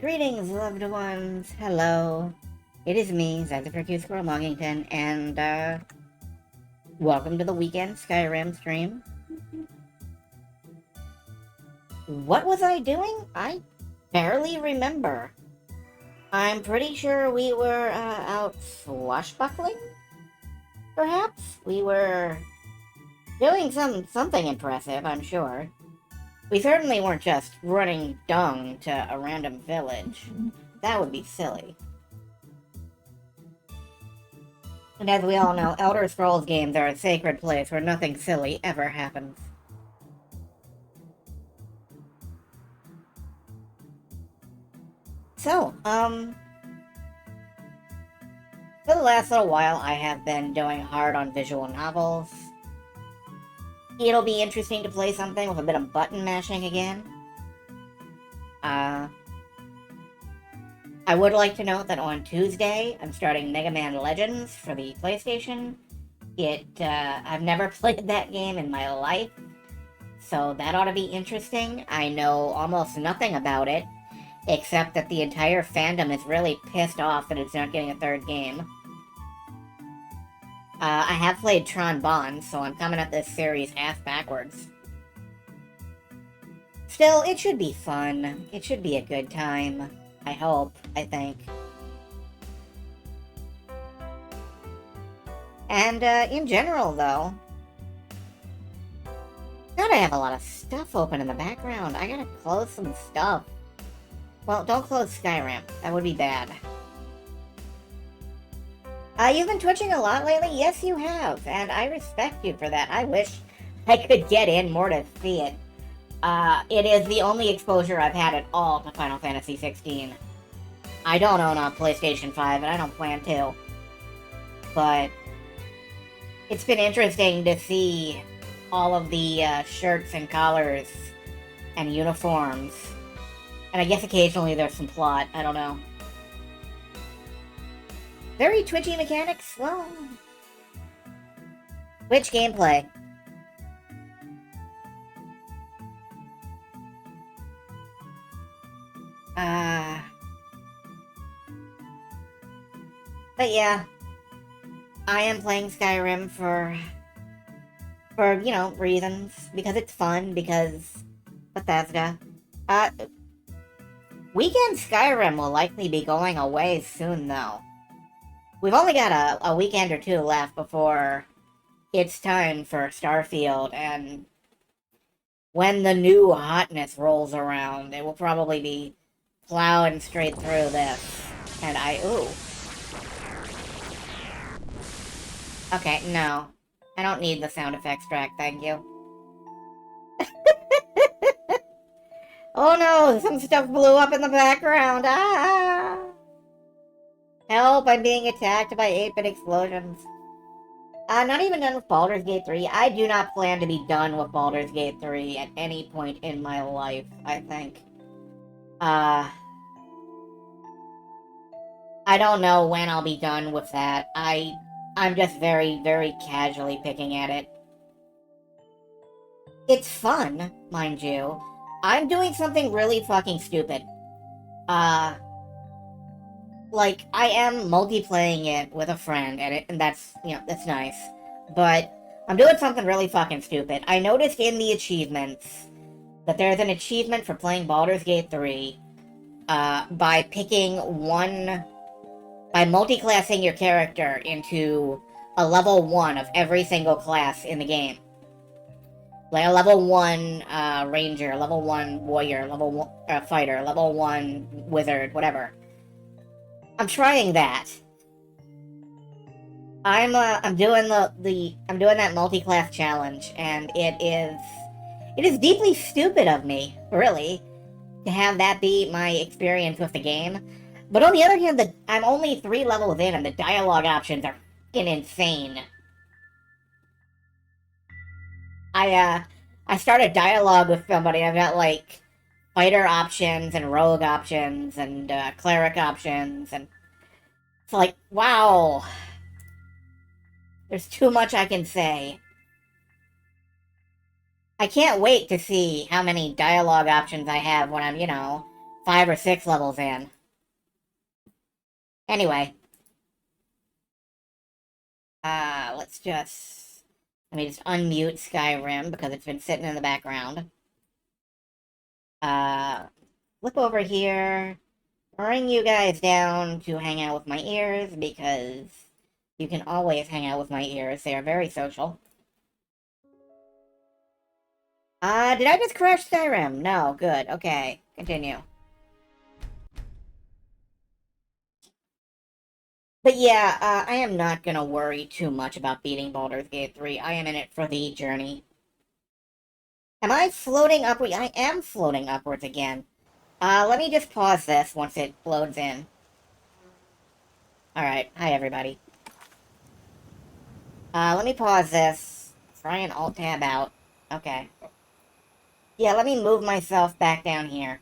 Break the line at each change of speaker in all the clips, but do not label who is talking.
Greetings, loved ones. Hello. It is me, Zyzzyfrq Squirrel Muggington, and, welcome to the weekend Skyrim stream. What was I doing? I barely remember. I'm pretty sure we were, out swashbuckling? Perhaps? We were doing something impressive, I'm sure. We certainly weren't just running dung to a random village. That would be silly. And as we all know, Elder Scrolls games are a sacred place where nothing silly ever happens. So, for the last little while, I have been doing hard on visual novels. It'll be interesting to play something with a bit of button mashing again. I would like to note that on Tuesday, I'm starting Mega Man Legends for the PlayStation. I've never played that game in my life, so that ought to be interesting. I know almost nothing about it, except that the entire fandom is really pissed off that it's not getting a third game. I have played Tron Bonds, so I'm coming at this series half backwards. Still, it should be fun. It should be a good time. I hope, I think. And, in general, though... God, I have a lot of stuff open in the background. I gotta close some stuff. Well, don't close Skyrim. That would be bad. You've been twitching a lot lately? Yes, you have, and I respect you for that. I wish I could get in more to see it. It is the only exposure I've had at all to Final Fantasy 16. I don't own a PlayStation 5, and I don't plan to. But it's been interesting to see all of the shirts and collars and uniforms. And I guess occasionally there's some plot, I don't know. Very twitchy mechanics? Well... Which gameplay? But yeah, I am playing Skyrim for, you know, reasons. Because it's fun, because Bethesda. Weekend Skyrim will likely be going away soon, though. We've only got a weekend or two left before it's time for Starfield, and when the new hotness rolls around, it will probably be plowing straight through this. And ooh. Okay, no. I don't need the sound effects track, thank you. Oh no, some stuff blew up in the background. Ah! Help, I'm being attacked by 8-bit explosions. Not even done with Baldur's Gate 3. I do not plan to be done with Baldur's Gate 3 at any point in my life, I think. I don't know when I'll be done with that. I'm just very, very casually picking at it. It's fun, mind you. I'm doing something really fucking stupid. Like, I am multiplaying it with a friend, and that's, you know, that's nice. But I'm doing something really fucking stupid. I noticed in the achievements that there's an achievement for playing Baldur's Gate 3 by multi-classing your character into a level 1 of every single class in the game. Like a level 1 ranger, level 1 warrior, level 1 fighter, level 1 wizard, whatever. I'm trying that. I'm doing that multi-class challenge, and it is deeply stupid of me, really, to have that be my experience with the game. But on the other hand, I'm only 3 levels in, and the dialogue options are fucking insane. I started dialogue with somebody. I've got, like, fighter options, and rogue options, and, cleric options, and it's like, wow. There's too much I can say. I can't wait to see how many dialogue options I have when I'm, you know, 5 or 6 levels in. Anyway. Let me just unmute Skyrim because it's been sitting in the background. Flip over here. Bring you guys down to hang out with my ears because you can always hang out with my ears. They are very social. Did I just crash Skyrim? No, good. Okay, continue. But yeah, I am not gonna worry too much about beating Baldur's Gate 3. I am in it for the journey. Am I floating upward? I am floating upwards again. Let me just pause this once it loads in. Alright, hi everybody. Let me pause this. Try and Alt-Tab out. Okay. Yeah, let me move myself back down here.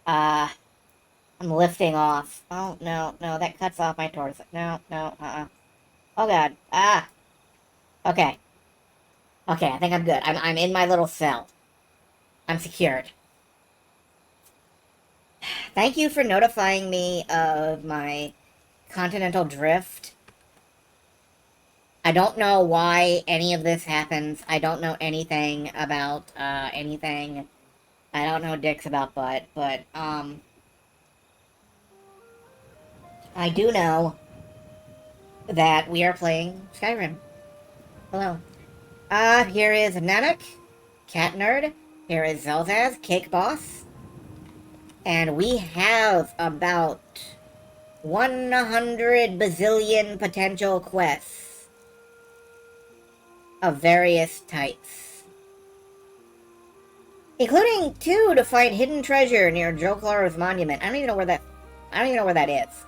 I'm lifting off. Oh, no, no, that cuts off my torso. No, no, Oh god. Ah! Okay. Okay, I think I'm good. I'm in my little cell. I'm secured. Thank you for notifying me of my continental drift. I don't know why any of this happens. I don't know anything about, anything. I don't know dicks about butt, but, I do know that we are playing Skyrim. Hello. Here is Nanak, Cat Nerd. Here is Zelzaz, Cake Boss. And we have about 100 bazillion potential quests of various types. Including 2 to find hidden treasure near Joklaro's monument. I don't even know where that is.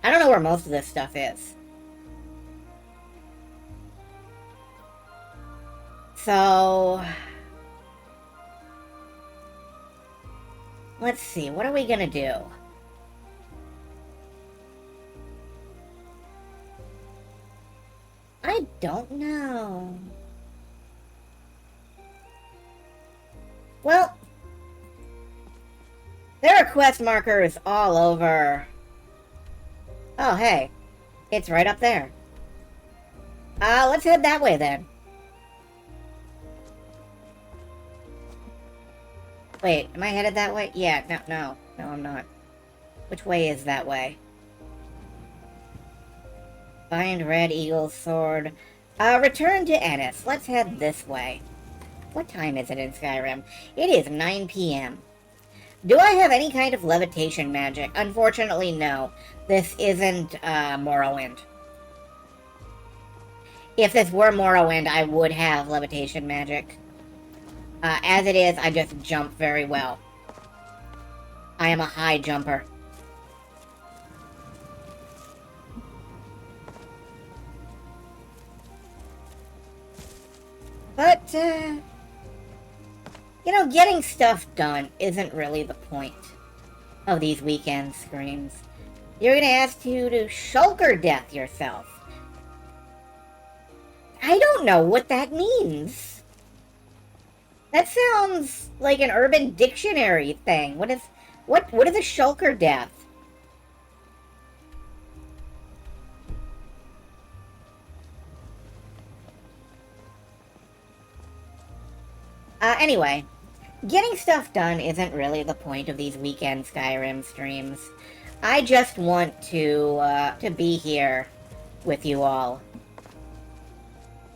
I don't know where most of this stuff is. So let's see, what are we gonna do? I don't know. Well, there are quest markers all over. Oh, hey. It's right up there. Let's head that way then. Wait, am I headed that way? Yeah, no, I'm not. Which way is that way? Find Red Eagle's sword. Return to Ennis. Let's head this way. What time is it in Skyrim? It is 9 p.m. Do I have any kind of levitation magic? Unfortunately, no. This isn't, Morrowind. If this were Morrowind, I would have levitation magic. As it is, I just jump very well. I am a high jumper. But, you know, getting stuff done isn't really the point of these weekend streams. You're gonna ask you to shulker death yourself. I don't know what that means. That sounds like an Urban Dictionary thing. What is a shulker death? Anyway, getting stuff done isn't really the point of these weekend Skyrim streams. I just want to be here with you all.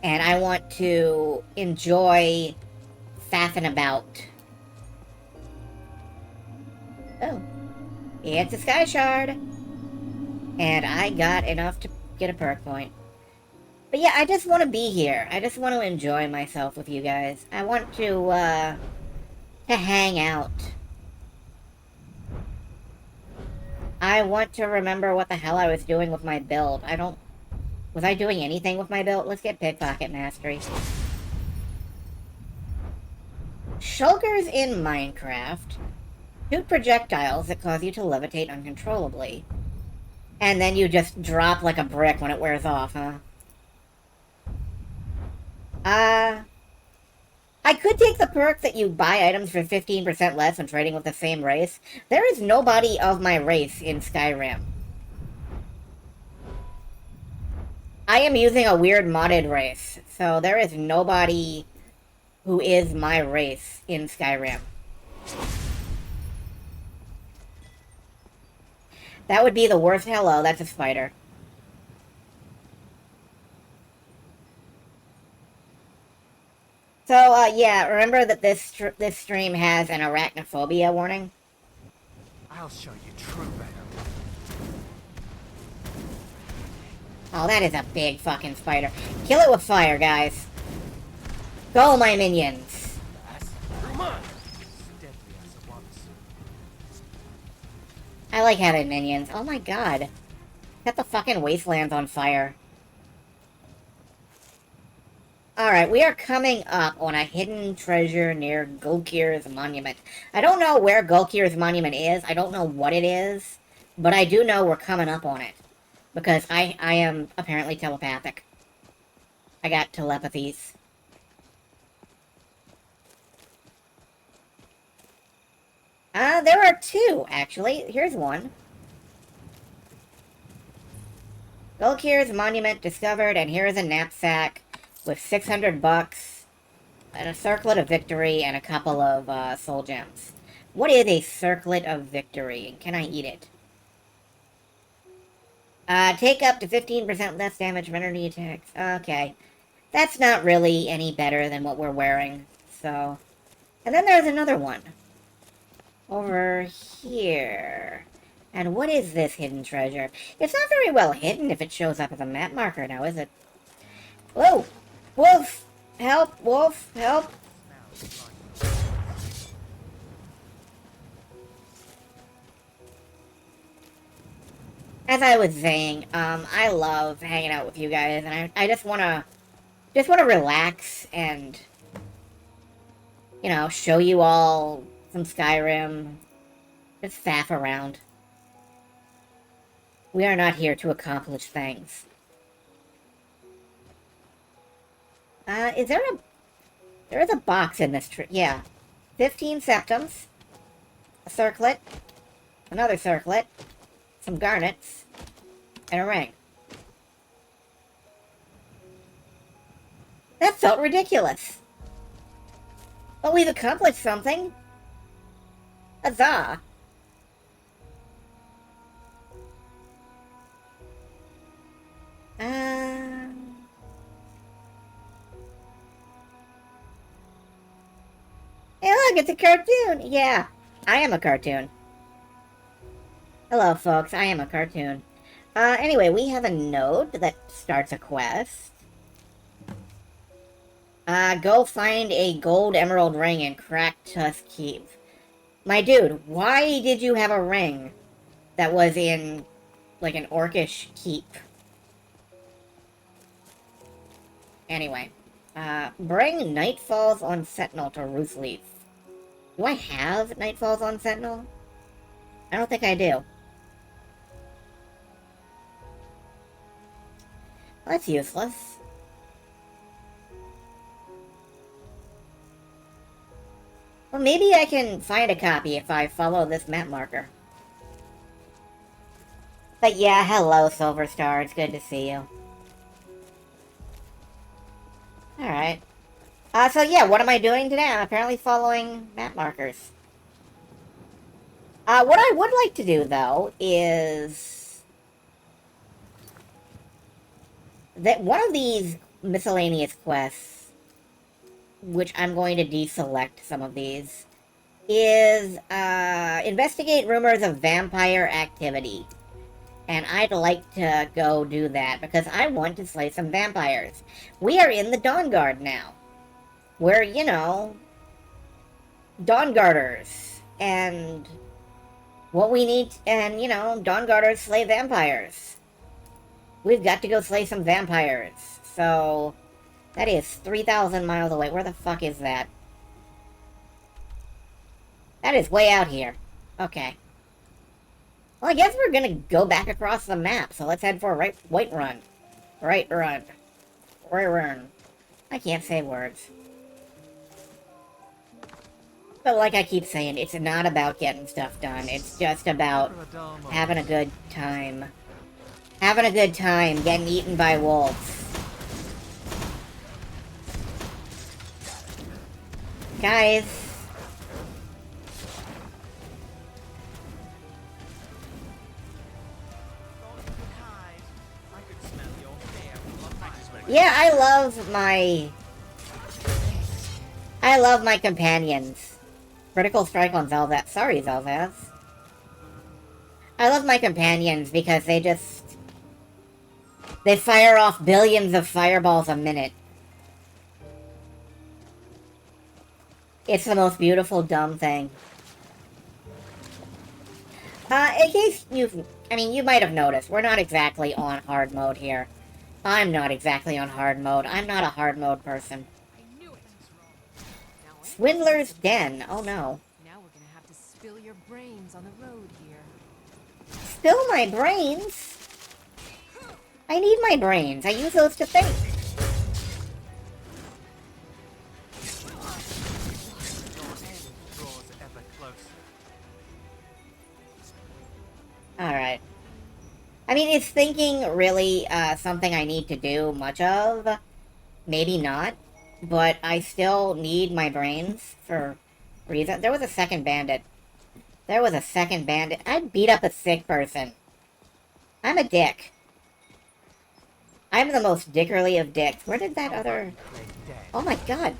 And I want to enjoy faffing about. Oh. It's a Sky Shard. And I got enough to get a perk point. But yeah, I just want to be here. I just want to enjoy myself with you guys. I want to hang out. I want to remember what the hell I was doing with my build. Was I doing anything with my build? Let's get Pickpocket Mastery. Shulkers in Minecraft shoot projectiles that cause you to levitate uncontrollably. And then you just drop like a brick when it wears off, huh? I could take the perk that you buy items for 15% less when trading with the same race. There is nobody of my race in Skyrim. I am using a weird modded race, so there is nobody who is my race in Skyrim. That would be the worst. Hello, that's a spider. So, yeah, remember that this stream has an arachnophobia warning?
I'll show you true venom.
Oh, that is a big fucking spider. Kill it with fire, guys. Go, my minions. I like having minions. Oh my god. Set the fucking wastelands on fire. Alright, we are coming up on a hidden treasure near Golkir's monument. I don't know where Golkir's monument is. I don't know what it is. But I do know we're coming up on it. Because I am apparently telepathic. I got telepathies. There are two, actually. Here's one. Golkir's monument discovered, and here is a knapsack with 600 bucks, and a circlet of victory, and a couple of soul gems. What is a circlet of victory, and can I eat it? Take up to 15% less damage from energy attacks. Okay. That's not really any better than what we're wearing, so... And then there's another one. Over here. And what is this hidden treasure? It's not very well hidden if it shows up as a map marker now, is it? Whoa! Wolf! Help! Wolf! Help! As I was saying, I love hanging out with you guys, and I just wanna relax and, you know, show you all some Skyrim. Just faff around. We are not here to accomplish things. Is there a... There is a box in this tree. Yeah. 15 septums. A circlet. Another circlet. Some garnets. And a ring. That felt ridiculous. But we've accomplished something. Huzzah. Hey, look, it's a cartoon! Yeah, I am a cartoon. Hello, folks, I am a cartoon. Anyway, we have a note that starts a quest. Go find a gold emerald ring in Cracked Tusk Keep. My dude, why did you have a ring that was in, like, an orcish keep? Anyway, bring Nightfalls on Sentinel to Roofleaf. Do I have Nightfalls on Sentinel? I don't think I do. Well, that's useless. Well, maybe I can find a copy if I follow this map marker. But yeah, hello, Silver Star. It's good to see you. Alright. So yeah, what am I doing today? I'm apparently following map markers. What I would like to do, though, is... that one of these miscellaneous quests, which I'm going to deselect some of these, is, investigate rumors of vampire activity. And I'd like to go do that, because I want to slay some vampires. We are in the Dawnguard now. We're, you know, Dawnguarders. And what we need, and, you know, Dawnguarders slay vampires. We've got to go slay some vampires. So, that is 3,000 miles away. Where the fuck is that? That is way out here. Okay. Well, I guess we're gonna go back across the map, so let's head for a right run. Right run. Right run. I can't say words. But like I keep saying, it's not about getting stuff done. It's just about having a good time. Having a good time getting eaten by wolves. Guys. Yeah, I love my companions. Critical strike on Zelzaz. Sorry, Zelzaz. I love my companions because they fire off billions of fireballs a minute. It's the most beautiful, dumb thing. In case you might have noticed, we're not exactly on hard mode here. I'm not exactly on hard mode. I'm not a hard mode person. Swindler's Den. Oh no.
Now we're gonna have to spill your brains on the road here.
Spill my brains? I need my brains. I use those to think. Alright. I mean, is thinking really something I need to do much of? Maybe not. But I still need my brains for reason. There was a second bandit. I'd beat up a sick person. I'm a dick. I'm the most dickerly of dicks. Where did that other... Oh my god.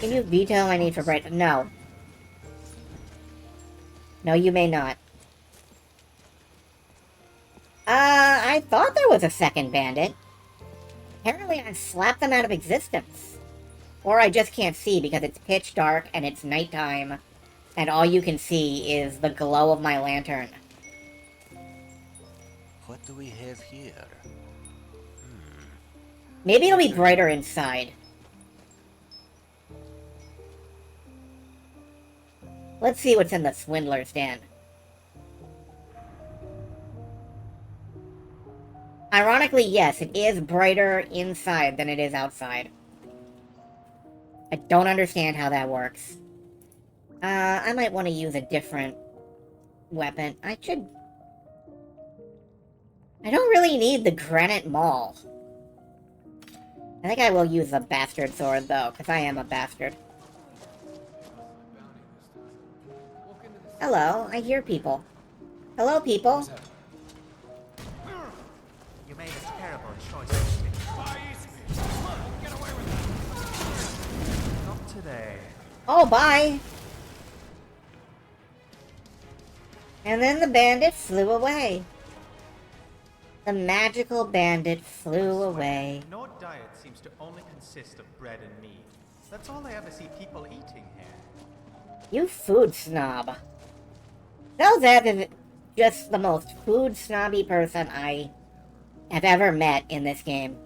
Can you veto my need for brains? No. No, you may not. I thought there was a second bandit. Apparently I slapped them out of existence. Or I just can't see because it's pitch dark and it's nighttime. And all you can see is the glow of my lantern.
What do we have here?
Maybe it'll be brighter inside. Let's see what's in the Swindler's Den. Ironically, yes, it is brighter inside than it is outside. I don't understand how that works. I might want to use a different weapon. I don't really need the Granite Maul. I think I will use the Bastard Sword, though, because I am a bastard. Hello, I hear people. Hello, people.
You made a terrible choice. Get away with that. Not today.
Oh, bye! And then the bandit flew away. The magical bandit flew away.
No diet seems to only consist of bread and meat. That's all I ever see people eating here.
You food snob. Zelzaz is just the most food snobby person I have ever met in this game.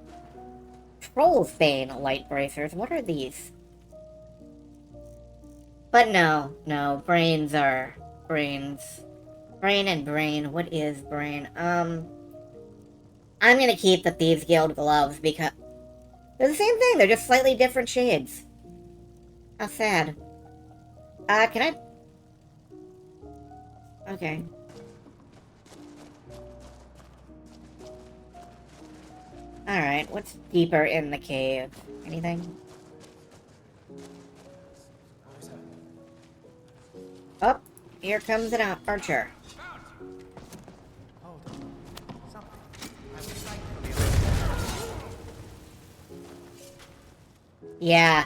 Trollsbane light bracers. What are these? But no, brains are brains. Brain and brain. What is brain? I'm gonna keep the Thieves Guild gloves because they're the same thing. They're just slightly different shades. How sad. Can I? Okay. Alright, what's deeper in the cave? Anything? Oh, here comes an archer.
Hold on. Something. I would like to be
Yeah,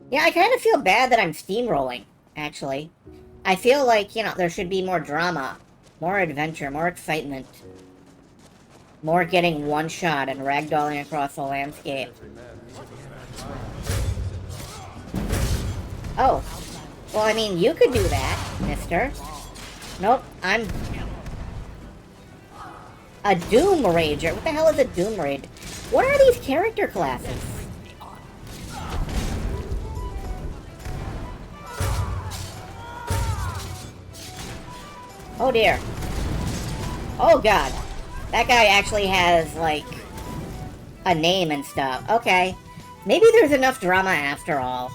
yeah, I kind of feel bad that I'm steamrolling, actually. I feel like, there should be more drama, more adventure, more excitement. More getting one shot and ragdolling across the landscape. Oh. Well, I mean, you could do that, mister. Nope, I'm... a Doom Rager. What the hell is a Doom Rager? What are these character classes? Oh dear. Oh god. That guy actually has, like, a name and stuff. Okay. Maybe there's enough drama after all.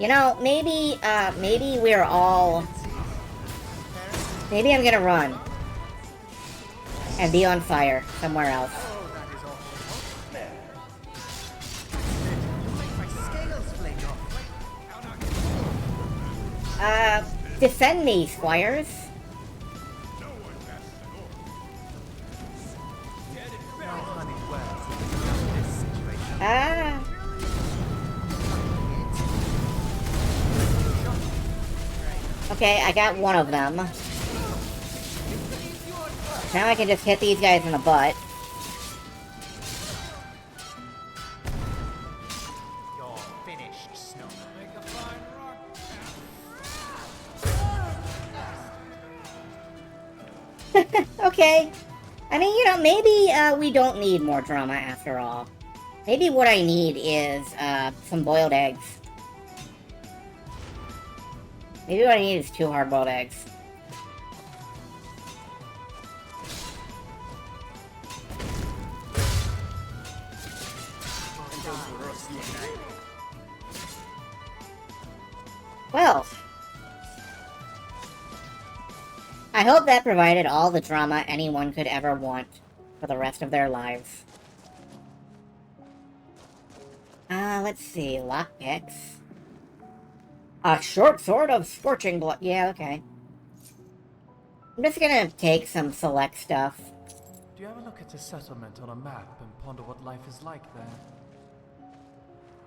You know, maybe we're all... Maybe I'm gonna run. And be on fire somewhere else.
Oh, that is awful. There. You make my scales flake off.
Defend me, squires.
No honeyed words in this situation.
Ah. Okay, I got one of them. Now I can just hit these guys in the butt.
You're finished, Snow. Make a fine rock.
Okay. I mean, you know, maybe we don't need more drama after all. Maybe what I need is some boiled eggs. Maybe what I need is 2 hard-boiled eggs. Well, I hope that provided all the drama anyone could ever want for the rest of their lives. Let's see, lockpicks. A short sword of scorching blood. Yeah, okay. I'm just gonna take some select stuff.
Do you ever look at a settlement on a map and ponder what life is like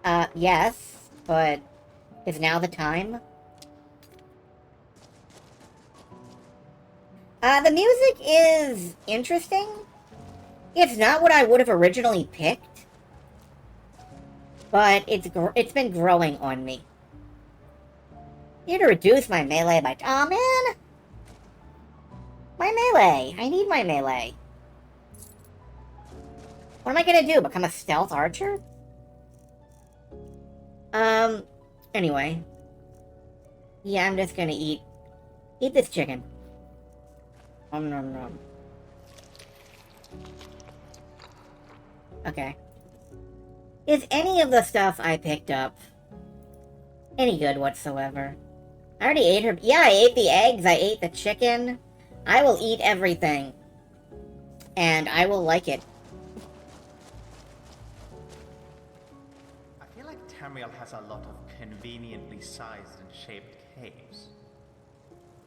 there?
Yes, but is now the time? The music is interesting. It's not what I would have originally picked, but it's been growing on me. Need to reduce my melee by... Aw, man! My melee! I need my melee. What am I gonna do? Become a stealth archer? Anyway. Yeah, I'm just gonna eat this chicken. Nom nom nom. Okay. Is any of the stuff I picked up any good whatsoever? I already ate her... Yeah, I ate the eggs, I ate the chicken. I will eat everything. And I will like it.
I feel like Tamriel has a lot of conveniently sized and shaped caves.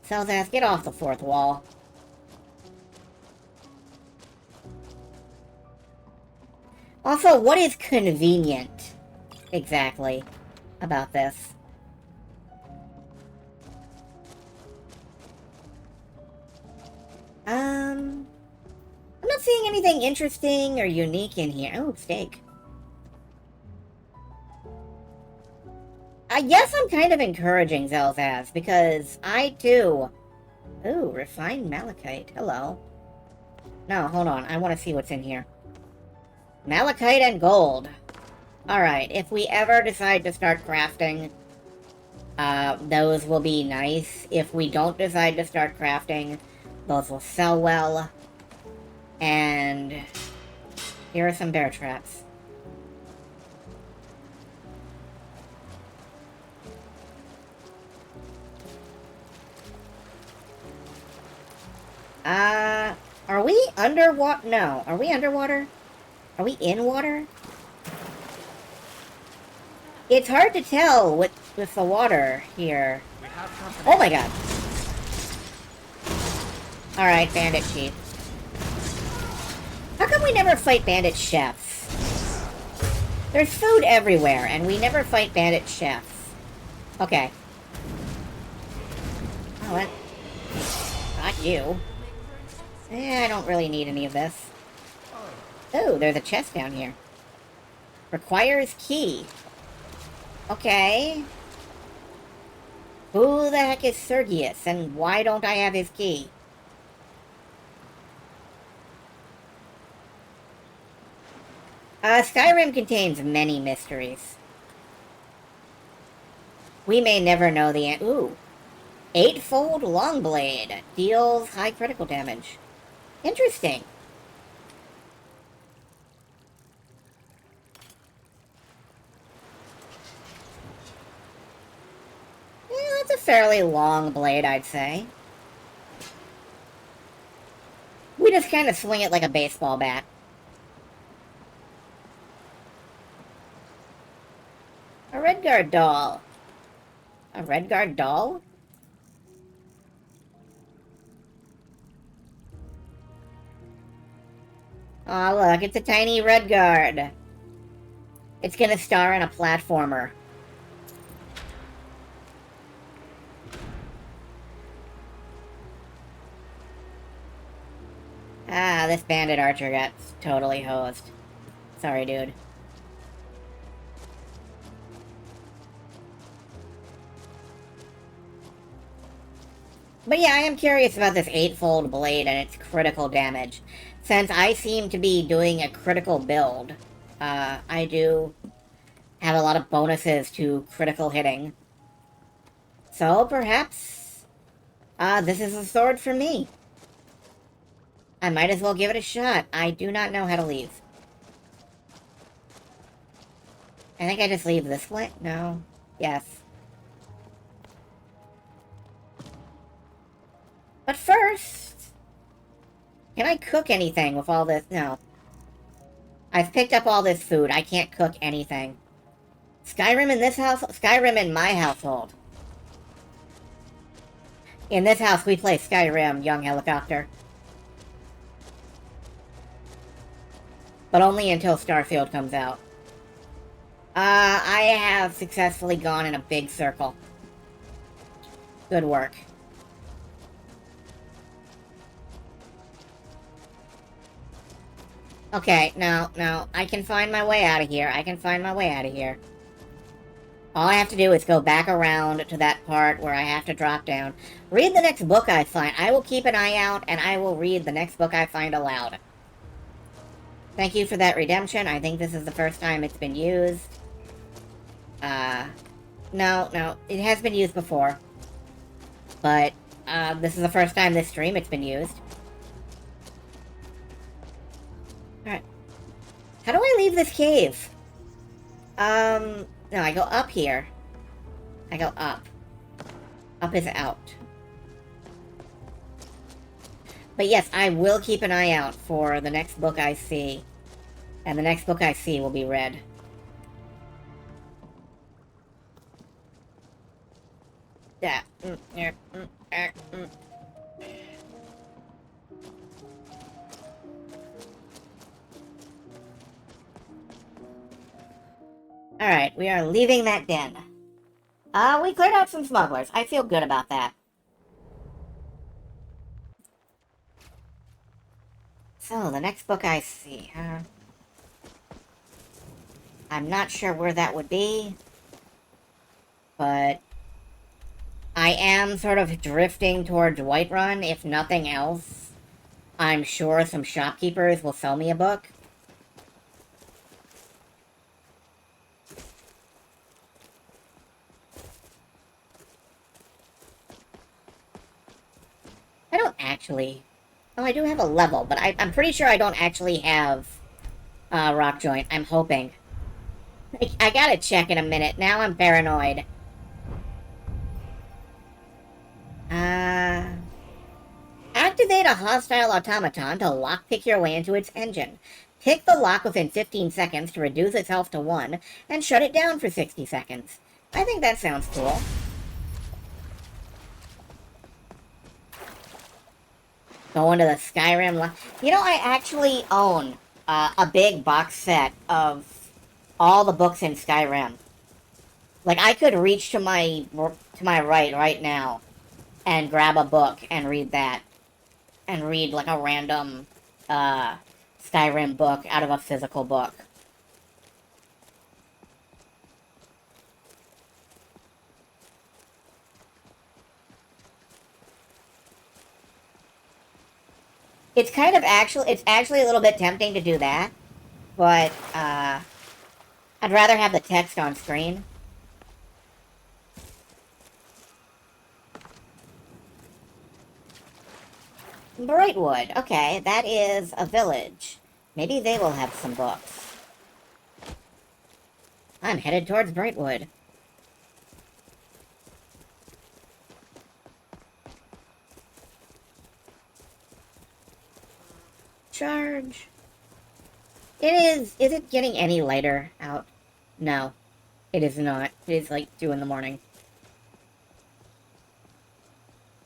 Selzas, get off the 4th wall. Also, what is convenient exactly about this? I'm not seeing anything interesting or unique in here. Oh, steak. I guess I'm kind of encouraging Zelzaz, because I, too... Ooh, refined malachite. Hello. No, hold on. I want to see what's in here. Malachite and gold. Alright, if we ever decide to start crafting, those will be nice. If we don't decide to start crafting, those will sell well. And here are some bear traps. Are we underwater? No. Are we underwater? Are we in water? It's hard to tell with the water here. Oh my god. Alright, bandit chief. How come we never fight bandit chefs? There's food everywhere, and we never fight bandit chefs. Okay. Oh, what? Not you. I don't really need any of this. Oh, there's a chest down here. Requires key. Okay. Who the heck is Sergius, and why don't I have his key? Skyrim contains many mysteries. We may never know the end. Ooh. 8-fold Longblade. Deals high critical damage. Interesting. That's a fairly long blade, I'd say. We just kind of swing it like a baseball bat. A Redguard doll. A Redguard doll? Oh, look, it's a tiny Redguard. It's gonna star in a platformer. Ah, this bandit archer got totally hosed. Sorry, dude. But yeah, I am curious about this 8-fold blade and its critical damage. Since I seem to be doing a critical build, I do have a lot of bonuses to critical hitting. So perhaps, this is a sword for me. I might as well give it a shot. I do not know how to leave. I think I just leave this way? No. Yes. But first, can I cook anything with all this? No. I've picked up all this food. I can't cook anything. Skyrim in this house? Skyrim in my household. In this house, we play Skyrim, young helicopter. But only until Starfield comes out. I have successfully gone in a big circle. Good work. Okay, no, I can find my way out of here. I can find my way out of here. All I have to do is go back around to that part where I have to drop down. Read the next book I find. I will keep an eye out, and I will read the next book I find aloud. Thank you for that redemption. I think this is the first time it's been used. No, it has been used before. But, this is the first time this stream it's been used. Alright. How do I leave this cave? No, I go up here. I go up. Up is out. But yes, I will keep an eye out for the next book I see. And the next book I see will be read. Yeah. Alright, we are leaving that den. We cleared out some smugglers. I feel good about that. So, the next book I see, I'm not sure where that would be. But I am sort of drifting towards Whiterun, if nothing else. I'm sure some shopkeepers will sell me a book. I don't actually... Oh, I do have a level, but I'm pretty sure I don't actually have Rock Joint. I'm hoping. I gotta check in a minute. Now I'm paranoid. Activate a hostile automaton to lockpick your way into its engine. Pick the lock within 15 seconds to reduce its health to 1, and shut it down for 60 seconds. I think that sounds cool. Go into the Skyrim... You know, I actually own a big box set of all the books in Skyrim. Like, I could reach to my right now and grab a book and read that. And read, like, a random Skyrim book out of a physical book. It's kind of it's actually a little bit tempting to do that, but, I'd rather have the text on screen. Brightwood, okay, that is a village. Maybe they will have some books. I'm headed towards Brightwood. charge. It is. Is it getting any lighter out? No, it is not. It is like 2 in the morning.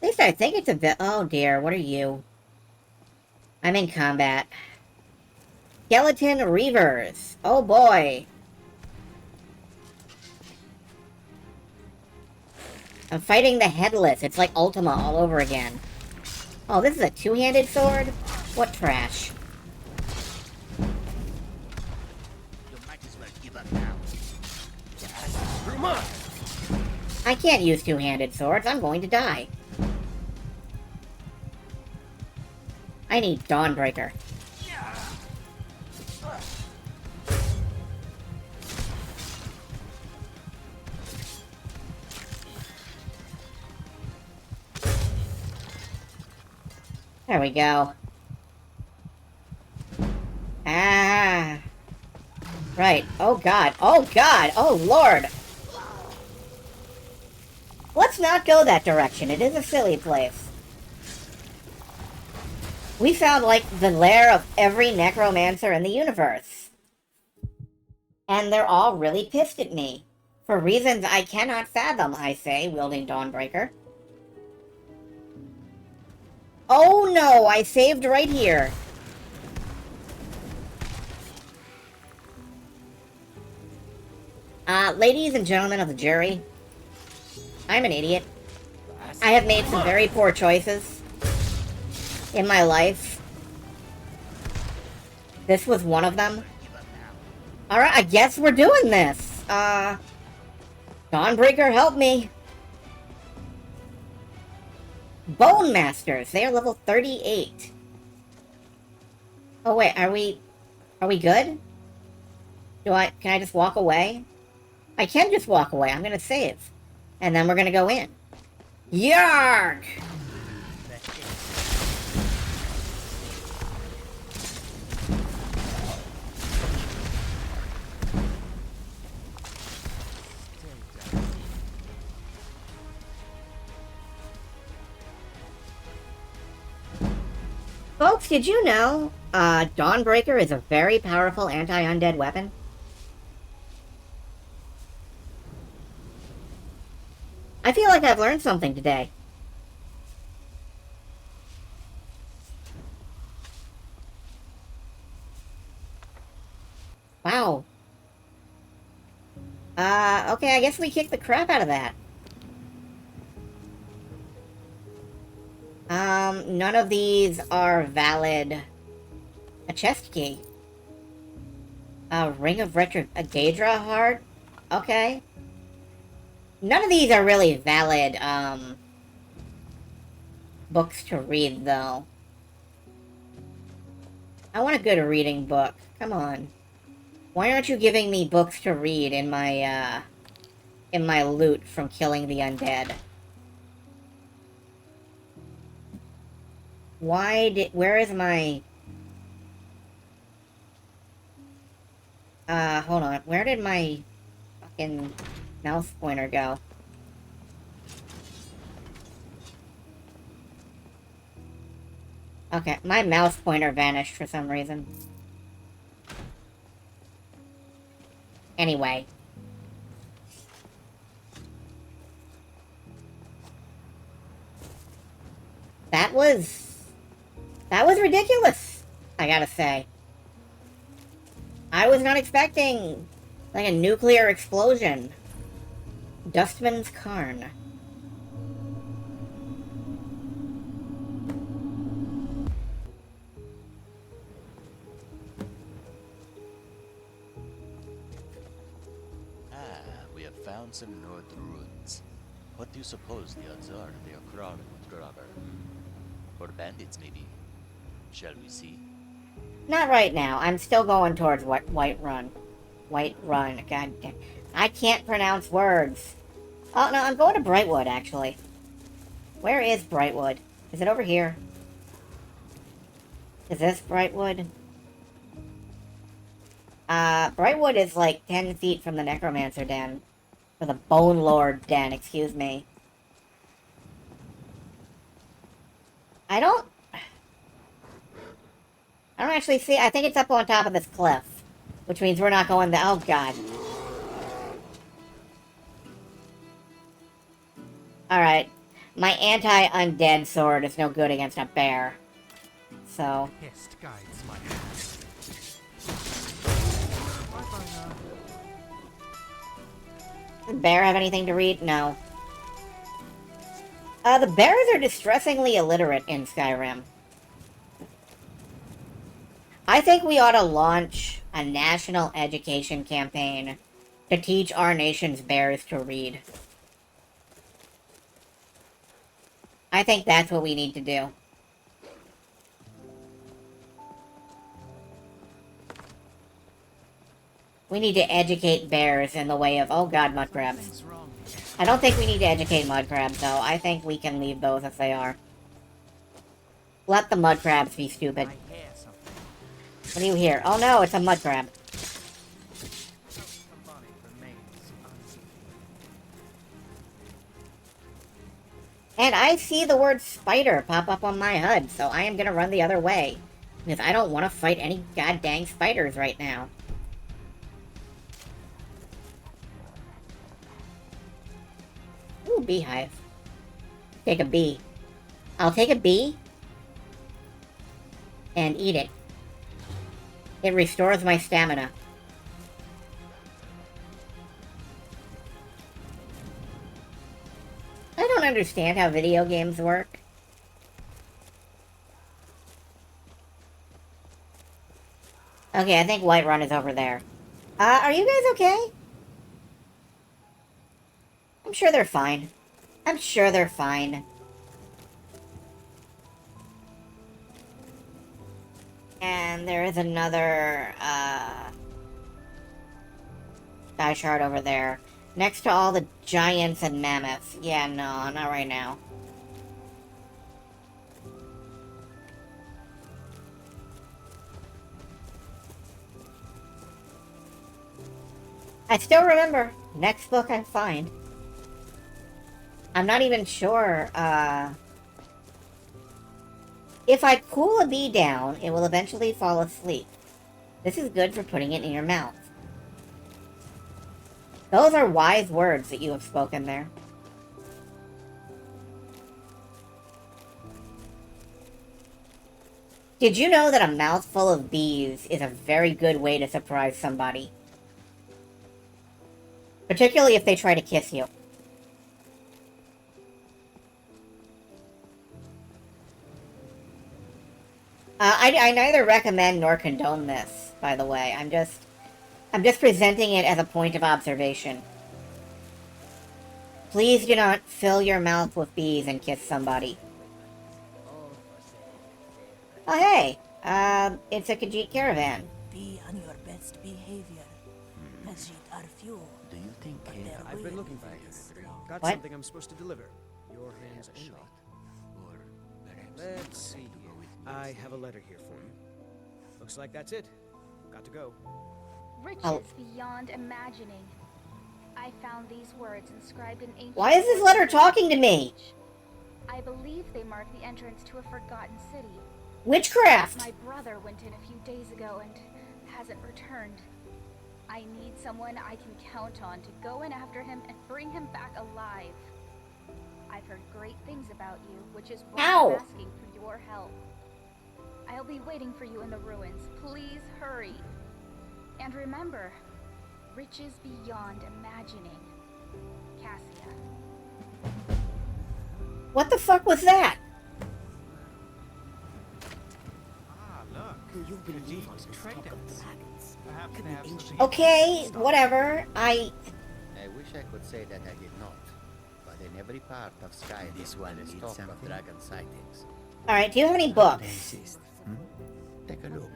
At least I think it's a bit. Oh dear, what are you? I'm in combat. Skeleton Reavers. Oh boy. I'm fighting the Headless. It's like Ultima all over again. Oh, this is a two-handed sword? What trash.
You might as well give up now.
Come on!
I can't use two-handed swords. I'm going to die. I need Dawnbreaker. There we go. Ah. Right. Oh god. Oh god. Oh lord. Let's not go that direction. It is a silly place. We found, like, the lair of every necromancer in the universe. And they're all really pissed at me. For reasons I cannot fathom, I say, wielding Dawnbreaker. Oh no, I saved right here. Ladies and gentlemen of the jury, I'm an idiot. I have made some very poor choices in my life. This was one of them. Alright, I guess we're doing this. Dawnbreaker, help me. Bone Masters, they are level 38. Oh wait, are we good? Can I just walk away? I can just walk away, I'm gonna save. And then we're gonna go in. Yark! Folks, did you know, Dawnbreaker is a very powerful anti-undead weapon? I feel like I've learned something today. Wow. Okay, I guess we kicked the crap out of that. None of these are valid. A chest key. A Ring of Retro... A Daedra Heart? Okay. None of these are really valid, books to read, though. I want a good reading book. Come on. Why aren't you giving me books to read in my loot from killing the undead? Where is my... hold on. Where did my fucking mouse pointer go? Okay, my mouse pointer vanished for some reason. Anyway. That was ridiculous, I gotta say. I was not expecting, like, a nuclear explosion. Dustman's Cairn.
We have found some Nord ruins. What do you suppose the odds are they are crawling with Grabber? Or bandits, maybe? Shall we see?
Not right now. I'm still going towards White Run. White Run. God damn. I can't pronounce words. Oh, no, I'm going to Brightwood, actually. Where is Brightwood? Is it over here? Is this Brightwood? Brightwood is like 10 feet from the Necromancer Den. Or the Bone Lord Den, excuse me. I I don't actually see... I think it's up on top of this cliff. Which means we're not going there. Oh, God. Alright. My anti-undead sword is no good against a bear. So...
Pest guides my hand.
Does the bear have anything to read? No. The bears are distressingly illiterate in Skyrim. I think we ought to launch a national education campaign to teach our nation's bears to read. I think that's what we need to do. We need to educate bears in the way of... Oh god, mud crabs.
Something's wrong here.
I don't think we need to educate mud crabs, though. I think we can leave those as they are. Let the mud crabs be stupid.
I hear something.
What do you hear? Oh no, it's a mud crab.
Somebody remains unseen.
And I see the word spider pop up on my HUD, so I am gonna run the other way. Because I don't want to fight any goddamn spiders right now. Ooh, beehive. Take a bee. I'll take a bee and eat it. It restores my stamina. I don't understand how video games work. Okay, I think Whiterun is over there. Are you guys okay? I'm sure they're fine. I'm sure they're fine. And there is another, sky shard over there. Next to all the giants and mammoths. Yeah, no, not right now. I still remember. Next book I find. I'm not even sure, if I cool a bee down, it will eventually fall asleep. This is good for putting it in your mouth. Those are wise words that you have spoken there. Did you know that a mouthful of bees is a very good way to surprise somebody? Particularly if they try to kiss you. I neither recommend nor condone this, by the way. I'm just presenting it as a point of observation. Please do not fill your mouth with bees and kiss somebody. Oh, hey! It's a Khajiit caravan.
Be on your best behavior. Khajiit are few.
Do you think
They're
I've been looking for you. Got
What?
something I'm supposed to deliver. Your hands only.
or perhaps
Let's see here. I have a letter here for you. Looks like that's it. Got to go.
Riches
Oh.
beyond imagining. I found these words inscribed in ancient...
Why is this letter talking to me?
I believe they mark the entrance to a forgotten city.
Witchcraft!
My brother went in a few days ago and hasn't returned. I need someone I can count on to go in after him and bring him back alive. I've heard great things about you, which is why
Ow!
I'm asking for your help. I'll be waiting for you in the ruins. Please hurry. And remember, riches beyond imagining. Cassia.
What the fuck was that?
Ah, look.
Do you believe
Khajiit
on the
traders.
talk of dragons?
Perhaps
Could
they
be
have
ancient.
something
Okay,
Stop.
whatever.
I wish I could say that I did not, but in every part of Skyrim,
This one
there is
needs
talk of
something?
dragon sightings.
Alright, do you have any
They
books?
exist. Take a look.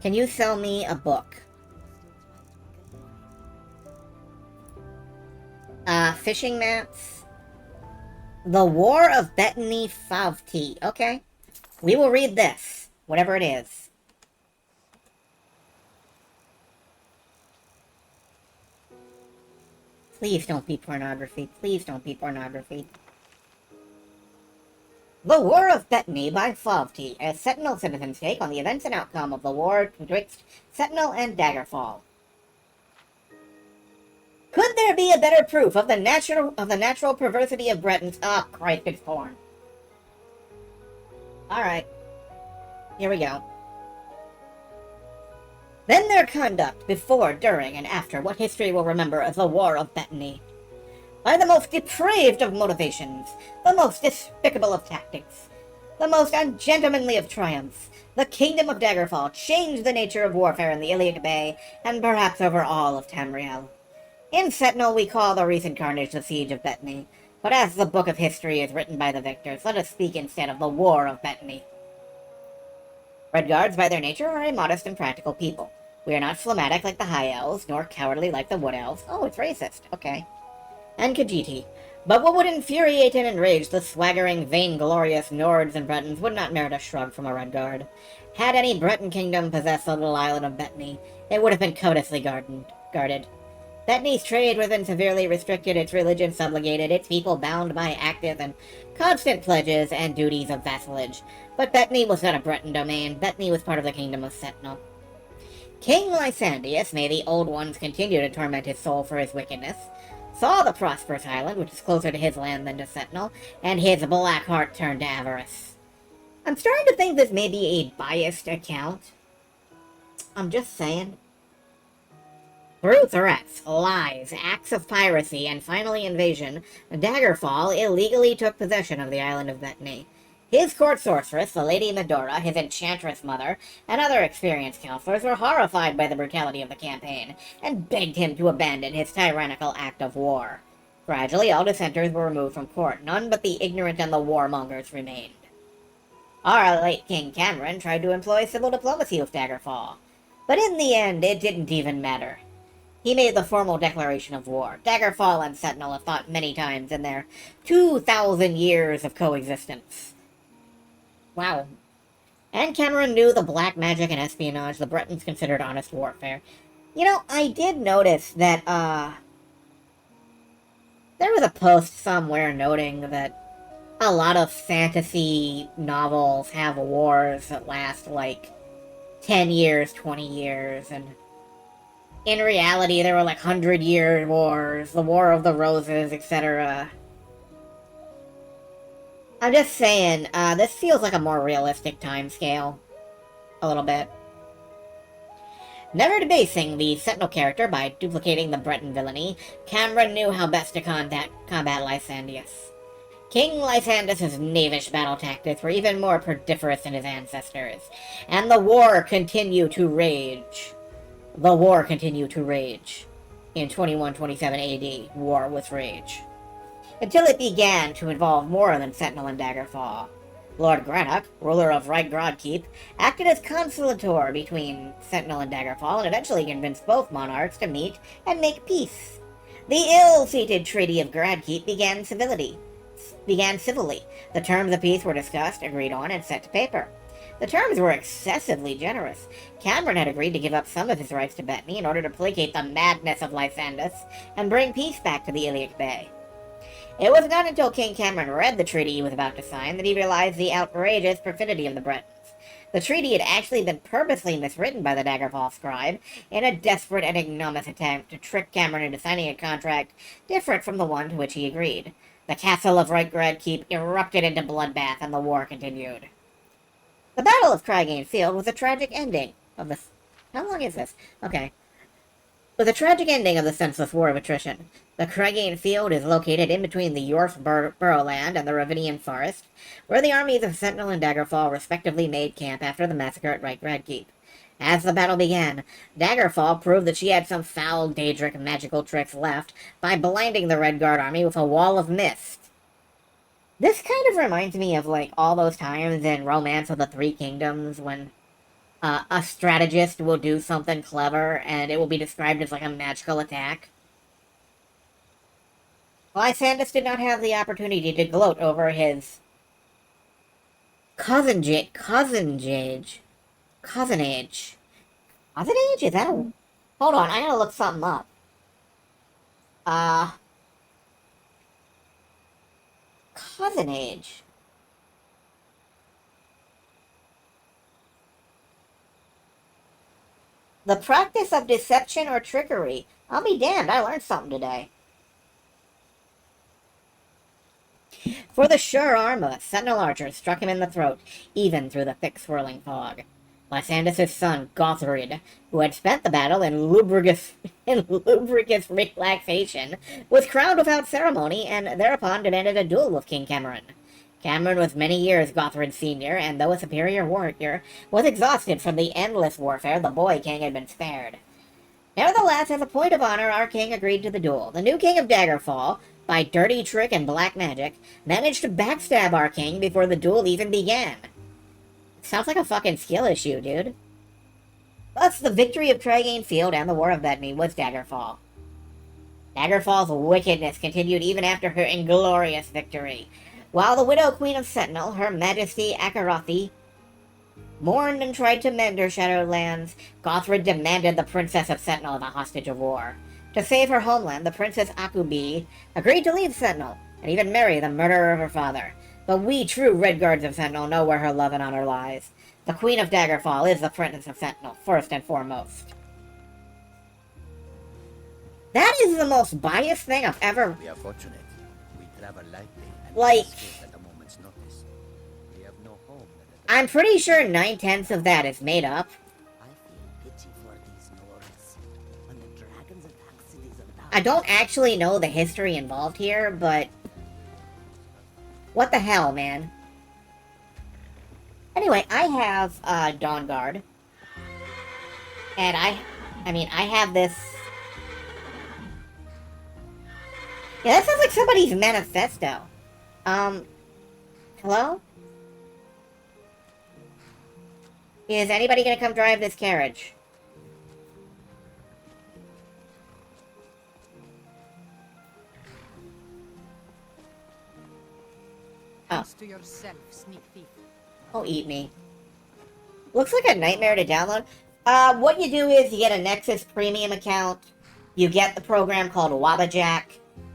Can you sell me a book? Fishing maps. The War of Bettany Favti. Okay. We will read this, whatever it is. Please don't be pornography. Please don't be pornography. The War of Bethany by Flavti, a Sentinel citizen's take on the events and outcome of the war betwixt Sentinel and Daggerfall. Could there be a better proof of the natural perversity of Bretons? Oh, Christ, it's porn. Alright. Here we go. Then their conduct before, during, and after what history will remember as the War of Bethany. By the most depraved of motivations, the most despicable of tactics, the most ungentlemanly of triumphs, the kingdom of Daggerfall changed the nature of warfare in the Iliac Bay, and perhaps over all of Tamriel. In Sentinel we call the recent carnage the Siege of Bethany, but as the book of history is written by the victors, let us speak instead of the War of Bethany. Redguards, by their nature, are a modest and practical people. We are not phlegmatic like the High Elves, nor cowardly like the Wood Elves. Oh, it's racist. Okay. And Khajiit. But what would infuriate and enrage the swaggering, vainglorious Nords and Bretons would not merit a shrug from a Redguard. Had any Breton kingdom possessed the little island of Bethany, it would have been courteously guarded. Bethany's trade was severely restricted, its religion subjugated, its people bound by active and constant pledges and duties of vassalage. But Bethany was not a Breton domain. Bethany was part of the kingdom of Sentinel. King Lysandius, may the Old Ones continue to torment his soul for his wickedness, saw the prosperous island, which is closer to his land than to Sentinel, and his black heart turned to avarice. I'm starting to think this may be a biased account. I'm just saying. Through threats, lies, acts of piracy, and finally invasion, Daggerfall illegally took possession of the island of Bethany. His court sorceress, the Lady Medora, his enchantress mother, and other experienced counselors were horrified by the brutality of the campaign, and begged him to abandon his tyrannical act of war. Gradually, all dissenters were removed from court. None but the ignorant and the warmongers remained. Our late King Cameron tried to employ civil diplomacy with Daggerfall, but in the end, it didn't even matter. He made the formal declaration of war. Daggerfall and Sentinel have fought many times in their 2,000 years of coexistence. Wow. And Cameron knew the black magic and espionage the Bretons considered honest warfare. You know, I did notice that, there was a post somewhere noting that a lot of fantasy novels have wars that last, like, 10 years, 20 years, and in reality, there were, like, 100-year wars, the War of the Roses, etc. I'm just saying, this feels like a more realistic timescale. A little bit. Never debasing the Sentinel character by duplicating the Breton villainy, Cameron knew how best to combat Lysandius. King Lysandius' knavish battle tactics were even more pernicious than his ancestors, and the war continued to rage. The war continued to rage. In 2127 AD, war with rage. Until it began to involve more than Sentinel and Daggerfall. Lord Grannock, ruler of Reitgrad Keep, acted as conciliator between Sentinel and Daggerfall and eventually convinced both monarchs to meet and make peace. The ill-fated Treaty of Gradkeep began civilly. The terms of peace were discussed, agreed on, and set to paper. The terms were excessively generous. Cameron had agreed to give up some of his rights to Bethany in order to placate the madness of Lysandius and bring peace back to the Iliac Bay. It was not until King Cameron read the treaty he was about to sign that he realized the outrageous perfidy of the Bretons. The treaty had actually been purposely miswritten by the Daggerfall scribe in a desperate and ignominious attempt to trick Cameron into signing a contract different from the one to which he agreed. The castle of Reitgrad Keep erupted into bloodbath and the war continued. The Battle of Cragane Field was a tragic ending of the... How long is this? Okay. With a tragic ending of the senseless war of attrition. The Cragane Field is located in between the Yorf Burrowland and the Ravinian Forest, where the armies of Sentinel and Daggerfall respectively made camp after the massacre at Reitgrad Keep. As the battle began, Daggerfall proved that she had some foul Daedric magical tricks left by blinding the Redguard army with a wall of mist. This kind of reminds me of, like, all those times in Romance of the Three Kingdoms when a strategist will do something clever and it will be described as, like, a magical attack. Lysandius did not have the opportunity to gloat over his cousinage? Is that a... Hold on, I gotta look something up. Cousinage. The practice of deception or trickery. I'll be damned, I learned something today. For the sure arm of a sentinel archer struck him in the throat, even through the thick swirling fog. Lysandus' son, Gothrid, who had spent the battle in lubricous relaxation, was crowned without ceremony, and thereupon demanded a duel with King Cameron. Cameron was many years Gothrid's senior, and though a superior warrior, was exhausted from the endless warfare the boy king had been spared. Nevertheless, as a point of honor, our king agreed to the duel. The new king of Daggerfall, by dirty trick and black magic, managed to backstab our king before the duel even began. Sounds like a fucking skill issue, dude. Thus, the victory of Tregane Field and the War of Bedme was Daggerfall. Daggerfall's wickedness continued even after her inglorious victory. While the Widow Queen of Sentinel, Her Majesty Akarothi, mourned and tried to mend her shattered lands, Gothrid demanded the Princess of Sentinel the hostage of war. To save her homeland, the Princess Akubi agreed to leave Sentinel, and even marry the murderer of her father. But we true Red Guards of Sentinel know where her love and honor lies. The Queen of Daggerfall is the Princess of Sentinel, first and foremost. That is the most biased thing I've ever...
We are fortunate. We travel lightly and
Like...
escape at a moment's notice. We have no home.
I'm pretty sure 9/10 of that is made up.
I feel pity for these Nords. When the dragons attack cities of
I don't actually know the history involved here, but... what the hell, man? Anyway, I have, Dawn Guard. And I have this... yeah, that sounds like somebody's manifesto. Hello? Is anybody gonna come drive this carriage? Oh.
To yourself, sneak thief.
Oh, eat me. Looks like a nightmare to download. What you do is you get a Nexus Premium account. You get the program called Wabajack.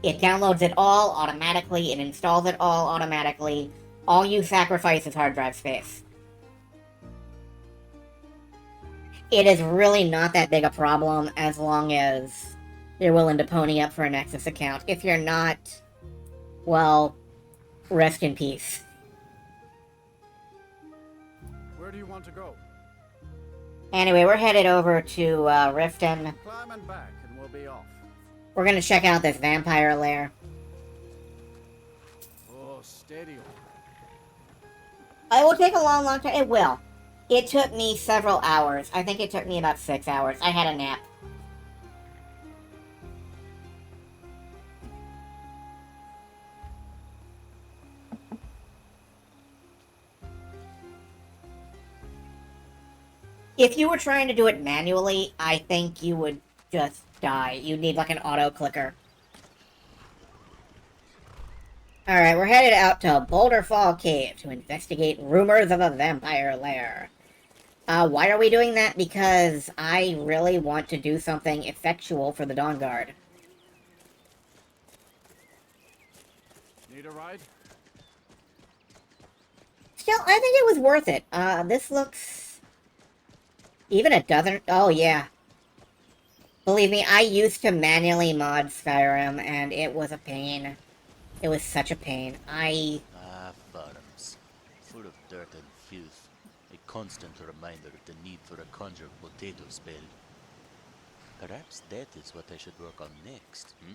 It downloads it all automatically. It installs it all automatically. All you sacrifice is hard drive space. It is really not that big a problem as long as you're willing to pony up for a Nexus account. If you're not, well, rest in peace.
Where do you want to go?
Anyway, we're headed over to Riften.
Climb and back, and we'll be off.
We're gonna check out this vampire lair.
Oh, steady.
It will take a long, long time. It will. It took me several hours. I think it took me about 6 hours. I had a nap. If you were trying to do it manually, I think you would just die. You'd need like an auto clicker. Alright, we're headed out to Boulder Fall Cave to investigate rumors of a vampire lair. Why are we doing that? Because I really want to do something effectual for the Dawn Guard.
Need a ride?
Still, I think it was worth it. This looks... even it doesn't... oh, yeah. Believe me, I used to manually mod Skyrim, and it was a pain. It was such a pain.
Farms. Full of dirt and filth. A constant reminder of the need for a conjure potato spell. Perhaps that is what I should work on next, hmm?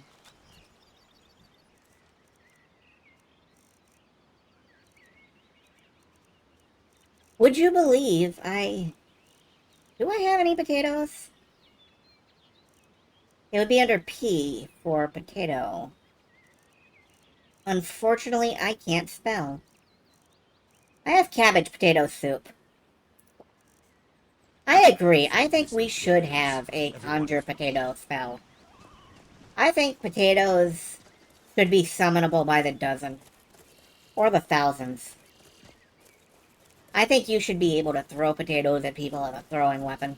Would you believe do I have any potatoes? It would be under P for potato. Unfortunately, I can't spell. I have cabbage potato soup. I agree. I think we should have a conjure potato spell. I think potatoes should be summonable by the dozen. Or the thousands. I think you should be able to throw potatoes at people as a throwing weapon.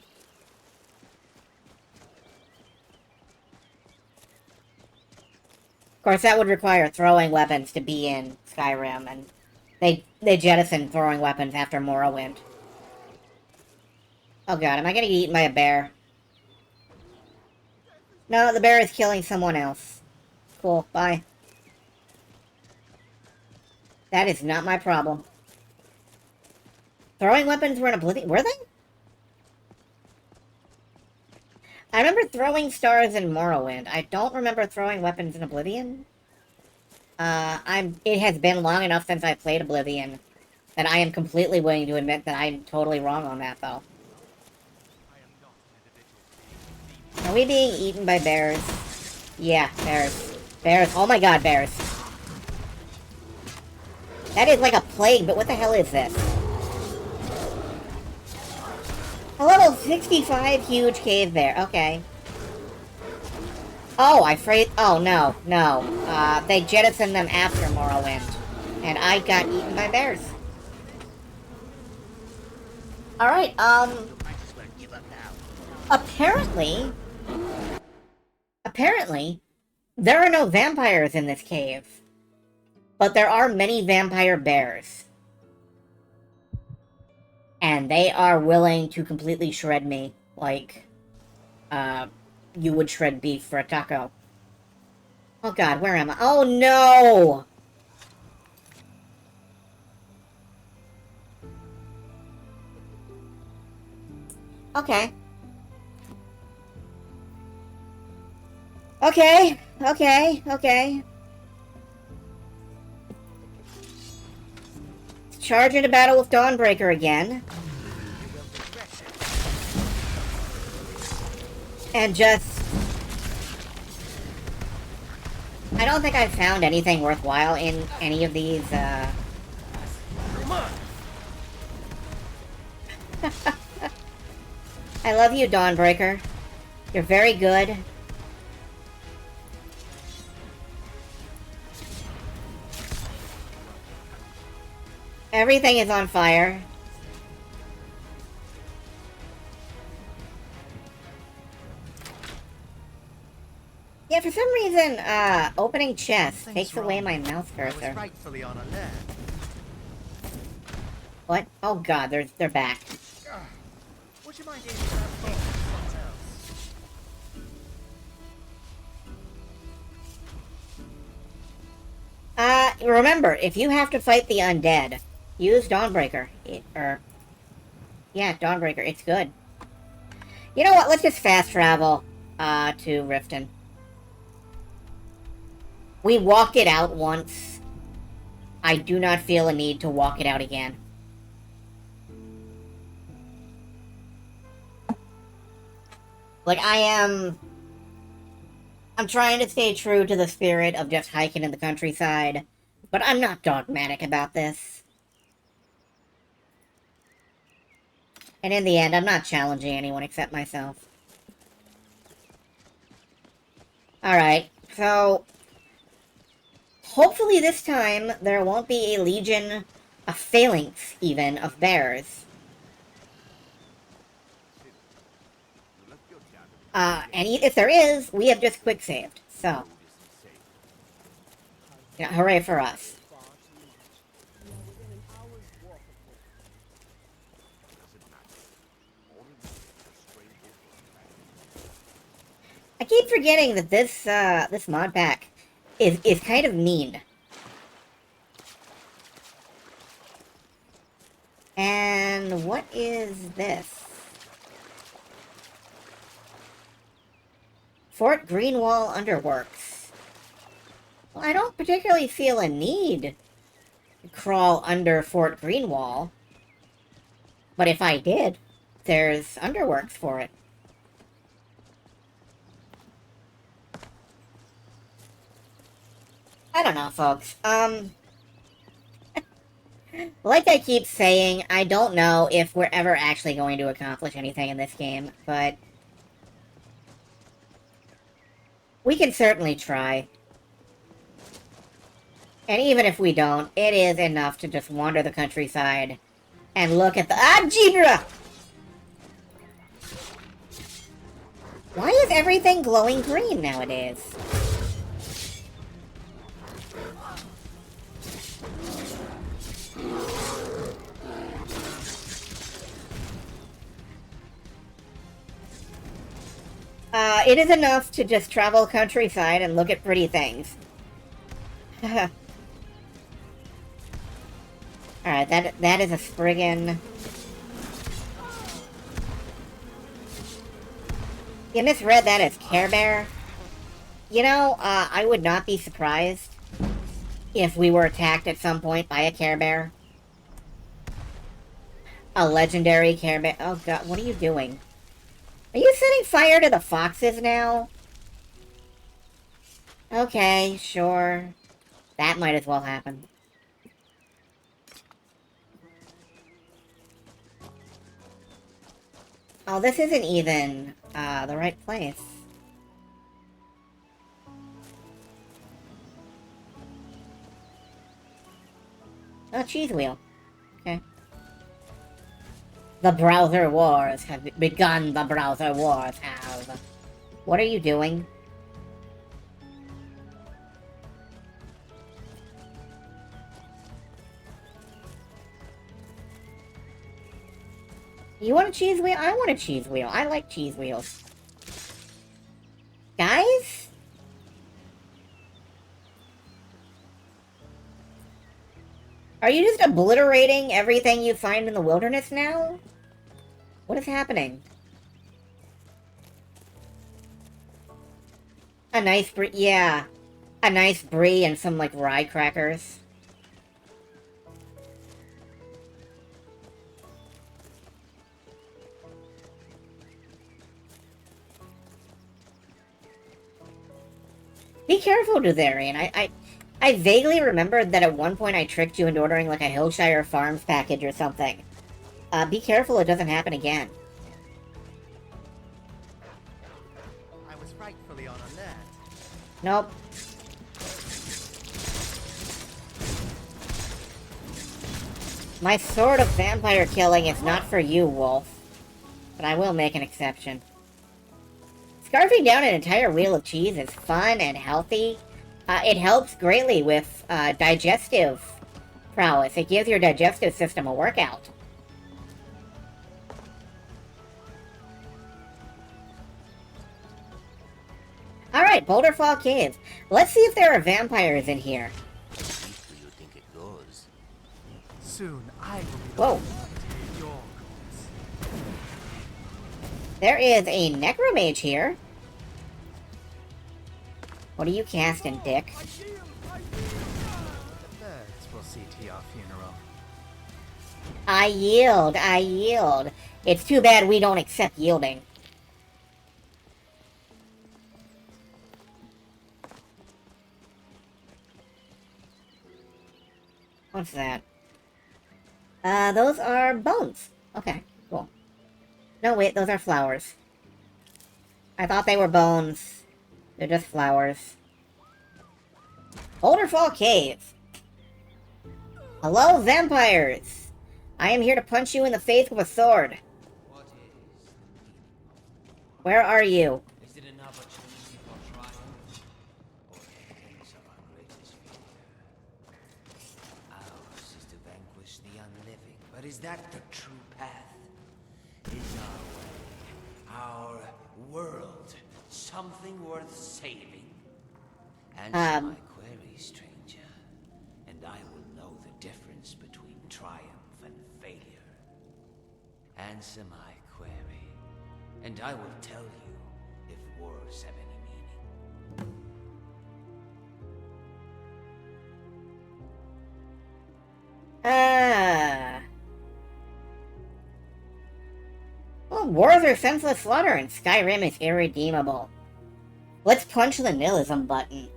Of course, that would require throwing weapons to be in Skyrim, and they jettisoned throwing weapons after Morrowind. Oh god, am I gonna get eaten by a bear? No, the bear is killing someone else. Cool, bye. That is not my problem. Throwing weapons were in Oblivion. Were they? I remember throwing stars in Morrowind. I don't remember throwing weapons in Oblivion. It has been long enough since I played Oblivion that I am completely willing to admit that I'm totally wrong on that, though. Are we being eaten by bears? Yeah, bears. Bears. Oh my god, bears. That is like a plague, but what the hell is this? A level 65 huge cave bear. Okay. Oh, oh, no. No. They jettisoned them after Morrowind. And I got eaten by bears. Alright, Apparently, there are no vampires in this cave. But there are many vampire bears. And they are willing to completely shred me, like, you would shred beef for a taco. Oh god, where am I? Oh no! Okay. Okay. Charge into battle with Dawnbreaker again. And just... I don't think I've found anything worthwhile in any of these, I love you, Dawnbreaker. You're very good. Everything is on fire. Yeah, for some reason, opening chests takes away my mouse
I was
cursor.
rightfully on alert.
What? Oh god, they're back.
Would you mind aiming that bolt at someone else?
Remember, if you have to fight the undead, use Dawnbreaker. Yeah, Dawnbreaker, it's good. You know what, let's just fast travel, to Riften. We walked it out once. I do not feel a need to walk it out again. Like, I'm trying to stay true to the spirit of just hiking in the countryside, but I'm not dogmatic about this. And in the end, I'm not challenging anyone except myself. Alright, so... hopefully this time, there won't be a legion, a phalanx, even, of bears. And if there is, we have just quick-saved, so... yeah, hooray for us. I keep forgetting that this mod pack is kind of mean. And what is this? Fort Greenwall Underworks. Well, I don't particularly feel a need to crawl under Fort Greenwall. But if I did, there's underworks for it. I don't know, folks. Like I keep saying, I don't know if we're ever actually going to accomplish anything in this game, but... we can certainly try. And even if we don't, it is enough to just wander the countryside and look at the... ah, Jeebra! Why is everything glowing green nowadays? It is enough to just travel countryside and look at pretty things. Alright, that is a Spriggan. You misread that as Care Bear. You know, I would not be surprised if we were attacked at some point by a Care Bear. A legendary Care Bear. Oh god, what are you doing? Are you setting fire to the foxes now? Okay, sure. That might as well happen. Oh, this isn't even, the right place. Oh, cheese wheel. Okay. The browser wars have begun. The browser wars have. What are you doing? You want a cheese wheel? I want a cheese wheel. I like cheese wheels. Guys? Are you just obliterating everything you find in the wilderness now? What is happening? A nice brie, yeah. A nice brie and some, like, rye crackers. Be careful, Duzarian. I vaguely remembered that at one point I tricked you into ordering, like, a Hillshire Farms package or something. Be careful it doesn't happen again.
I was rightfully on alert.
Nope. My sword of vampire killing is not for you, Wolf. But I will make an exception. Scarfing down an entire wheel of cheese is fun and healthy. It helps greatly with digestive prowess. It gives your digestive system a workout. Alright, Boulderfall Cave. Let's see if there are vampires in here.
How deep do you think it goes?
Soon I will be the
Whoa.
one to take your course.
There is a necromage here. What are you casting, Dick?
The birds will see to your funeral.
I yield, I yield. It's too bad we don't accept yielding. What's that? Those are bones. Okay, cool. No, wait, those are flowers. I thought they were bones. They're just flowers. Boulderfall Cave. Hello, vampires! I am here to punch you in the face with a sword. Where are you?
Is it an opportunity for triumph, or the hands of our greatest fear? Ours is to vanquish the unliving, but is that the true path? Is our way, our world, something worth saving? Answer my query, stranger, and I will know the difference between triumph and failure. Answer my query, and I will tell you if wars have any meaning.
Well, wars are senseless slaughter, and Skyrim is irredeemable. Let's punch the nihilism button.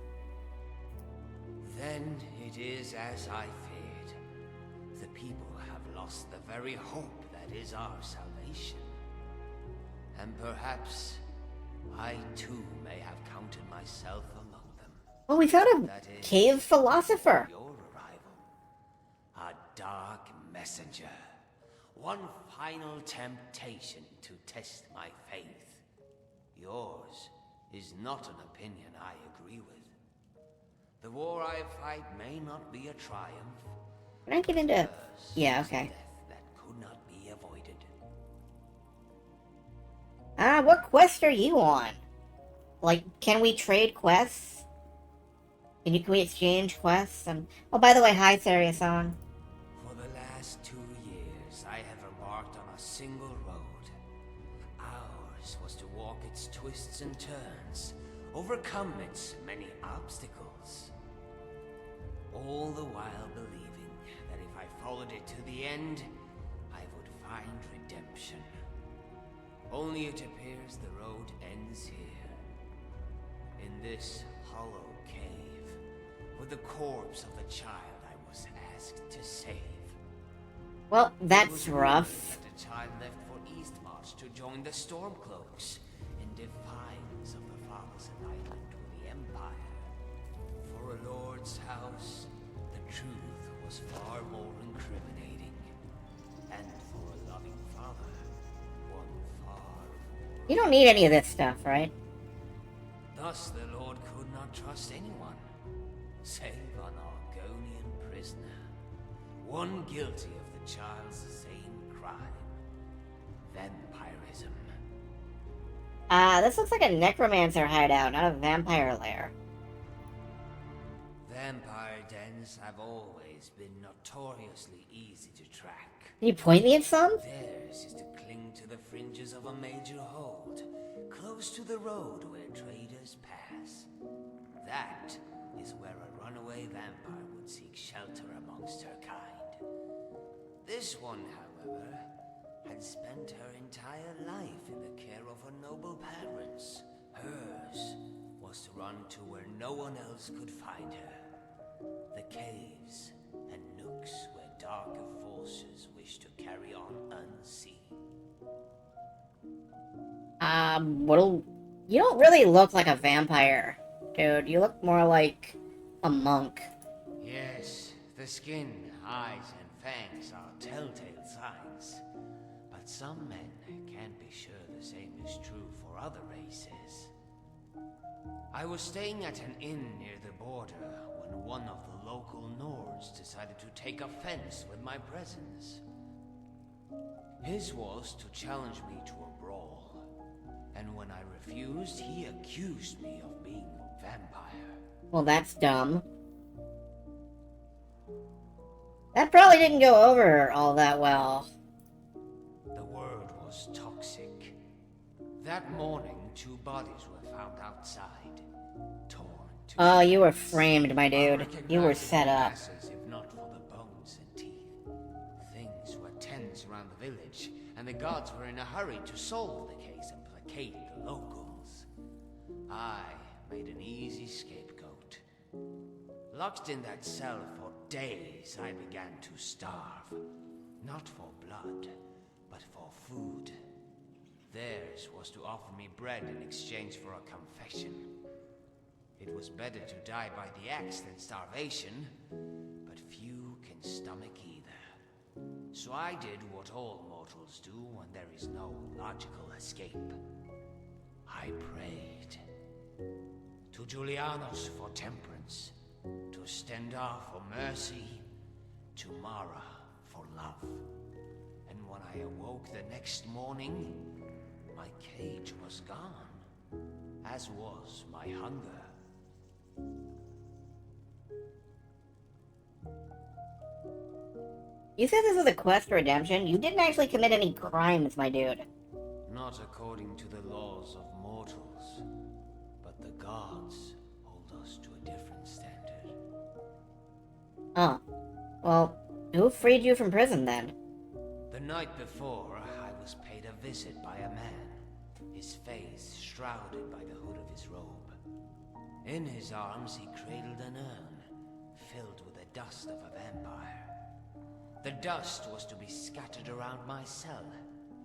Then it is as I feared. The people have lost the very hope that is our salvation. And perhaps I too may have counted myself among them.
Well, we found a
That is
cave philosopher.
your arrival. A dark messenger. One final temptation to test my faith. Yours is not an opinion I agree with. The war I fight may not be a triumph.
Can I get into...
Yours
Yeah,
is a
okay.
death that could not be avoided.
What quest are you on? Like, can we trade quests? Can we exchange quests? Oh, by the way, hi, Sariasan.
For the last 2 years, I have embarked on a single road. Ours was to walk its twists and turns, overcome its many obstacles. All the while believing that if I followed it to the end, I would find redemption. Only it appears the road ends here. In this hollow cave, with the corpse of the child I was asked to save.
Well,
It
that's
was
rough.
rumored that the child left for Eastmarch to join the Stormcloaks in defiance of the Fathers of Island with the Empire. For a lord's house, the truth was far more incriminating. And for a loving father, one far more.
You don't need any of this stuff, right?
Thus the Lord could not trust anyone, save an Argonian prisoner, one guilty of the child's same crime, vampirism.
This looks like a necromancer hideout, not a vampire lair.
Vampire dens have always been notoriously easy to track.
Can you point me at some?
Theirs is to cling to the fringes of a major hold, close to the road where traders pass. That is where a runaway vampire would seek shelter amongst her kind. This one, however, had spent her entire life in the care of her noble parents. Hers was to run to where no one else could find her. The caves and nooks where darker forces wish to carry on unseen.
You don't really look like a vampire, dude. You look more like a monk.
Yes, the skin, eyes, and fangs are telltale signs. But some men can't be sure the same is true for other races. I was staying at an inn near the border when one of the local Nords decided to take offense with my presence. His was to challenge me to a brawl. And when I refused, he accused me of being a vampire.
Well, that's dumb. That probably didn't go over all that well.
The word was toxic. That morning, 2 bodies were found outside, torn to
Oh, you were
shreds.
framed, my dude. You were set up.
Masses, if not for the bones and teeth. Things were tense around the village, and the gods were in a hurry to solve the case and placate the locals. I made an easy scapegoat. Locked in that cell for days, I began to starve. Not for blood, but for food. Theirs was to offer me bread in exchange for a confession. It was better to die by the axe than starvation, but few can stomach either. So I did what all mortals do when there is no logical escape. I prayed. To Julianos for temperance, to Stendar for mercy, to Mara for love. And when I awoke the next morning, my cage was gone, as was my hunger.
You said this was a quest for redemption? You didn't actually commit any crimes, my dude.
Not according to the laws of mortals, but the gods hold us to a different standard.
Oh. Well, who freed you from prison then?
The night before, I was paid a visit by a man, his face shrouded by the hood of his robe. In his arms, he cradled an urn, filled with the dust of a vampire. The dust was to be scattered around my cell,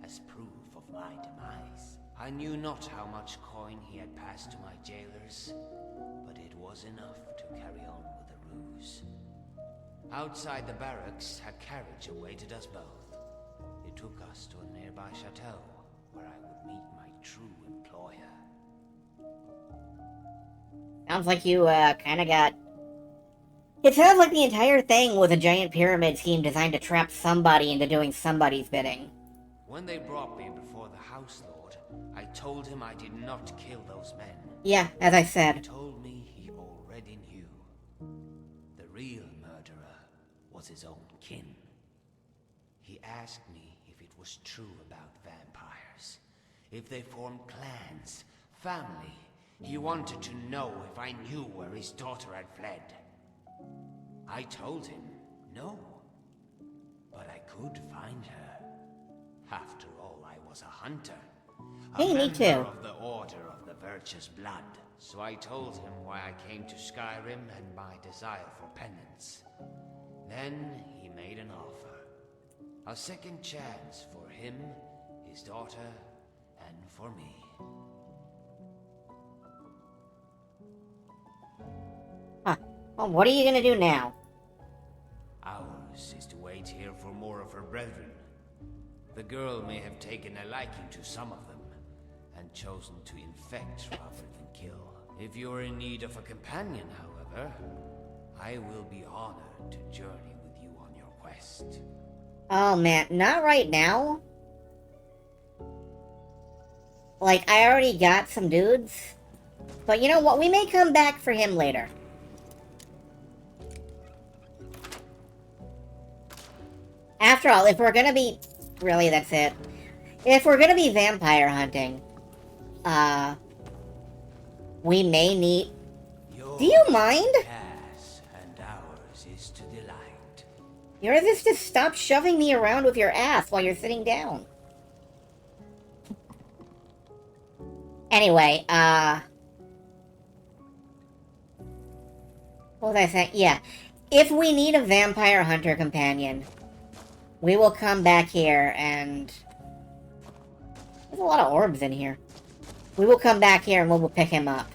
as proof of my demise. I knew not how much coin he had passed to my jailers, but it was enough to carry on with the ruse. Outside the barracks, a carriage awaited us both. It took us to a nearby chateau, where I would meet my true employer.
Sounds like you, kinda got... It sounds like the entire thing was a giant pyramid scheme designed to trap somebody into doing somebody's bidding.
When they brought me before the House Lord, I told him I did not kill those men.
Yeah, as I
He
said.
told me he already knew. The real murderer was his own kin. He asked me if it was true about vampires, if they formed clans, family. He wanted to know if I knew where his daughter had fled. I told him no, but I could find her. After all, I was a hunter.
Hey, me too.
Member of the Order of the Virtuous Blood. So I told him why I came to Skyrim and my desire for penance. Then he made an offer. A second chance for him, his daughter, and for me.
Huh. Well, what are you gonna do now?
Ours is to wait here for more of her brethren. The girl may have taken a liking to some of them, and chosen to infect rather than kill. If you're in need of a companion, however, I will be honored to journey with you on your quest.
Oh man, not right now. Like, I already got some dudes. But you know what? We may come back for him later. After all, if we're gonna be... Really, that's it. If we're gonna be vampire hunting, we may need... Do you mind?
Ass and ours is to delight.
Yours is to stop shoving me around with your ass while you're sitting down. Anyway, what was I saying? Yeah. If we need a vampire hunter companion, we will come back here and... There's a lot of orbs in here. We will come back here and we will pick him up.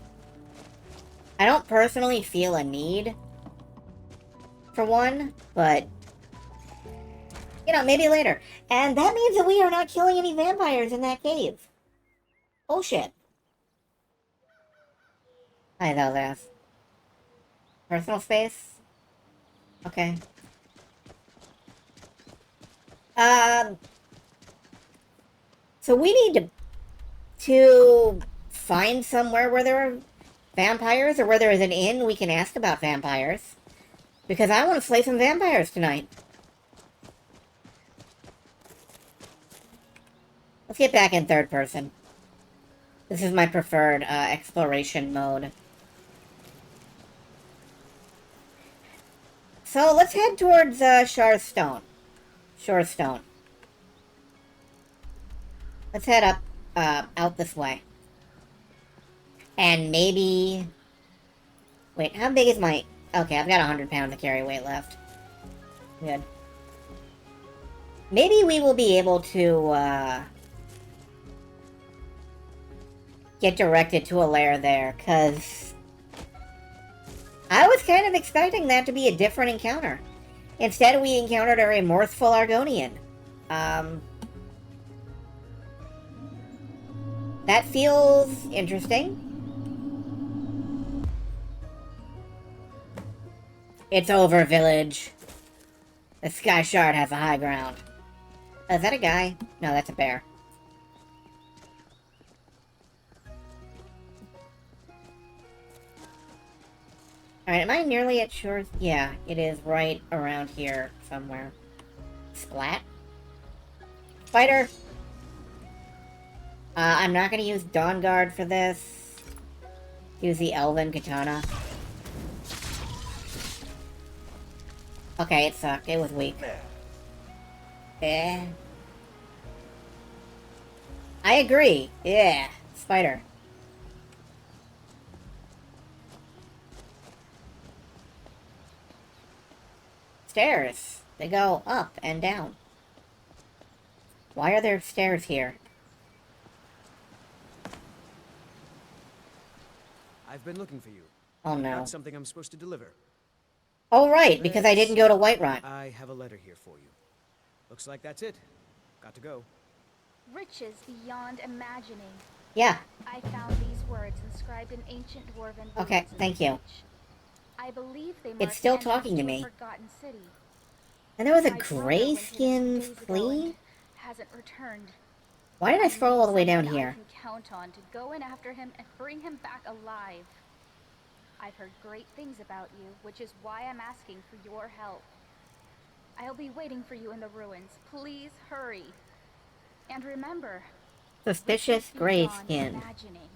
I don't personally feel a need for one, but... You know, maybe later. And that means that we are not killing any vampires in that cave. Bullshit. Hi, Zeldas. Personal space? Okay. So we need to find somewhere where there are vampires, or where there is an inn we can ask about vampires. Because I want to slay some vampires tonight. Let's get back in third person. This is my preferred exploration mode. So let's head towards Shorestone. Let's head up, out this way. And maybe... Wait, how big is my... Okay, I've got 100 pounds of carry weight left. Good. Maybe we will be able to, get directed to a lair there, because I was kind of expecting that to be a different encounter. Instead, we encountered a remorseful Argonian. That feels interesting. It's over, village. The Sky Shard has a high ground. Oh, is that a guy? No, that's a bear. Alright, am I nearly at shore? Yeah, it is right around here somewhere. Splat? Spider! I'm not gonna use Dawn Guard for this. Use the Elven Katana. Okay, it sucked. It was weak. Eh. I agree. Yeah. Spider. Stairs. They go up and down. Why are there stairs here?
I've been looking for you.
Oh no.
Got something I'm supposed to deliver.
Oh right, because I didn't go to Whiterun.
I have a letter here for you. Looks like that's it. Got to go.
Riches beyond imagining.
Yeah.
I found these words inscribed in ancient dwarven runes.
Okay, thank you.
I believe they
It's still talking to me. And there was a gray-skinned flea?
hasn't returned.
Why did I scroll all the way down
Someone
here?
I can count on to go in after him and bring him back alive. I've heard great things about you, which is why I'm asking for your help. I'll be waiting for you in the ruins. Please hurry. And remember,
Suspicious gray
beyond
skin.
imagining.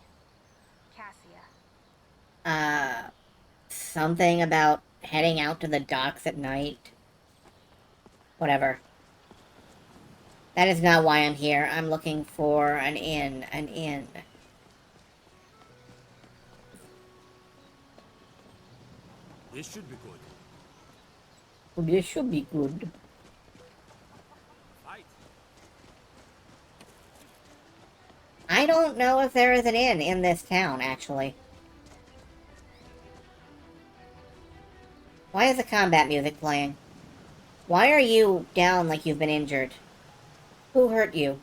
Cassia.
Something about heading out to the docks at night. Whatever. That is not why I'm here. I'm looking for an inn. An inn.
This should be good.
This should be good.
Fight.
I don't know if there is an inn in this town, actually. Why is the combat music playing? Why are you down like you've been injured? Who hurt you?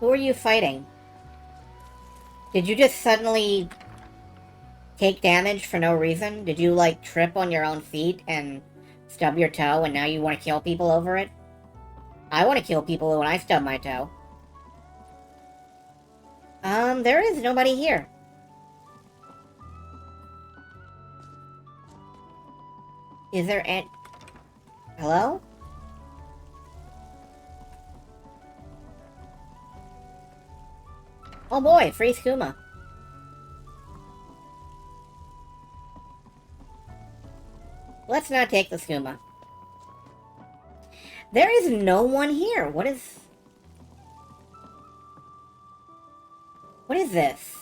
Who are you fighting? Did you just suddenly take damage for no reason? Did you, like, trip on your own feet and stub your toe and now you want to kill people over it? I want to kill people when I stub my toe. There is nobody here. Is there any... Hello? Oh boy, free skooma. Let's not take the skooma. There is no one here. What is this?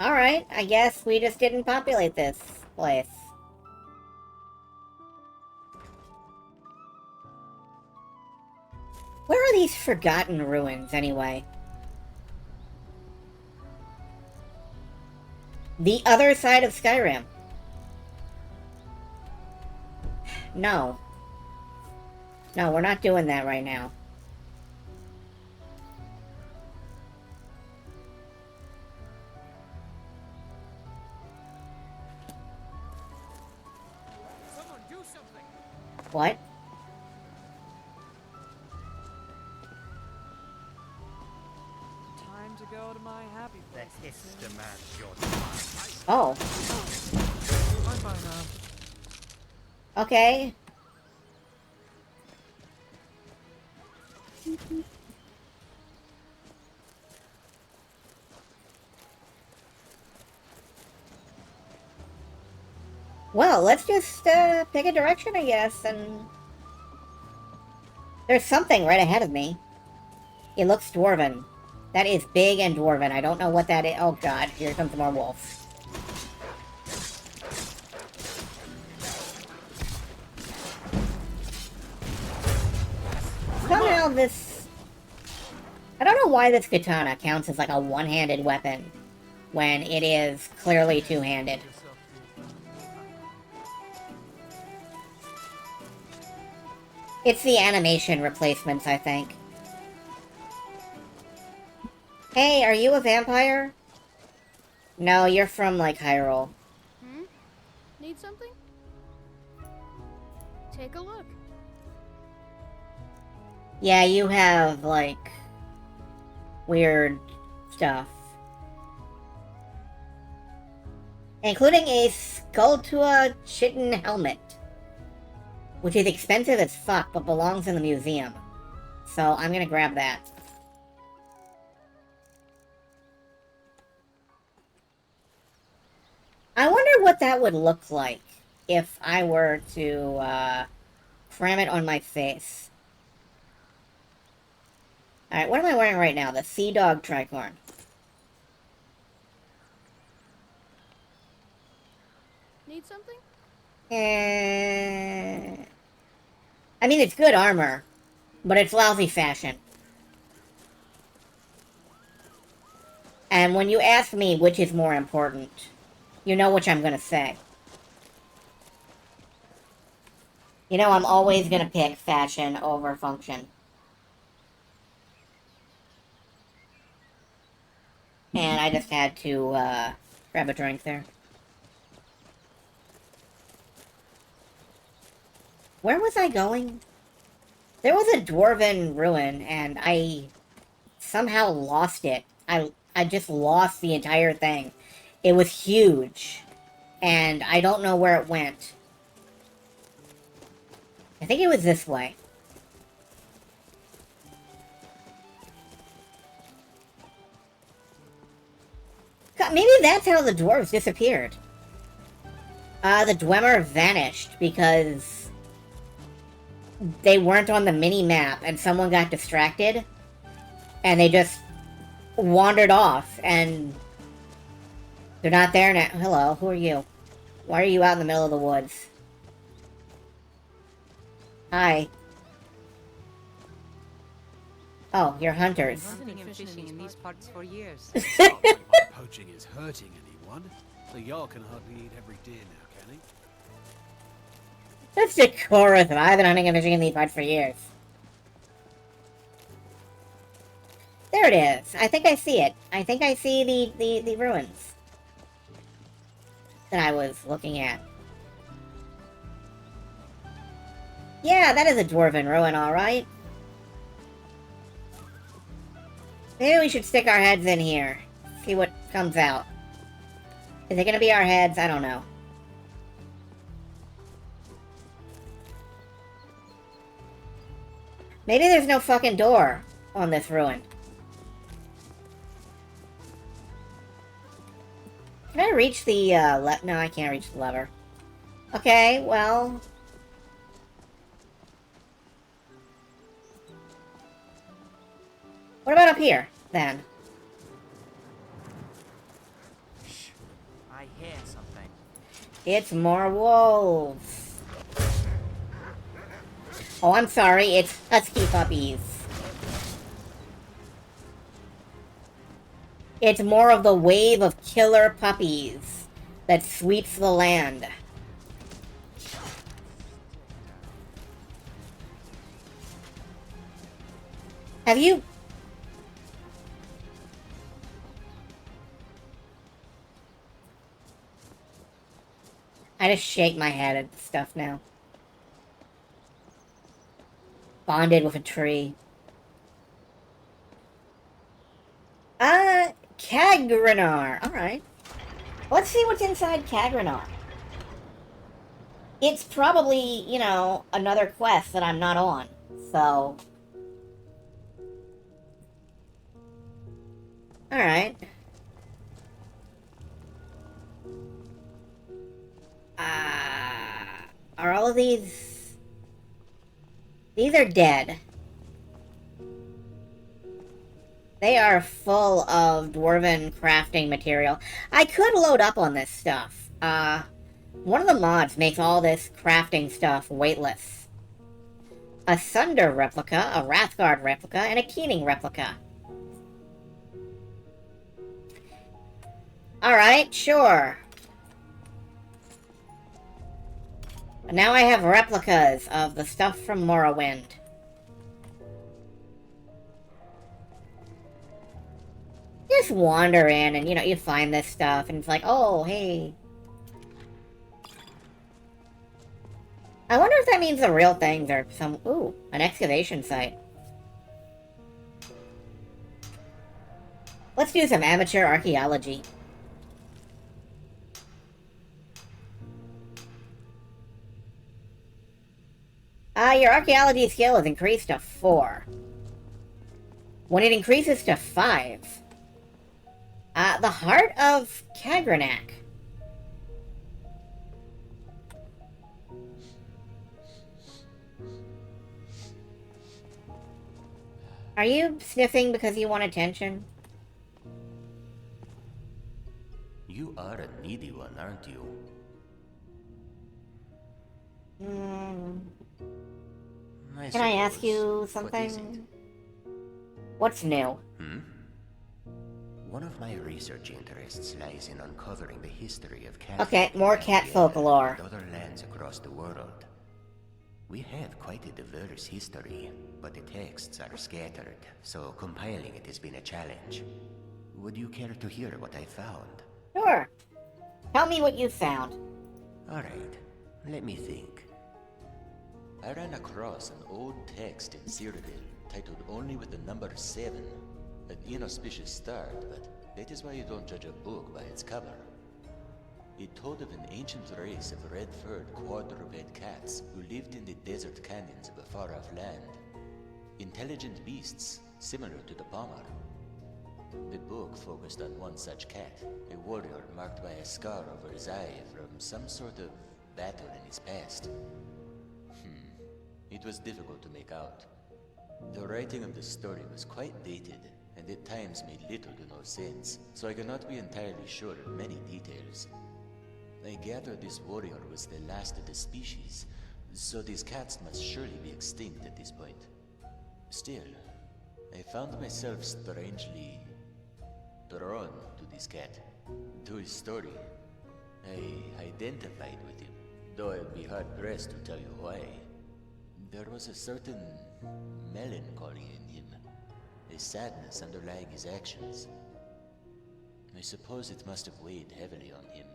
Alright, I guess we just didn't populate this place. Where are these forgotten ruins, anyway? The other side of Skyrim. No. No, we're not doing that right now.
Someone do something.
What?
Time to go to my happy
The
place.
hiss demands your time.
Oh.
I'm fine now.
Okay. Well, let's just pick a direction, I guess, and... There's something right ahead of me. It looks dwarven. That is big and dwarven. I don't know what that is. Oh god, here comes more wolves. Somehow this... I don't know why this katana counts as like a one-handed weapon when it is clearly two-handed. It's the animation replacements, I think. Hey, are you a vampire? No, you're from, like, Hyrule.
Need something? Take a look.
Yeah, you have, like, weird stuff. Including a Sculptua Chitin helmet. Which is expensive as fuck, but belongs in the museum. So, I'm gonna grab that. I wonder what that would look like if I were to, cram it on my face. Alright, what am I wearing right now? The Sea Dog Tricorn.
Need something?
I mean, it's good armor, but it's lousy fashion. And when you ask me which is more important, you know which I'm gonna say. You know, I'm always gonna pick fashion over function. And I just had to, grab a drink there. Where was I going? There was a dwarven ruin, and I somehow lost it. I just lost the entire thing. It was huge, and I don't know where it went. I think it was this way. God, maybe that's how the dwarves disappeared. The Dwemer vanished because they weren't on the mini-map and someone got distracted and they just wandered off and they're not there now. Hello, who are you? Why are you out in the middle of the woods? Hi. Oh, you're hunters.
Hunting and fishing in these parts for years.
It's not like my poaching is hurting anyone. The Jarl can hardly eat every deer now, can he?
That's decorous. I've been hunting and fishing in these parts for years. There it is. I think I see it. I think I see the ruins that I was looking at. Yeah, that is a dwarven ruin, alright. Maybe we should stick our heads in here. See what comes out. Is it gonna be our heads? I don't know. Maybe there's no fucking door on this ruin. Can I reach the, no, I can't reach the lever. Okay, well... What about up here, then?
Shh. I hear something.
It's more wolves. Oh, I'm sorry, it's husky puppies. It's more of the wave of killer puppies that sweeps the land. Have you... I just shake my head at stuff now. Bonded with a tree. Kagrenar. Alright. Let's see what's inside Kagrenar. It's probably, you know, another quest that I'm not on. So... Alright. Are all of these... These are dead. They are full of dwarven crafting material. I could load up on this stuff. One of the mods makes all this crafting stuff weightless. A Sunder replica, a Wrathguard replica, and a Keening replica. Alright, sure. Now I have replicas of the stuff from Morrowind. Just wander in and, you know, you find this stuff and it's like, oh, hey. I wonder if that means the real things are some... Ooh, an excavation site. Let's do some amateur archaeology. Your archaeology skill is increased to 4. When it increases to 5... the Heart of Kagrenak. Are you sniffing because you want attention?
You are a needy one, aren't you?
Can I ask
suppose.
you
What is
something? What's new?
One of my research interests lies in uncovering the history of cat
Okay,
folk
more
in
cat
Indiana
folklore.
and other lands across the world. We have quite a diverse history, but the texts are scattered, so compiling it has been a challenge.
Would you care to hear what I found?
Sure. Tell me what you found.
Alright, let me think.
I ran across an old text in Cyrodiil titled only with the number 7. An inauspicious start, but that is why you don't judge a book by its cover. It told of an ancient race of red-furred quadruped cats who lived in the desert canyons of a far-off land. Intelligent beasts, similar to the Palmer. The book focused on one such cat, a warrior marked by a scar over his eye from some sort of battle in his past. It was difficult to make out. The writing of the story was quite dated, and at times made little to no sense, so I cannot be entirely sure of many details. I gather this warrior was the last of the species, so these cats must surely be extinct at this point. Still, I found myself strangely drawn to this cat, to his story. I identified with him, though I'd be hard-pressed to tell you why. There was a certain melancholy in him, a sadness underlying his actions. I suppose it must have weighed heavily on him,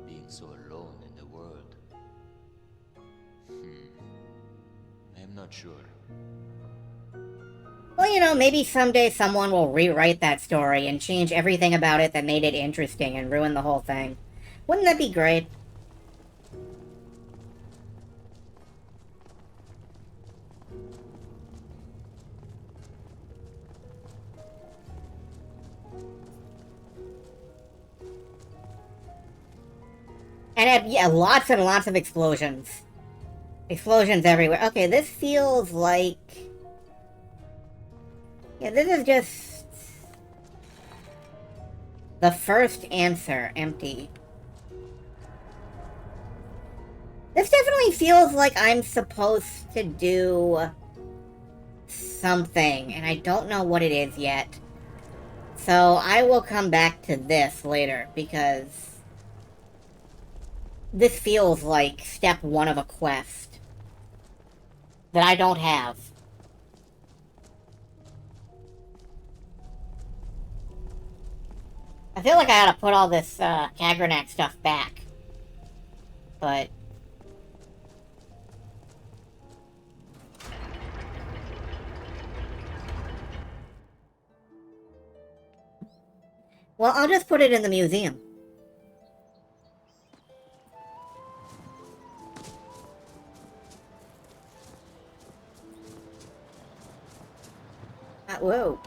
being so alone in the world. I am not sure.
Well, you know, maybe someday someone will rewrite that story and change everything about it that made it interesting and ruin the whole thing. Wouldn't that be great? And yeah, lots and lots of explosions. Explosions everywhere. Okay, this feels like... Yeah, this is just... the first answer, empty. This definitely feels like I'm supposed to do something, and I don't know what it is yet. So I will come back to this later, because this feels like step 1 of a quest that I don't have. I feel like I ought to put all this Kagranak stuff back, but well, I'll just put it in the museum. Whoa.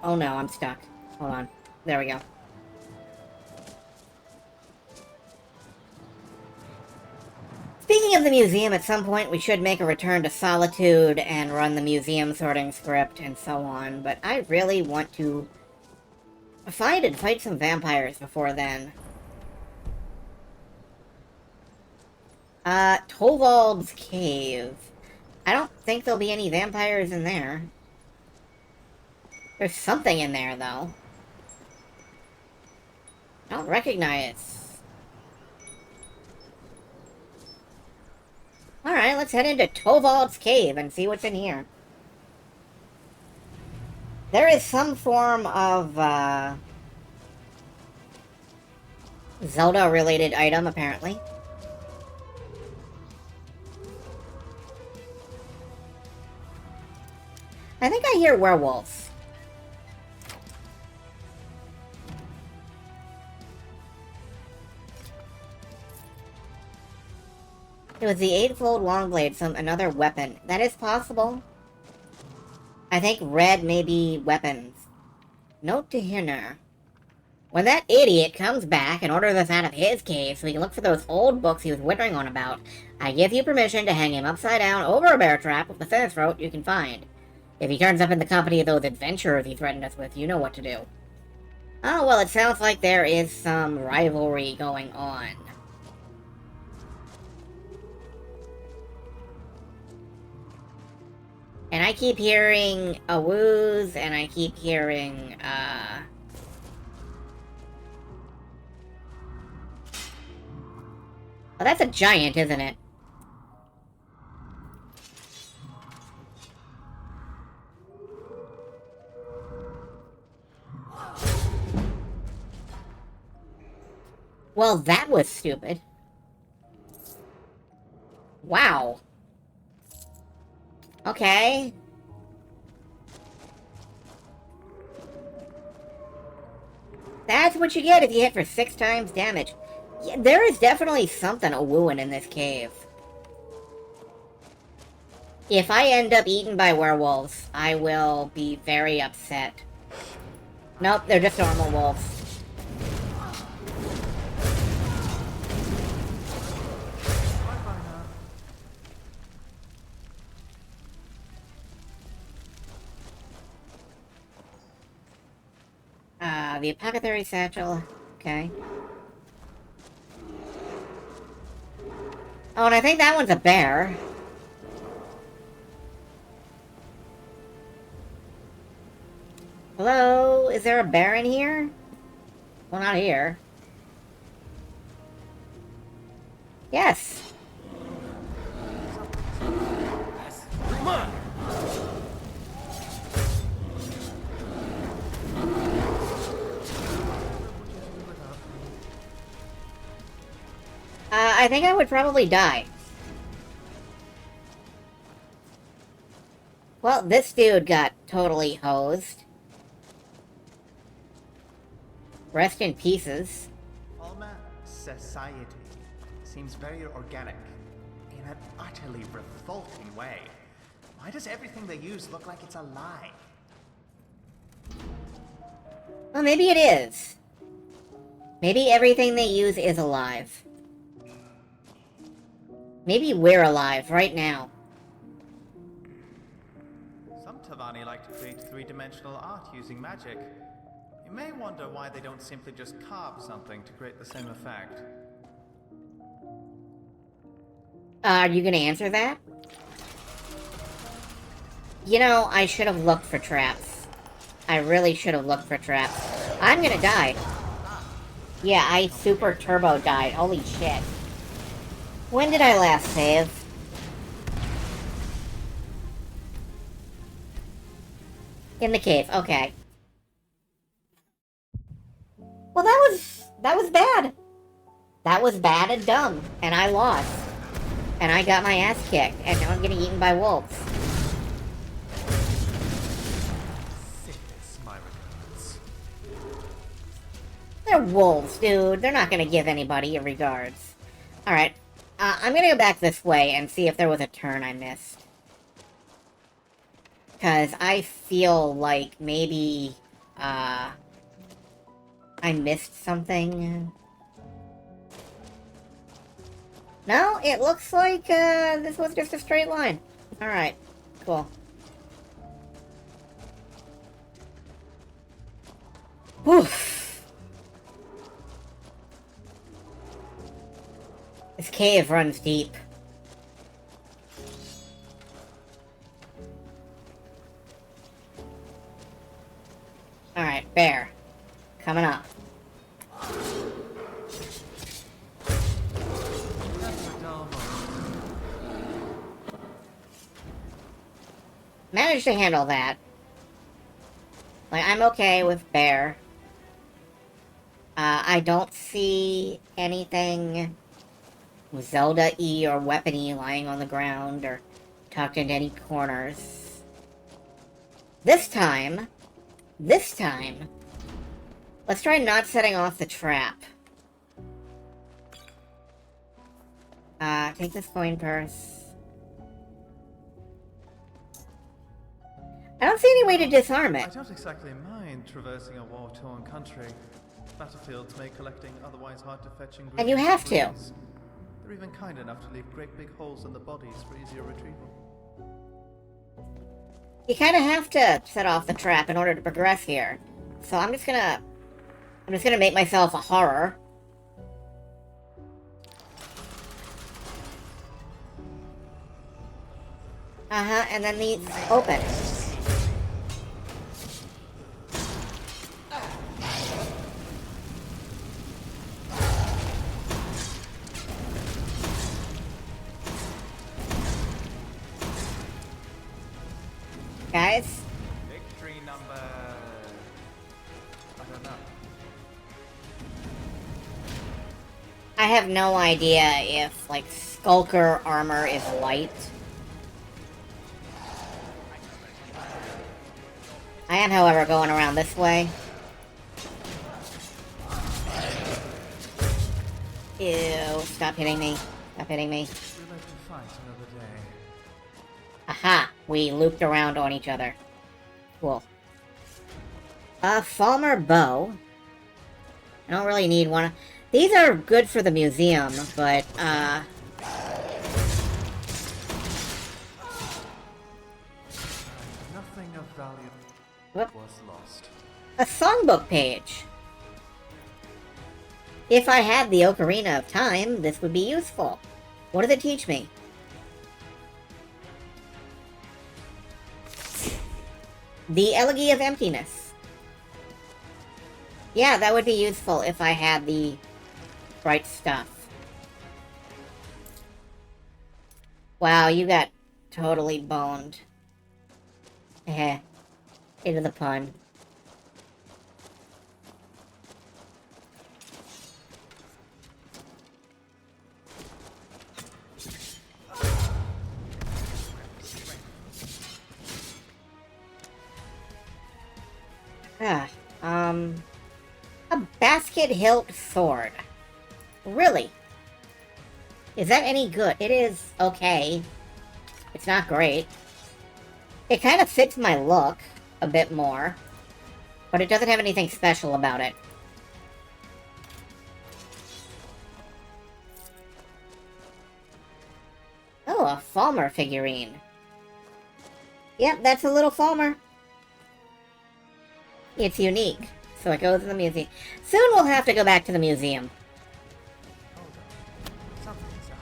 Oh no, I'm stuck. Hold on. There we go. Speaking of the museum, at some point we should make a return to Solitude and run the museum sorting script and so on, but I really want to find and fight some vampires before then. Tovald's Cave. I don't think there'll be any vampires in there. There's something in there, though. I don't recognize. Alright, let's head into Tovald's Cave and see what's in here. There is some form of, Zelda-related item, apparently. I think I hear werewolves. It was the eightfold long blade, another weapon. That is possible. I think red may be weapons. Note to Hinner. When that idiot comes back and orders us out of his cave so we can look for those old books he was whittering on about, I give you permission to hang him upside down over a bear trap with the thinnest throat you can find. If he turns up in the company of those adventurers he threatened us with, you know what to do. Oh, well, it sounds like there is some rivalry going on. And I keep hearing a woos, and I keep hearing, Oh, that's a giant, isn't it? Well, that was stupid. Wow. Okay. That's what you get if you hit for 6 times damage. Yeah, there is definitely something a-wooing in this cave. If I end up eaten by werewolves, I will be very upset. Nope, they're just normal wolves. The apothecary satchel. Okay. Oh, and I think that one's a bear. Hello? Is there a bear in here? Well, not here. Yes.
Come on!
I think I would probably die. Well, this dude got totally hosed. Rest in pieces.
Alma society seems very organic, in an utterly revolting way. Why does everything they use look like it's a lie?
Well, maybe it is. Maybe everything they use is alive. Maybe we're alive right now.
Some Tavani like to create three-dimensional art using magic. You may wonder why they don't simply just carve something to create the same effect.
Are you gonna answer that? You know, I should have looked for traps. I really should have looked for traps. I'm gonna die. Yeah, I super turbo died. Holy shit. When did I last save? In the cave, okay. Well, that was bad. That was bad and dumb, and I lost. And I got my ass kicked, and now I'm getting eaten by wolves.
Sickness, my regards.
They're wolves, dude. They're not gonna give anybody a regards. Alright. I'm gonna go back this way and see if there was a turn I missed. Because I feel like maybe, I missed something. No, it looks like, this was just a straight line. Alright, cool. Whew. This cave runs deep. Alright, bear. Coming up. Managed to handle that. Like, I'm okay with bear. I don't see anything Zelda-y or weapon-y lying on the ground or tucked into any corners. This time, let's try not setting off the trap. Take this coin purse. I don't see any way to disarm
I
it.
don't exactly mind traversing a war-torn country. Battlefields make collecting otherwise hard-to-fetch ingredients.
And you have to.
a breeze. They're even kind enough to leave great big holes in the bodies for easier retrieval.
You kind of have to set off the trap in order to progress here. So I'm just gonna make myself a horror. And then these open. Guys?
Victory number... I don't know.
I have no idea if, like, Skulker armor is light. I am, however, going around this way. Ew, stop hitting me. Stop hitting me.
We live to fight another day.
Aha! We looped around on each other. Cool. Falmer bow. I don't really need one. These are good for the museum, but,
Nothing of value
Whoop.
was lost.
A songbook page. If I had the Ocarina of Time, this would be useful. What does it teach me? The Elegy of Emptiness. Yeah, that would be useful if I had the right stuff. Wow, you got totally boned. Eh. Into the pun. A basket-hilt sword. Really? Is that any good? It is okay. It's not great. It kind of fits my look a bit more, but it doesn't have anything special about it. Oh, a Falmer figurine. Yep, that's a little Falmer. It's unique, so it goes in the museum. Soon we'll have to go back to the museum.
Something's up.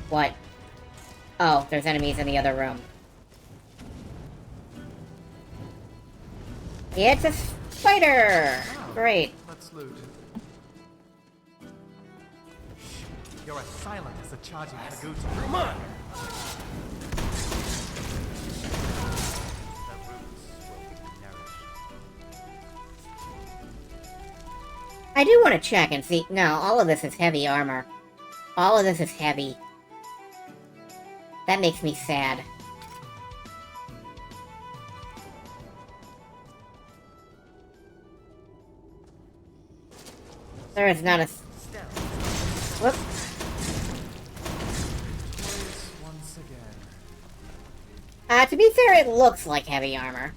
What? Oh, there's enemies in the other room. It's a spider! Great.
Let's loot.
You're as silent as a charging Hagoot.
Come on!
The roots will be nourished.
I do want to check and see. No, all of this is heavy armor. All of this is heavy. That makes me sad. There is not a... Whoop.
Once again.
To be fair, it looks like heavy armor.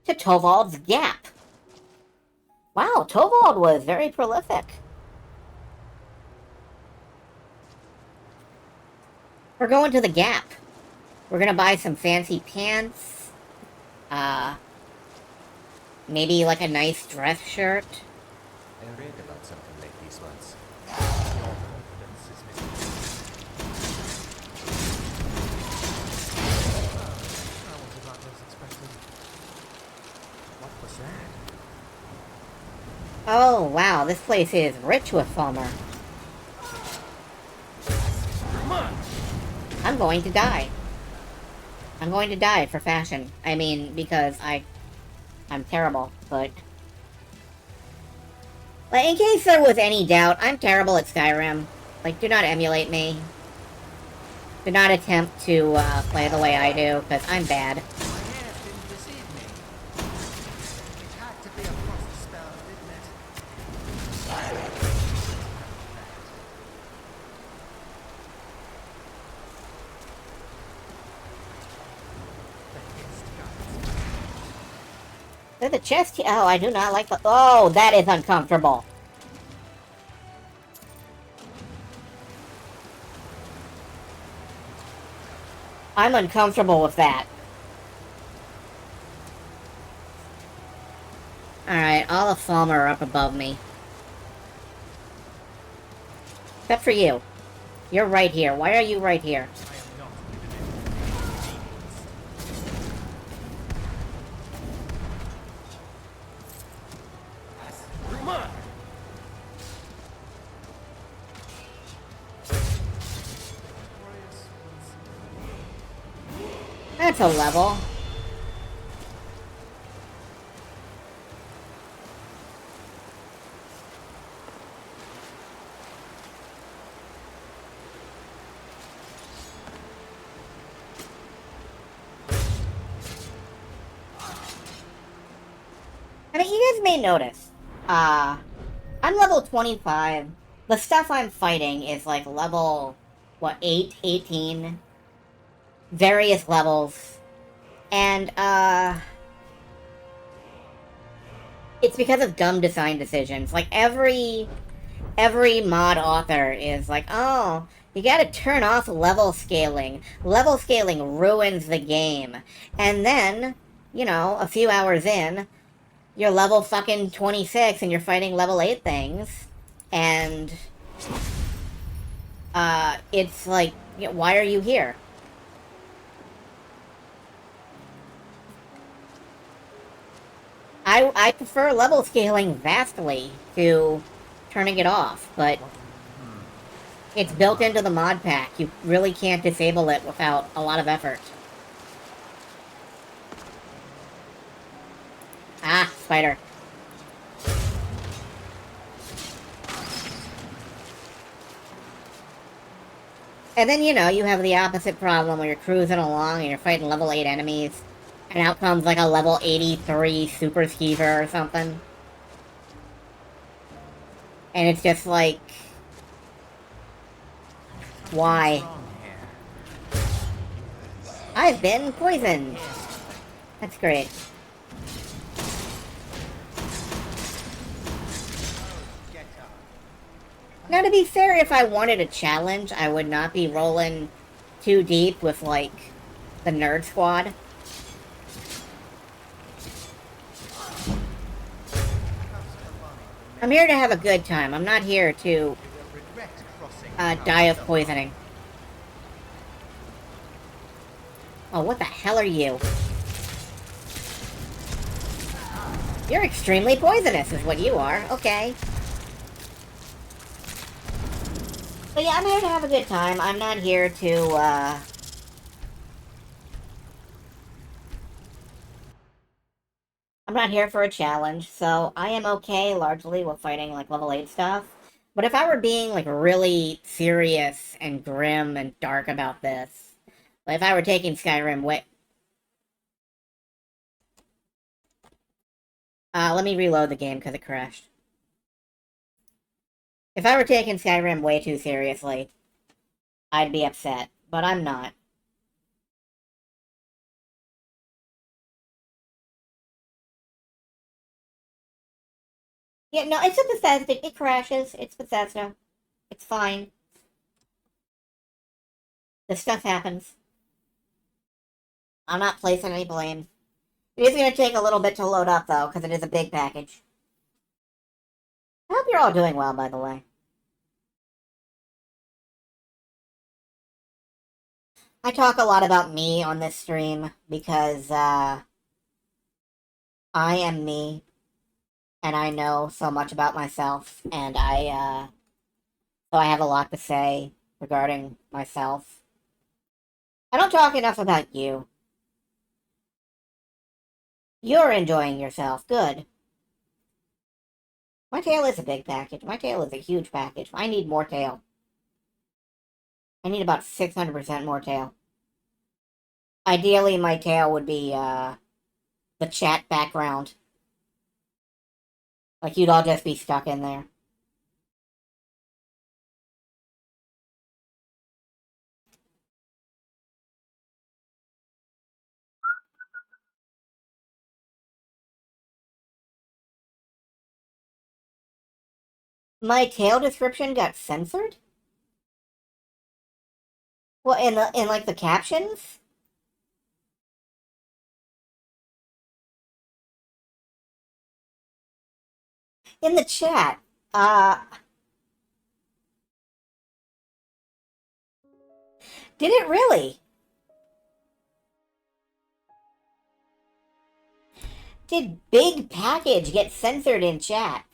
To Tovald's Gap. Wow, Tovald was very prolific. We're going to the Gap. We're gonna buy some fancy pants. Maybe like a nice dress shirt.
I read about something like this once.
Your confidence is missing.
That was about as expected.
What was that?
Oh, wow, this place is rich with Falmer.
Come on!
I'm going to die. I'm going to die for fashion. I mean, because I'm terrible, but... Like, in case there was any doubt, I'm terrible at Skyrim. Like, do not emulate me. Do not attempt to, play the way I do, because I'm bad.
My hands didn't deceive me. It had to be a frost spell, didn't it?
The chest here. Oh, I do not like the... Oh, that is uncomfortable. I'm uncomfortable with that. Alright, all the Falmer are up above me. Except for you. You're right here. Why are you right here?
I am not
Come on!
That's a level. I mean, you guys may notice, I'm level 25. The stuff I'm fighting is like level, what, 8, 18? Various levels. And, it's because of dumb design decisions. Like, every mod author is like, oh, you gotta turn off level scaling. Level scaling ruins the game. And then, you know, a few hours in, you're level fucking 26 and you're fighting level 8 things. And, it's like, why are you here? I prefer level scaling vastly to turning it off, but it's built into the mod pack. You really can't disable it without a lot of effort. Ah, spider. And then, you know, you have the opposite problem where you're cruising along and you're fighting level 8 enemies, and out comes like a level 83 super skeever or something. And it's just like... why? I've been poisoned! That's great. Now, to be fair, if I wanted a challenge, I would not be rolling too deep with, like, the Nerd Squad. I'm here to have a good time. I'm not here to die of poisoning. Oh, what the hell are you? You're extremely poisonous, is what you are. Okay. But yeah, I'm here to have a good time. I'm not here to, I'm not here for a challenge, so I am okay largely with fighting, like, level 8 stuff. But if I were being, like, really serious and grim and dark about this, like, if I were taking Skyrim way... let me reload the game because it crashed. If I were taking Skyrim way too seriously, I'd be upset, but I'm not. Yeah, no, it's a Bethesda. It crashes. It's Bethesda. It's fine. This stuff happens. I'm not placing any blame. It is going to take a little bit to load up, though, because it is a big package. I hope you're all doing well, by the way. I talk a lot about me on this stream because, I am me, and I know so much about myself, and so I have a lot to say regarding myself. I don't talk enough about you. You're enjoying yourself. Good. My tail is a big package. My tail is a huge package. I need more tail. I need about 600% more tail. Ideally, my tail would be, the chat background. Like, you'd all just be stuck in there. My tail description got censored? Well, in like the captions? In the chat. Did it really? Did big package get censored in chat?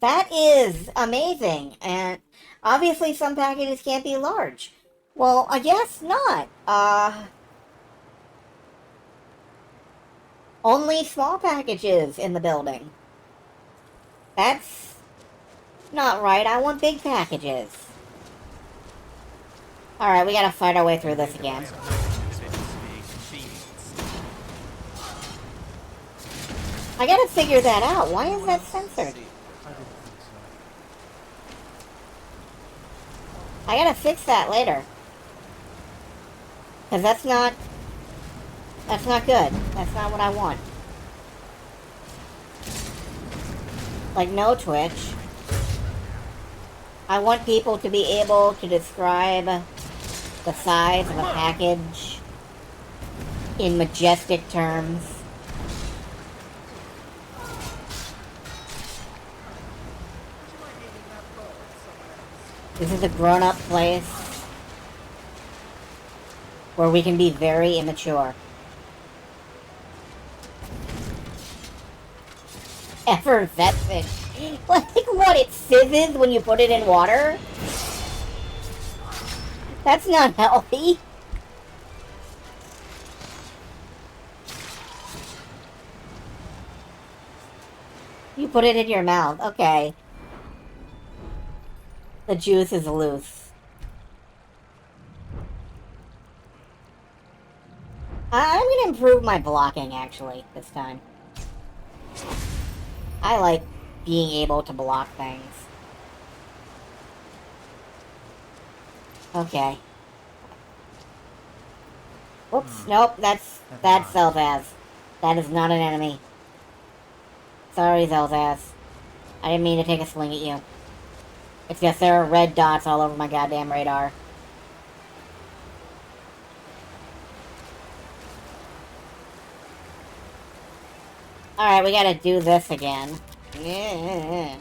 That is amazing, and obviously some packages can't be large. Well, I guess not. Only small packages in the building. That's not right. I want big packages. Alright, we gotta fight our way through this again. I gotta figure that out. Why is that censored? I gotta fix that later. Because that's not good. That's not what I want. Like, no Twitch. I want people to be able to describe the size of a package in majestic terms. This is a grown-up place where we can be very immature. Effervescent. Like what, it fizzes when you put it in water? That's not healthy. You put it in your mouth, okay. The juice is loose. I'm gonna improve my blocking, actually, this time. I like being able to block things. Okay. Whoops, nope, that's Zelzaz. That is not an enemy. Sorry, Zelzaz. I didn't mean to take a swing at you. It's just there are red dots all over my goddamn radar. Alright, we gotta do this again. Yeah.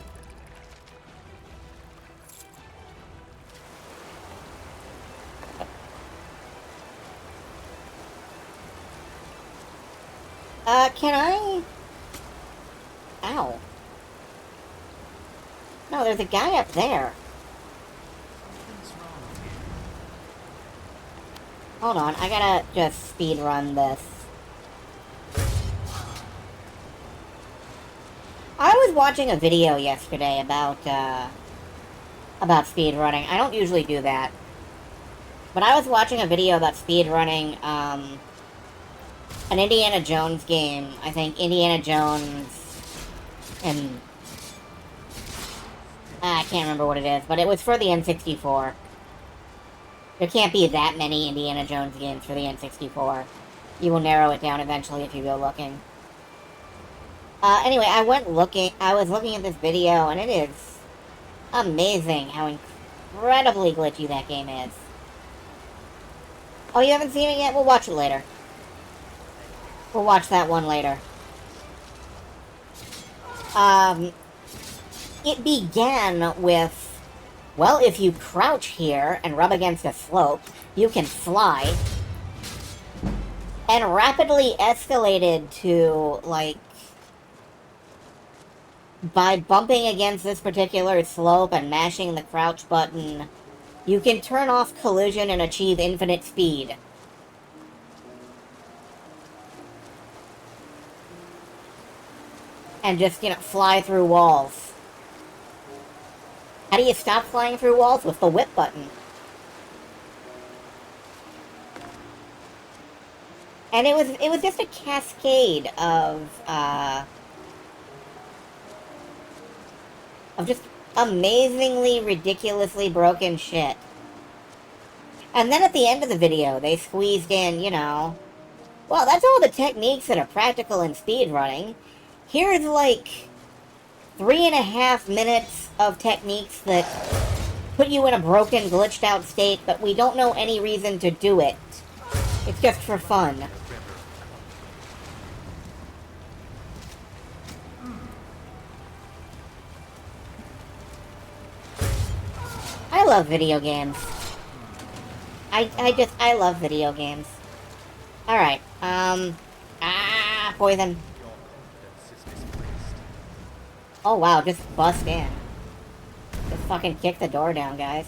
Can I... Ow. No, there's a guy up there. Hold on, I gotta just speed run this. I was watching a video yesterday about speed running. I don't usually do that. But I was watching a video about speed running, an Indiana Jones game. I think Indiana Jones and... I can't remember what it is, but it was for the N64. There can't be that many Indiana Jones games for the N64. You will narrow it down eventually if you go looking. Anyway, I was looking at this video, and it is amazing how incredibly glitchy that game is. Oh, you haven't seen it yet? We'll watch it later. We'll watch that one later. It began with, well, if you crouch here and rub against a slope, you can fly. And rapidly escalated to, like, by bumping against this particular slope and mashing the crouch button, you can turn off collision and achieve infinite speed. And just, you know, fly through walls. How do you stop flying through walls? With the whip button. And it was just a cascade of just amazingly, ridiculously broken shit. And then at the end of the video, they squeezed in, you know, well, that's all the techniques that are practical in speedrunning. Here's, like, 3.5 minutes of techniques that put you in a broken, glitched out state, but we don't know any reason to do it. It's just for fun. I love video games. I love video games. Alright, poison. Oh wow, just bust in. Just fucking kick the door down, guys.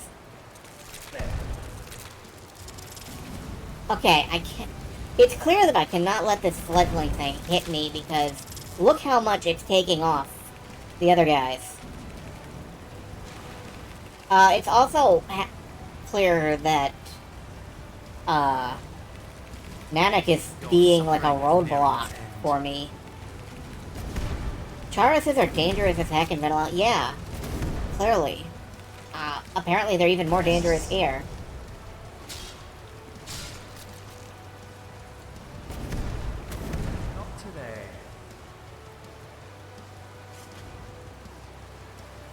Okay, I can't... It's clear that I cannot let this fledgling thing hit me because look how much it's taking off the other guys. It's also clear that, Nanak is being like a roadblock for me. Charuses are dangerous as heck in Vanilla. Yeah, clearly. Apparently they're even more dangerous here.
Not today.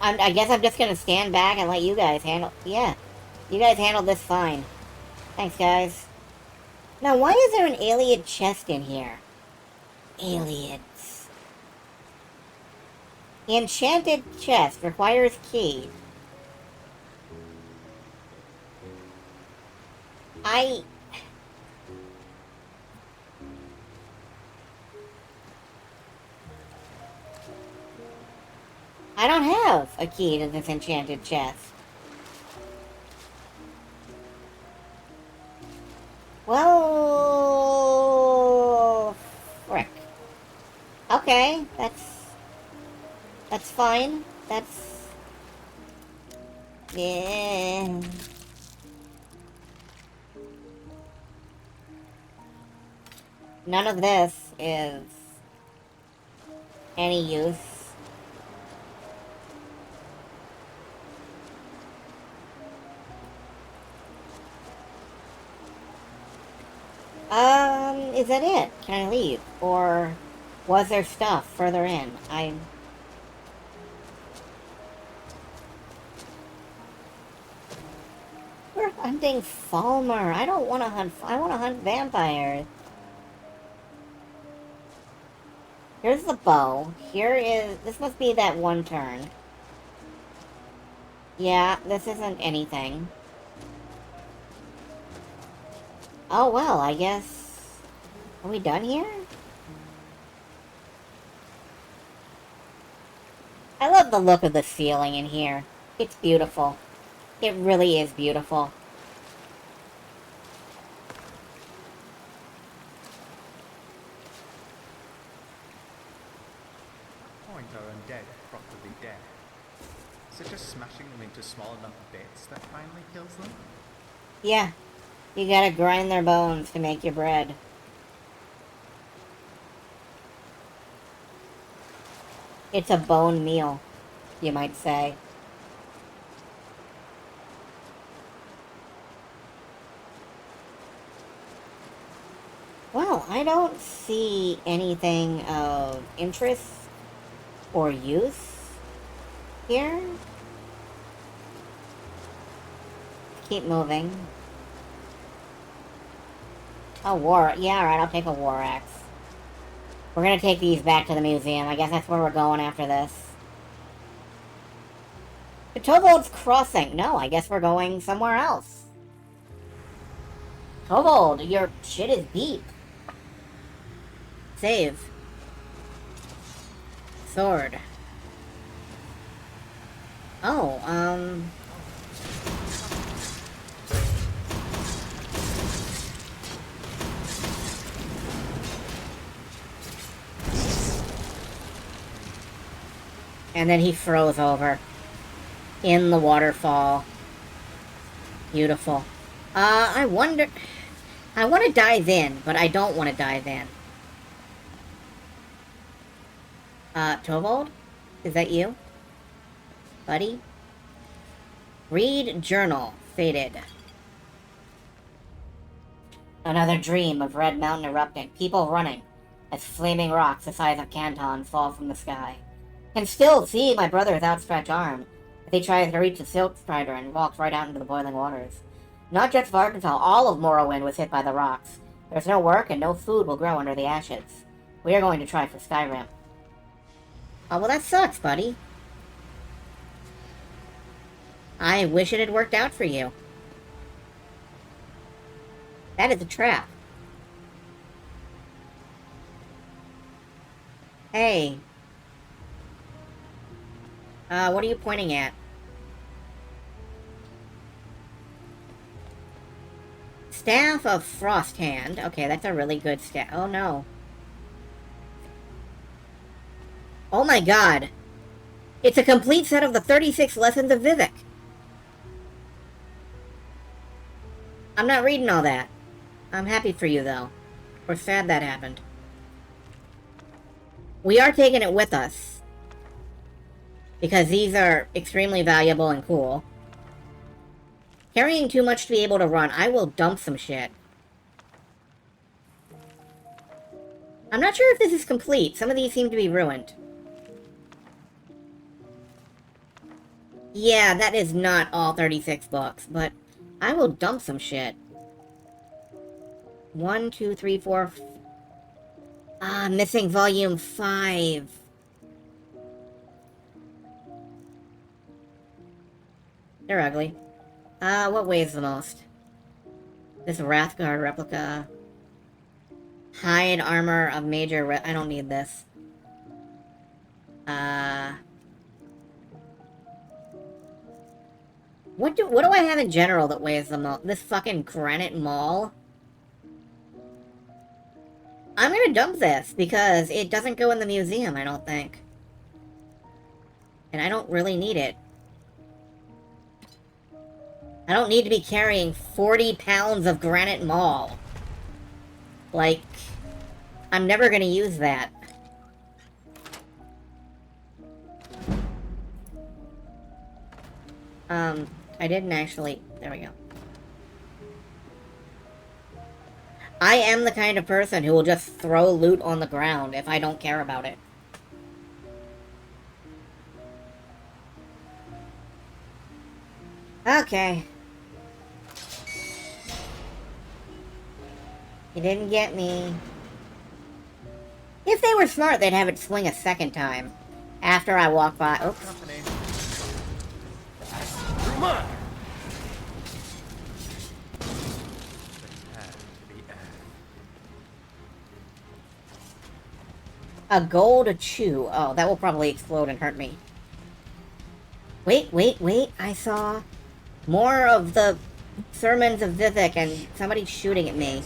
I guess I'm just gonna stand back and let you guys handle... Yeah, you guys handled this fine. Thanks, guys. Now, why is there an alien chest in here? Aliens. Enchanted chest requires key. I don't have a key to this enchanted chest. Well, frick. Okay, that's fine. That's... yeah. None of this is any use. Is that it? Can I leave? Or was there stuff further in? We're hunting Falmer. I don't want to hunt... I want to hunt vampires. Here's the bow. Here is... This must be that one turn. Yeah, this isn't anything. Oh, well, I guess... Are we done here? I love the look of the ceiling in here. It's beautiful. It really is beautiful.
Point are undead, properly dead. Is it just smashing them into small enough bits that finally kills them?
Yeah. You gotta grind their bones to make your bread. It's a bone meal, you might say. Well, I don't see anything of interest or use here. Keep moving. Oh, war. Yeah, alright, I'll take a war axe. We're gonna take these back to the museum. I guess that's where we're going after this. The Tovold's Crossing. No, I guess we're going somewhere else. Tovold, your shit is deep. Save. Sword. Oh, and then he froze over. In the waterfall. Beautiful. I wonder... I want to dive in, but I don't want to dive in. Tovold? Is that you? Buddy? Read journal. Faded. Another dream of Red Mountain erupting. People running. As flaming rocks the size of Canton fall from the sky. Can still see my brother's outstretched arm as he tries to reach the Silk Strider and walks right out into the boiling waters. Not just Varkenfell, all of Morrowind was hit by the rocks. There's no work and no food will grow under the ashes. We are going to try for Skyrim. Oh, well that sucks, buddy. I wish it had worked out for you. That is a trap. Hey. What are you pointing at? Staff of Frosthand. Okay, that's a really good staff. Oh, no. Oh my god. It's a complete set of the 36 Lessons of Vivek. I'm not reading all that. I'm happy for you, though. We're sad that happened. We are taking it with us. because these are extremely valuable and cool. Carrying too much to be able to run. I will dump some shit. I'm not sure if this is complete. Some of these seem to be ruined. Yeah, that is not all 36 books, but I will dump some shit. 1, 2, 3, 4... Ah, missing volume 5. They're ugly. What weighs the most? This Wrathguard replica. Hide armor of major I don't need this. What do I have in general that weighs the most? This fucking granite maul? I'm gonna dump this, because it doesn't go in the museum, I don't think. And I don't really need it. I don't need to be carrying 40 pounds of granite maul. Like, I'm never gonna use that. I didn't actually... There we go. I am the kind of person who will just throw loot on the ground if I don't care about it. Okay. You didn't get me. If they were smart, they'd have it swing a second time. After I walk by... Oops.
Come on!
A gold chew. Oh, that will probably explode and hurt me. Wait. I saw more of the sermons of Vivek and somebody's shooting at me.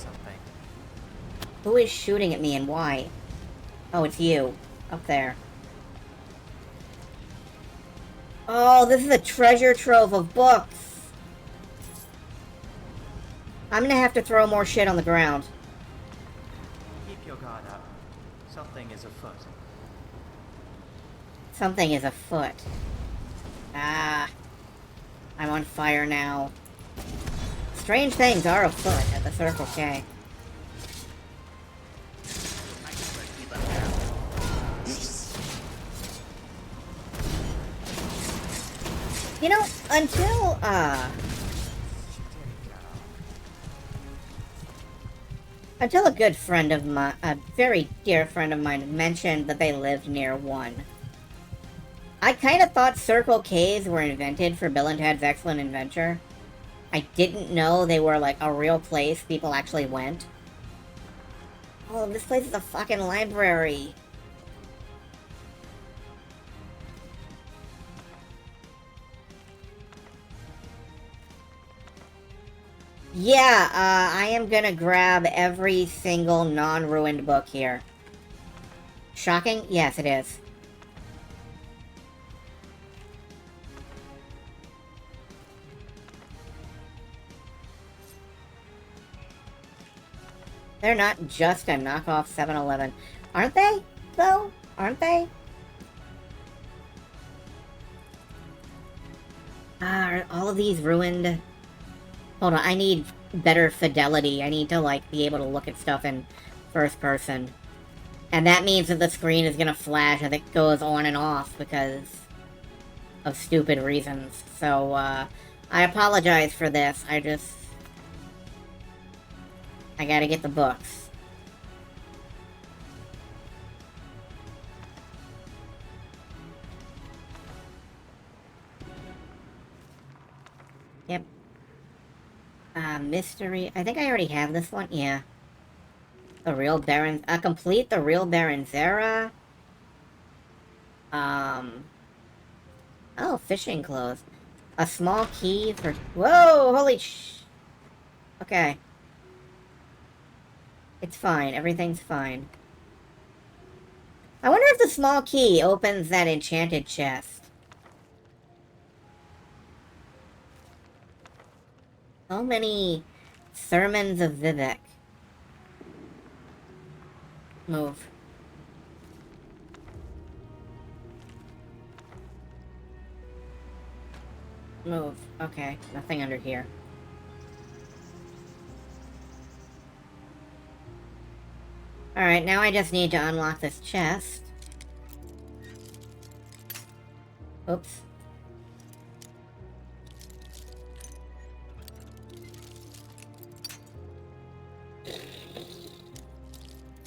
Who is shooting at me and why? Oh, it's you. Up there. Oh, this is a treasure trove of books. I'm gonna have to throw more shit on the ground.
Keep your guard up. Something is afoot.
Something is afoot. Ah. I'm on fire now. Strange things are afoot at the Circle K. You know, until a good friend of mine, a very dear friend of mine, mentioned that they lived near one. I kind of thought Circle Ks were invented for Bill and Ted's Excellent Adventure. I didn't know they were, like, a real place people actually went. Oh, this place is a fucking library. Yeah, I am gonna grab every single non-ruined book here. Shocking? Yes, it is. They're not just a knockoff 7-Eleven. Aren't they, though? Aren't they? Are all of these ruined? Hold on, I need better fidelity. I need to, like, be able to look at stuff in first person. And that means that the screen is gonna flash as it goes on and off because of stupid reasons. So, I apologize for this. I gotta get the books. Yep. Mystery. I think I already have this one. Yeah. The Real Baron. Complete the Real Baron Zera. Oh, fishing clothes. A small key for... Whoa! Holy Okay. It's fine. Everything's fine. I wonder if the small key opens that enchanted chest. So many sermons of Vivek. Move. move. Okay, nothing under here. Alright, now I just need to unlock this chest. Oops.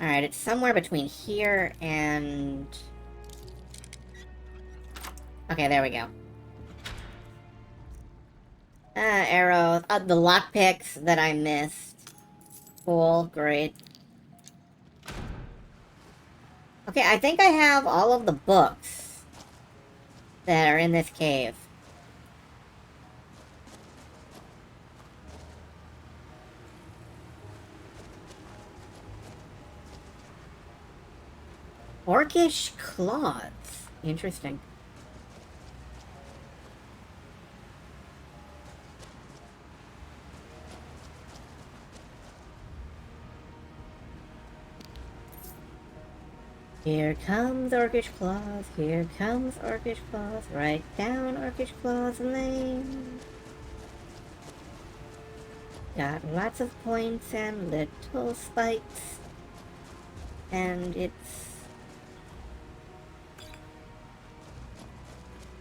Alright, it's somewhere between here and... Okay, there we go. Arrows. The lockpicks that I missed. Cool, great. Okay, I think I have all of the books that are in this cave. Orcish claws. Interesting. Here comes Orcish claws, here comes Orcish claws, right down Orcish claws lane. Got lots of points and little spikes. And it's...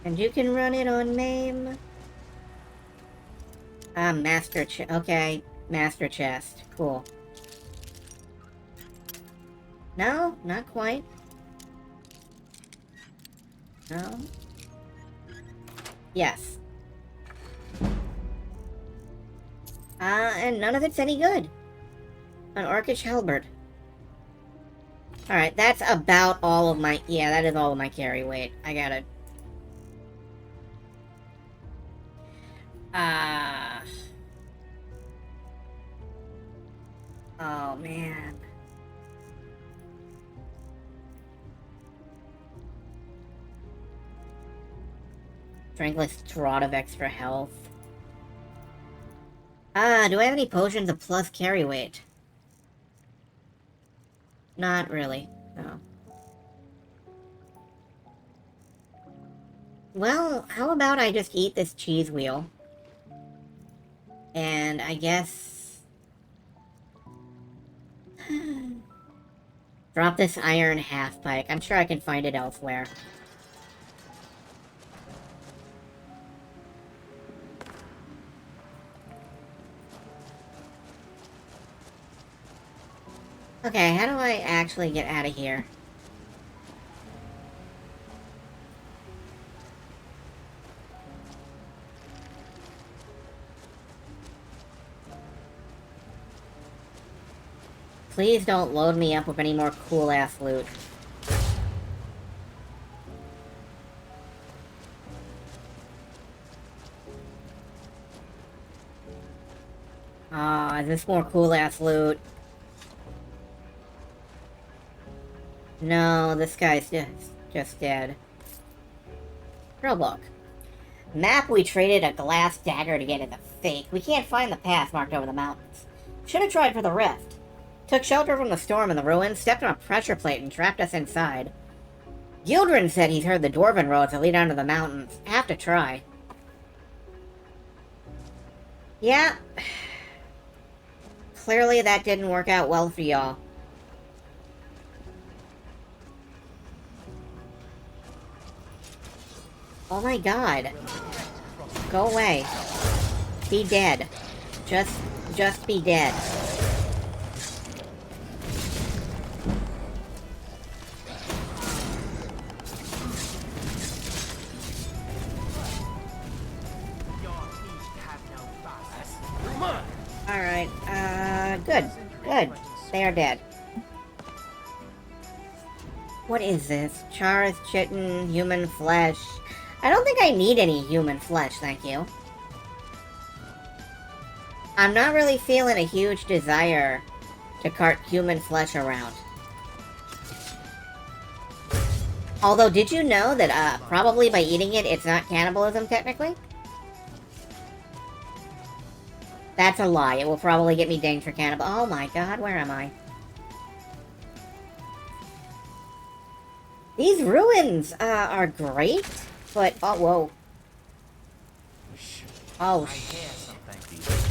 And you can run it on MAME. Master chest. Okay, master chest. Cool. No, not quite. No. Yes. And none of it's any good. An Orcish halberd. Alright, that's about all of my... Yeah, that is all of my carry weight. I gotta... Oh, man. Drank a draught of extra health. Do I have any potions of plus carry weight? Not really, no. Well, how about I just eat this cheese wheel? And I guess... Drop this iron half-pike. I'm sure I can find it elsewhere. Okay, how do I actually get out of here? Please don't load me up with any more cool-ass loot. Ah, is this more cool-ass loot? No, this guy's just dead. Real book. Map, we traded a glass dagger to get at the fake. We can't find the path marked over the mountains. Should have tried for the rift. Took shelter from the storm in the ruins, stepped on a pressure plate and trapped us inside. Gildren said he's heard the dwarven roads that lead down to the mountains. Have to try. Yeah. Clearly that didn't work out well for y'all. Oh my god. Go away. Be dead. Just be dead. Alright, good. Good. They are dead. What is this? Chars, chitin, human flesh. I don't think I need any human flesh, thank you. I'm not really feeling a huge desire to cart human flesh around. Although, did you know that, probably by eating it, it's not cannibalism, technically? That's a lie. It will probably get me dinged for cannibal. Oh my god, where am I? These ruins, are great, but... Oh, whoa. Oh,
I hear something.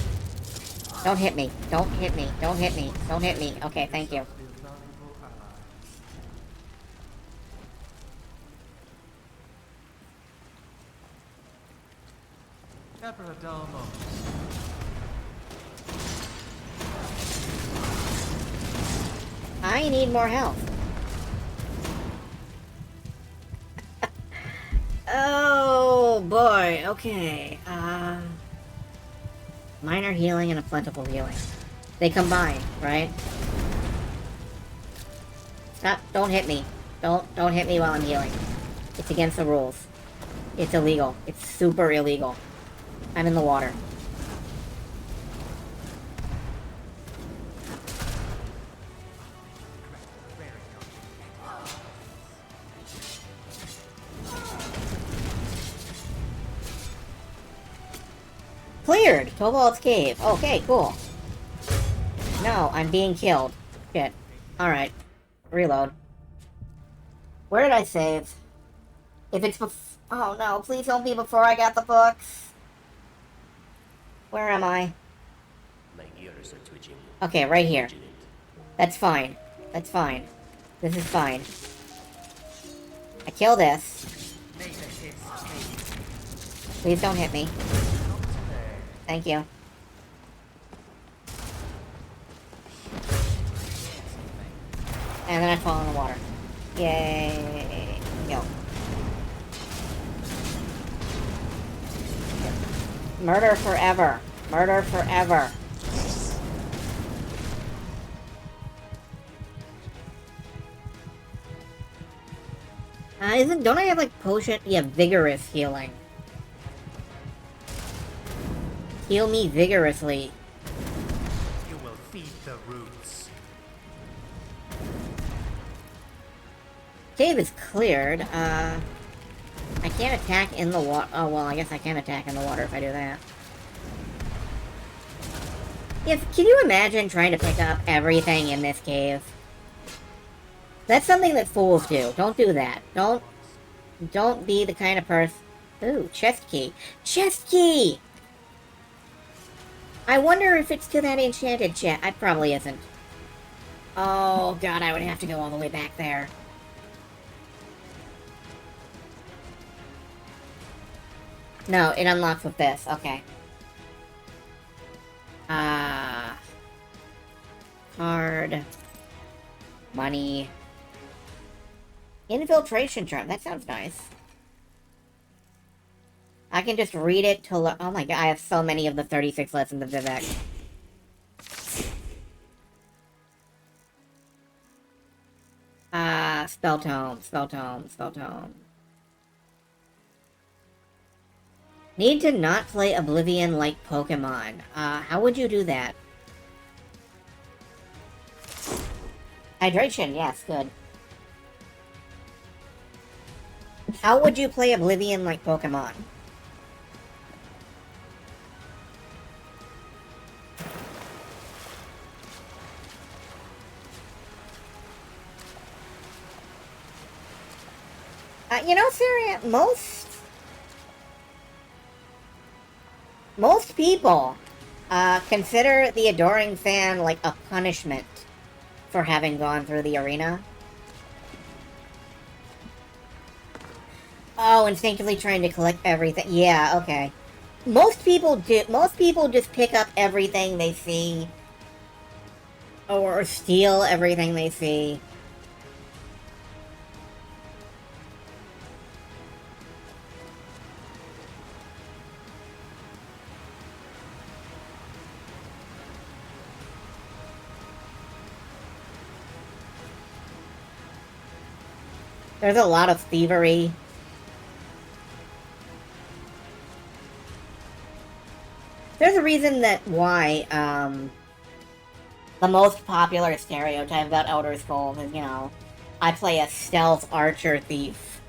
don't hit me. Don't hit me. Don't hit me. Don't hit me. Okay, thank you.
Never a dull moment.
I need more health. Oh, boy. Okay. Minor healing and a plentiful healing. They combine, right? Stop. Don't hit me. Don't hit me while I'm healing. It's against the rules. It's illegal. It's super illegal. I'm in the water. Cleared! Cobalt's Cave. Okay, cool. No, I'm being killed. Shit. Alright. Reload. Where did I save? If it's oh no, please don't be before I got the books. Where am I?
My ears are twitching.
Okay, right here. That's fine. That's fine. This is fine. I kill this. Please don't hit me. Thank you. And then I fall in the water. Yay. Yo. Murder forever. Murder forever. Don't I have like potion? Yeah, vigorous healing. Heal me vigorously.
You will feed the roots.
Cave is cleared. I can't attack in the water. Oh, well, I guess I can attack in the water if I do that. Can you imagine trying to pick up everything in this cave? That's something that fools do. Don't do that. Don't be the kind of person... Ooh, chest key. Chest key! I wonder if it's to that enchanted chest. It probably isn't. Oh, God, I would have to go all the way back there. No, it unlocks with this. Okay. Card. Money. Infiltration charm. That sounds nice. I can just read it to learn. Oh my god, I have so many of the 36 lessons of Vivek. Spell tome, spell tome, spell tome. Need to not play Oblivion like Pokemon. How would you do that? Hydration, yes, good. How would you play Oblivion like Pokemon? You know, Syria, most people consider the Adoring Fan like a punishment for having gone through the arena. Oh, instinctively trying to collect everything. Yeah, okay. Most people do. Most people just pick up everything they see. Or steal everything they see. There's a lot of thievery. There's a reason that why, the most popular stereotype about Elder Scrolls is, you know, I play a stealth archer thief.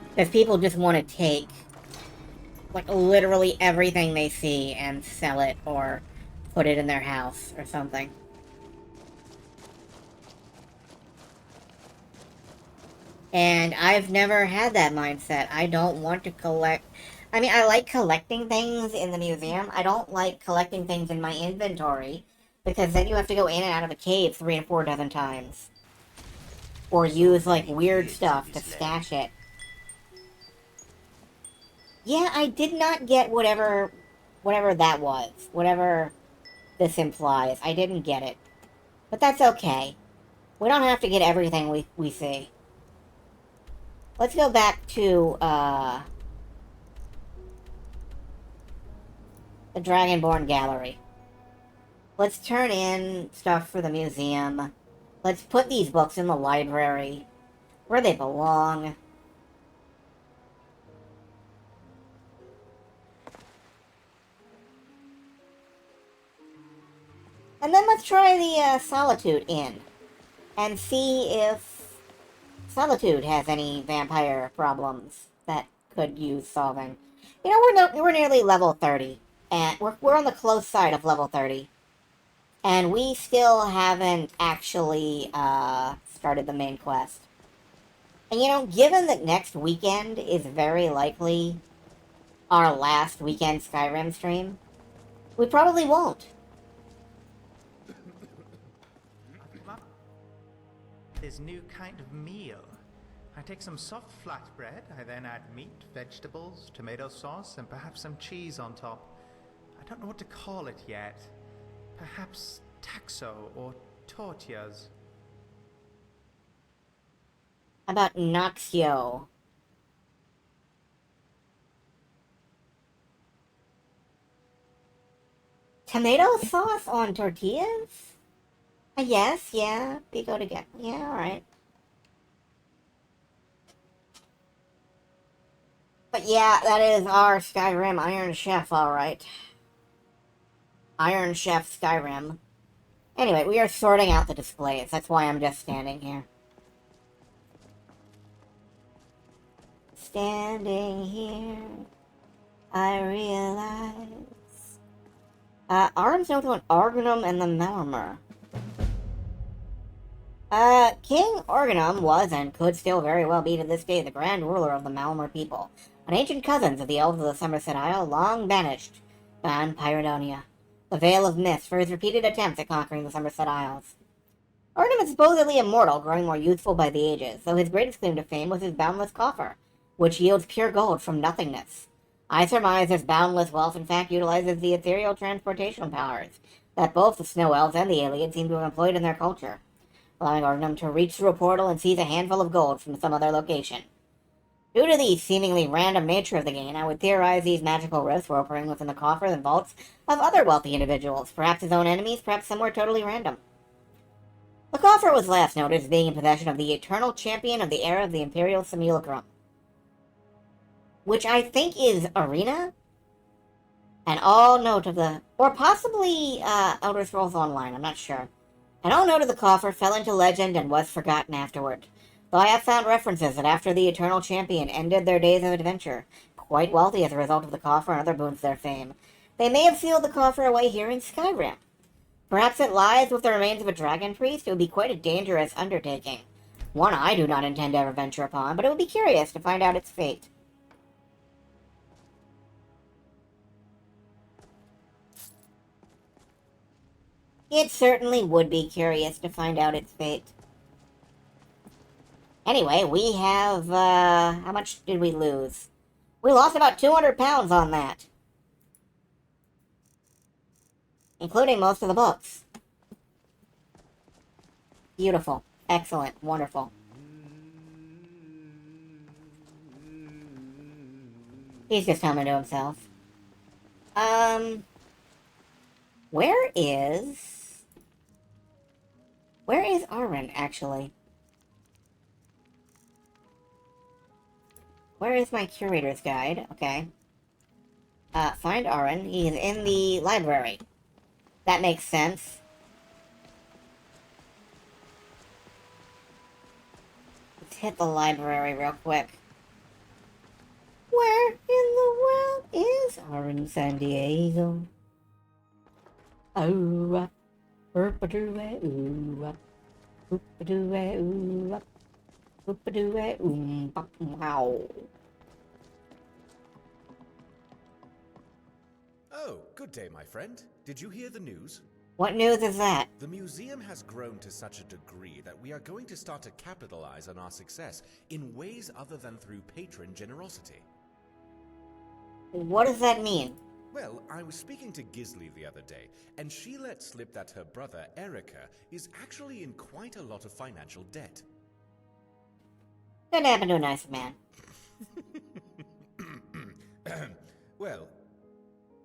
Because people just want to take, like, literally everything they see and sell it or put it in their house or something. And I've never had that mindset. I don't want to collect... I mean, I like collecting things in the museum. I don't like collecting things in my inventory, because then you have to go in and out of a cave 3 and 4 dozen times. Or use, like, weird stuff to stash it. Yeah, I did not get whatever that was. Whatever this implies. I didn't get it. But that's okay. We don't have to get everything we see. Let's go back to, the Dragonborn Gallery. Let's turn in stuff for the museum. Let's put these books in the library, where they belong. And then let's try the Solitude Inn, and see if Solitude has any vampire problems that could use solving. You know, we're nearly level 30, and we're on the close side of level 30. And we still haven't actually started the main quest. And you know, given that next weekend is very likely our last weekend Skyrim stream, we probably won't.
This new kind of meal. I take some soft flatbread, I then add meat, vegetables, tomato sauce, and perhaps some cheese on top. I don't know what to call it yet. Perhaps taxo or tortillas.
How about Noxio? Tomato sauce on tortillas? Yes, yeah, they go together. Yeah, alright. But yeah, that is our Skyrim Iron Chef, alright. Iron Chef Skyrim. Anyway, we are sorting out the displays. That's why I'm just standing here. Standing here, I realize... Arm's note on Argonum and the Malmer. King Organum was, and could still very well be to this day, the grand ruler of the Malmer people, an ancient cousins of the elves of the Somerset Isle, long banished beyond Pyrodonia, the Vale of Mist, for his repeated attempts at conquering the Somerset Isles. Organum is supposedly immortal, growing more youthful by the ages, though his greatest claim to fame was his boundless coffer, which yields pure gold from nothingness. I surmise this boundless wealth in fact utilizes the ethereal transportation powers that both the Snow Elves and the aliens seem to have employed in their culture, allowing Argonum to reach through a portal and seize a handful of gold from some other location. Due to the seemingly random nature of the gain, I would theorize these magical rifts were operating within the coffers and vaults of other wealthy individuals, perhaps his own enemies, perhaps somewhere totally random. The coffer was last noted as being in possession of the eternal champion of the era of the Imperial Simulacrum, which I think is Arena, and all note of the... or possibly Elder Scrolls Online, I'm not sure. And all note of the coffer fell into legend and was forgotten afterward, though I have found references that after the Eternal Champion ended their days of adventure, quite wealthy as a result of the coffer and other boons to their fame, they may have sealed the coffer away here in Skyrim. Perhaps it lies with the remains of a dragon priest. It would be quite a dangerous undertaking. One I do not intend to ever venture upon, but it would be curious to find out its fate. It certainly would be curious to find out its fate. Anyway, we have, how much did we lose? We lost about 200 pounds on that. Including most of the books. Beautiful. Excellent. Wonderful. He's just humming to himself. Where is Arwen, actually? Where is my curator's guide? Okay. Find Arwen. He's in the library. That makes sense. Let's hit the library real quick. Where in the world is Arwen San Diego? Oh, ooh, wow.
Oh, good day, my friend. Did you hear the news?
What news is that?
The museum has grown to such a degree that we are going to start to capitalize on our success in ways other than through patron generosity.
What does that mean?
Well, I was speaking to Gisley the other day, and she let slip that her brother, Erica, is actually in quite a lot of financial debt.
Could happen to a nice man.
Well,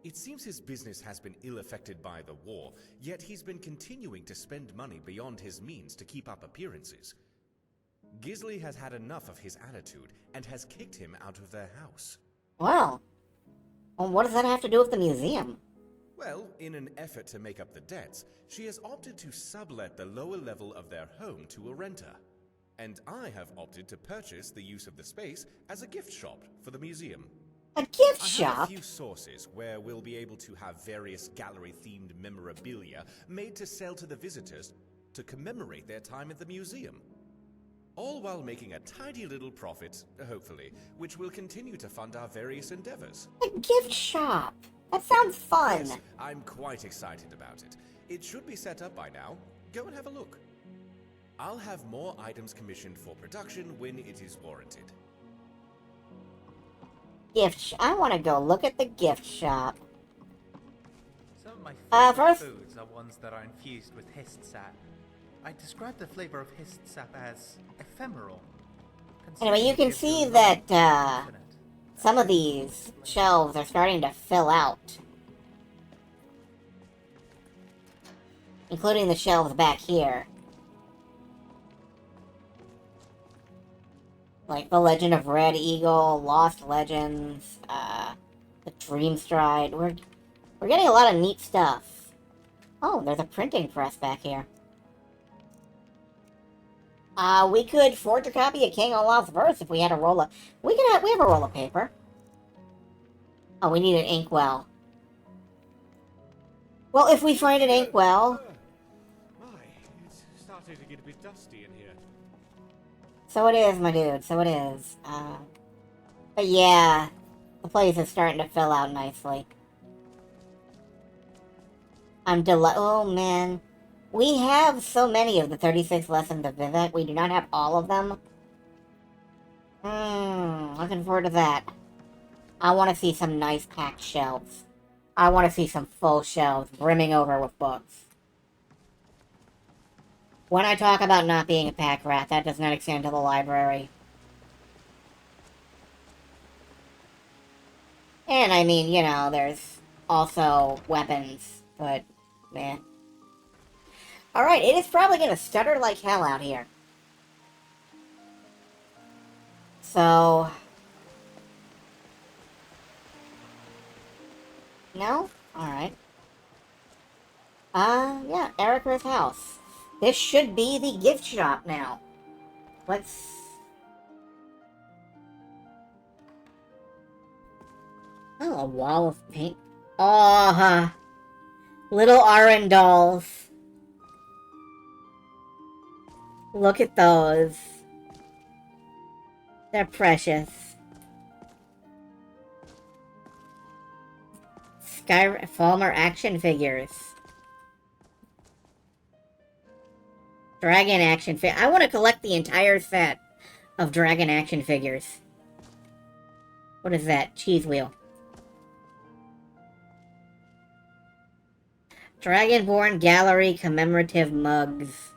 it seems his business has been ill-affected by the war, yet he's been continuing to spend money beyond his means to keep up appearances. Gisley has had enough of his attitude and has kicked him out of their house.
Well, what does that have to do with the museum?
Well, in an effort to make up the debts, she has opted to sublet the lower level of their home to a renter. And I have opted to purchase the use of the space as a gift shop for the museum.
A gift
I
shop?
have a few sources where we'll be able to have various gallery-themed memorabilia made to sell to the visitors to commemorate their time at the museum. All while making a tidy little profit, hopefully, which will continue to fund our various endeavors.
A gift shop? That sounds fun.
Yes, I'm quite excited about it. It should be set up by now. Go and have a look. I'll have more items commissioned for production when it is warranted.
I want to go look at the gift shop.
Some of my favorite
first...
foods are ones that are infused with hist sap. I describe the flavor of hist sap as ephemeral.
Anyway, you can see that some of these shelves are starting to fill out. Including the shelves back here. Like The Legend of Red Eagle, Lost Legends, The Dream Stride. We're getting a lot of neat stuff. Oh, there's a printing press back here. We could forge a copy of King Olaf's verse if we had a roll of... We have a roll of paper. Oh, we need an inkwell. Well, if we find an inkwell...
My, it's starting to get a bit dusty in here.
So it is, my dude, so it is. But yeah, the place is starting to fill out nicely. Oh man. We have so many of the 36 lessons of Vivek, we do not have all of them. Looking forward to that. I want to see some nice packed shelves. I want to see some full shelves brimming over with books. When I talk about not being a pack rat, that does not extend to the library. And I mean, you know, there's also weapons, but, man. Alright, it is probably gonna stutter like hell out here. So... No? Alright. Yeah, Erica's house. This should be the gift shop now. Let's... Oh, a wall of paint. Oh, little Arendals. Look at those. They're precious. Skyrim Falmer action figures. Dragon action figure. I want to collect the entire set of dragon action figures. What is that? Cheese wheel. Dragonborn Gallery commemorative mugs.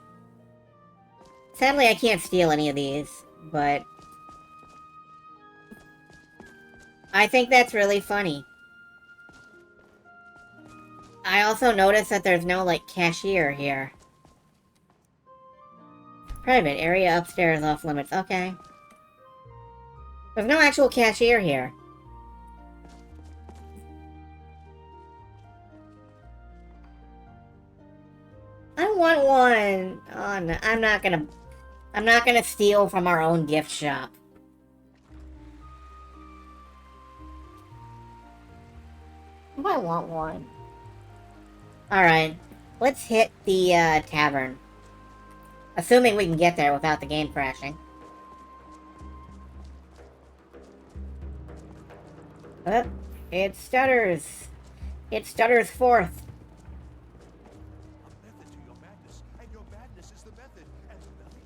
Sadly, I can't steal any of these, but I think that's really funny. I also noticed that there's no, like, cashier here. Private area upstairs off limits. Okay. There's no actual cashier here. I want one. Oh no, I'm not gonna steal from our own gift shop. I want one. Alright. Let's hit the tavern. Assuming we can get there without the game crashing. Oh, it stutters. It stutters forth.
A method to your madness, and your madness is the method, and nothing.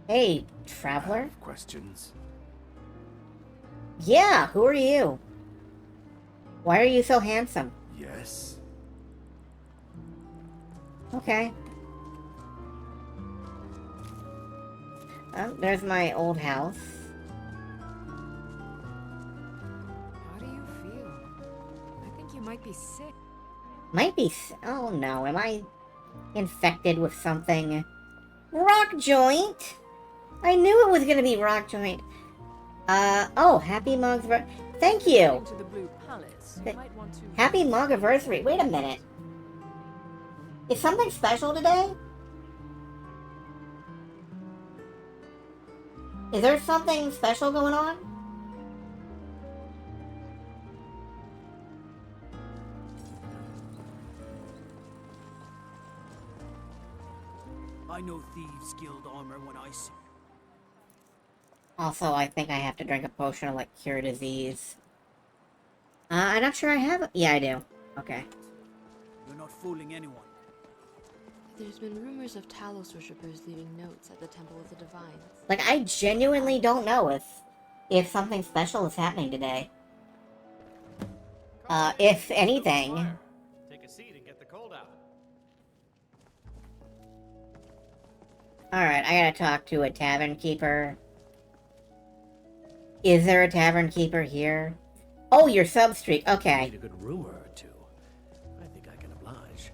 Hey, traveler?
Questions?
Yeah, who are you? Why are you so handsome?
Yes.
Okay. There's my old house.
How do you feel? I think you might be sick.
Might be. Oh no, am I infected with something? Rock joint! I knew it was gonna be rock joint. Oh, happy Mog's. Thank you!
To the Blue Palace, you might want to...
Happy Mog anniversary. Wait a minute. Is something special today? Is there something special going on?
I know Thieves Guild armor when I see.
Also, I think I have to drink a potion of, like, cure disease. I'm not sure I have it. Yeah, I do. Okay.
You're not fooling anyone.
There's been rumors of Talos worshippers leaving notes at the Temple of the Divines.
Like, I genuinely don't know if something special is happening today. If anything...
Take a seat and get the cold out.
Alright, I gotta talk to a tavern keeper. Is there a tavern keeper here? Oh, your sub-streak. Okay.
Need a good rumor or two. I think I can oblige.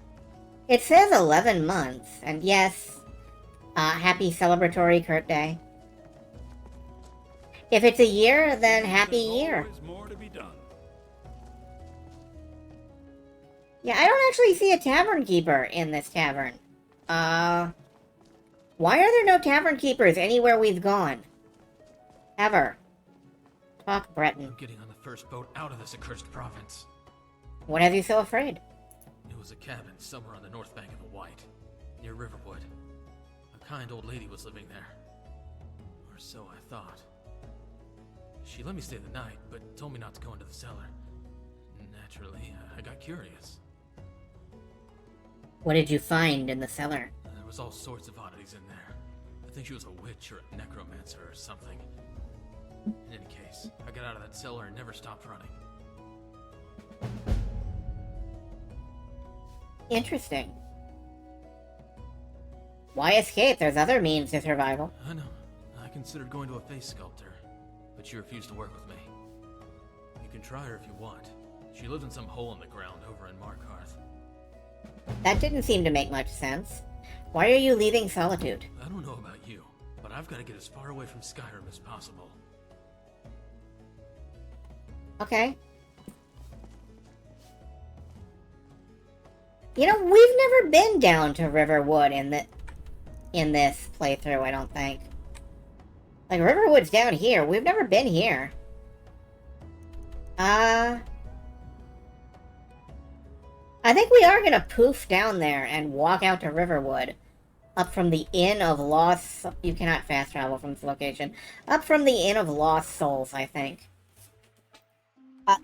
It says 11 months, and yes, happy celebratory Kurt Day. If it's a year, then happy year.
More to be done.
Yeah, I don't actually see a tavern keeper in this tavern. Why are there no tavern keepers anywhere we've gone? Ever. Talk Breton.
I'm getting on the first boat out of this accursed province.
What have you so afraid?
It was a cabin somewhere on the north bank of the White, near Riverwood. A kind old lady was living there. Or so I thought. She let me stay the night, but told me not to go into the cellar. Naturally, I got curious.
What did you find in the cellar?
There was all sorts of oddities in there. I think she was a witch or a necromancer or something. In any case, I got out of that cellar and never stopped running.
Interesting. Why escape? There's other means to survival.
I know. I considered going to a face sculptor, but she refused to work with me. You can try her if you want. She lives in some hole in the ground over in Markarth.
That didn't seem to make much sense. Why are you leaving Solitude?
I don't know about you, but I've got to get as far away from Skyrim as possible.
Okay. You know, we've never been down to Riverwood in this playthrough, I don't think. Like, Riverwood's down here. We've never been here. I think we are gonna poof down there and walk out to Riverwood. Up from the Inn of Lost... You cannot fast travel from this location. Up from the Inn of Lost Souls, I think.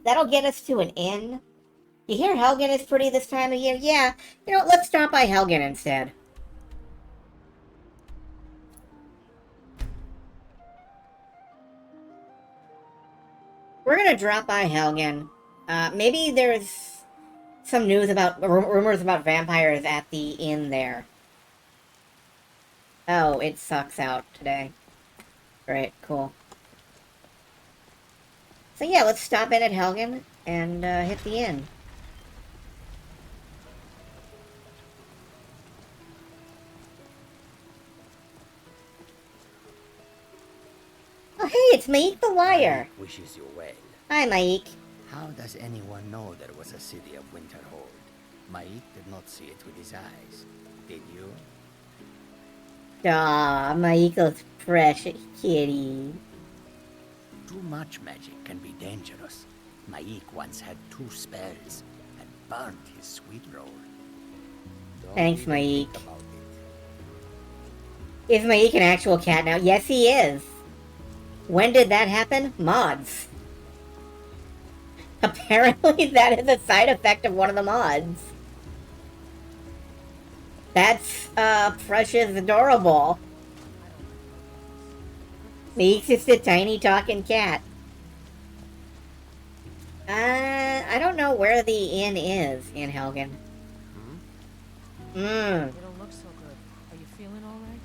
That'll get us to an inn. You hear Helgen is pretty this time of year? Yeah. You know, let's stop by Helgen instead. We're gonna drop by Helgen. Maybe there's some news about... rumors about vampires at the inn there. Oh, it sucks out today. Great, cool. So yeah, let's stop in at Helgen and hit the inn. Oh hey, it's Maik the Liar!
Wishes you well.
Hi, Maik.
How does anyone know there was a city of Winterhold? Maik did not see it with his eyes. Did you?
Aw, Maiko's precious kitty.
Too much magic can be dangerous. Maik once had 2 spells and burnt his sweet roll.
Thanks, Maik. Is Maik an actual cat now? Yes, he is. When did that happen? Mods. Apparently that is a side effect of one of the mods. That's, precious adorable. He's just a tiny talking cat. I don't know where the inn is in Helgen.
You don't look so good. Are you feeling alright?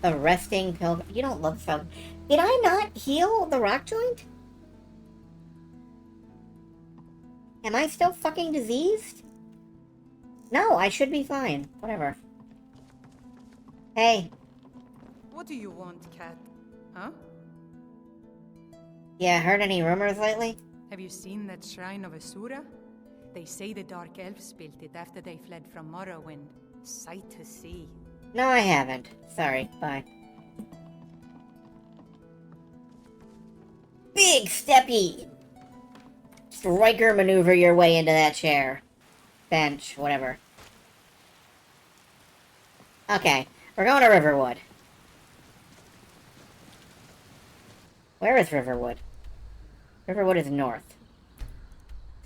A resting pilgrim. You don't look so. Did I not heal the rock joint? Am I still fucking diseased? No, I should be fine. Whatever. Hey.
What do you want, cat? Huh?
Yeah, heard any rumors lately?
Have you seen that shrine of Asura? They say the Dark Elves built it after they fled from Morrowind. Sight to see.
No, I haven't. Sorry. Bye. Big steppy! Striker maneuver your way into that chair. Bench, whatever. Okay, we're going to Riverwood. Where is Riverwood? Riverwood is north.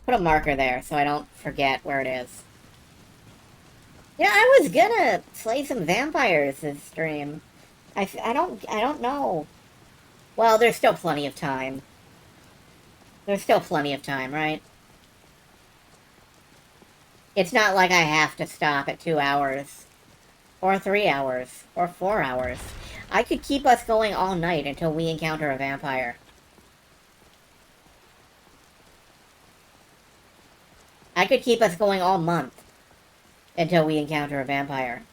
Put a marker there so I don't forget where it is. Yeah, I was gonna slay some vampires this stream. I don't know. Well, there's still plenty of time. There's still plenty of time, right? It's not like I have to stop at 2 hours. Or 3 hours. Or 4 hours. I could keep us going all night until we encounter a vampire. I could keep us going all month until we encounter a vampire.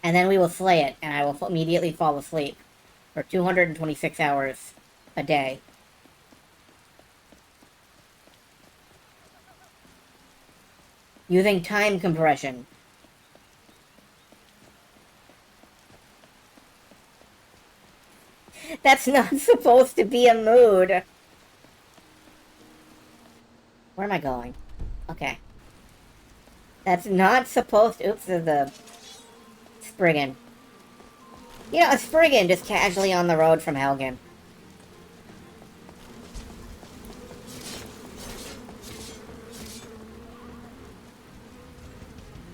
And then we will slay it, and I will immediately fall asleep for 226 hours a day. Using time compression. That's not supposed to be a mood. Where am I going? Okay. That's not supposed to... Oops, there's the... Spriggan. You know, a Spriggan just casually on the road from Helgen.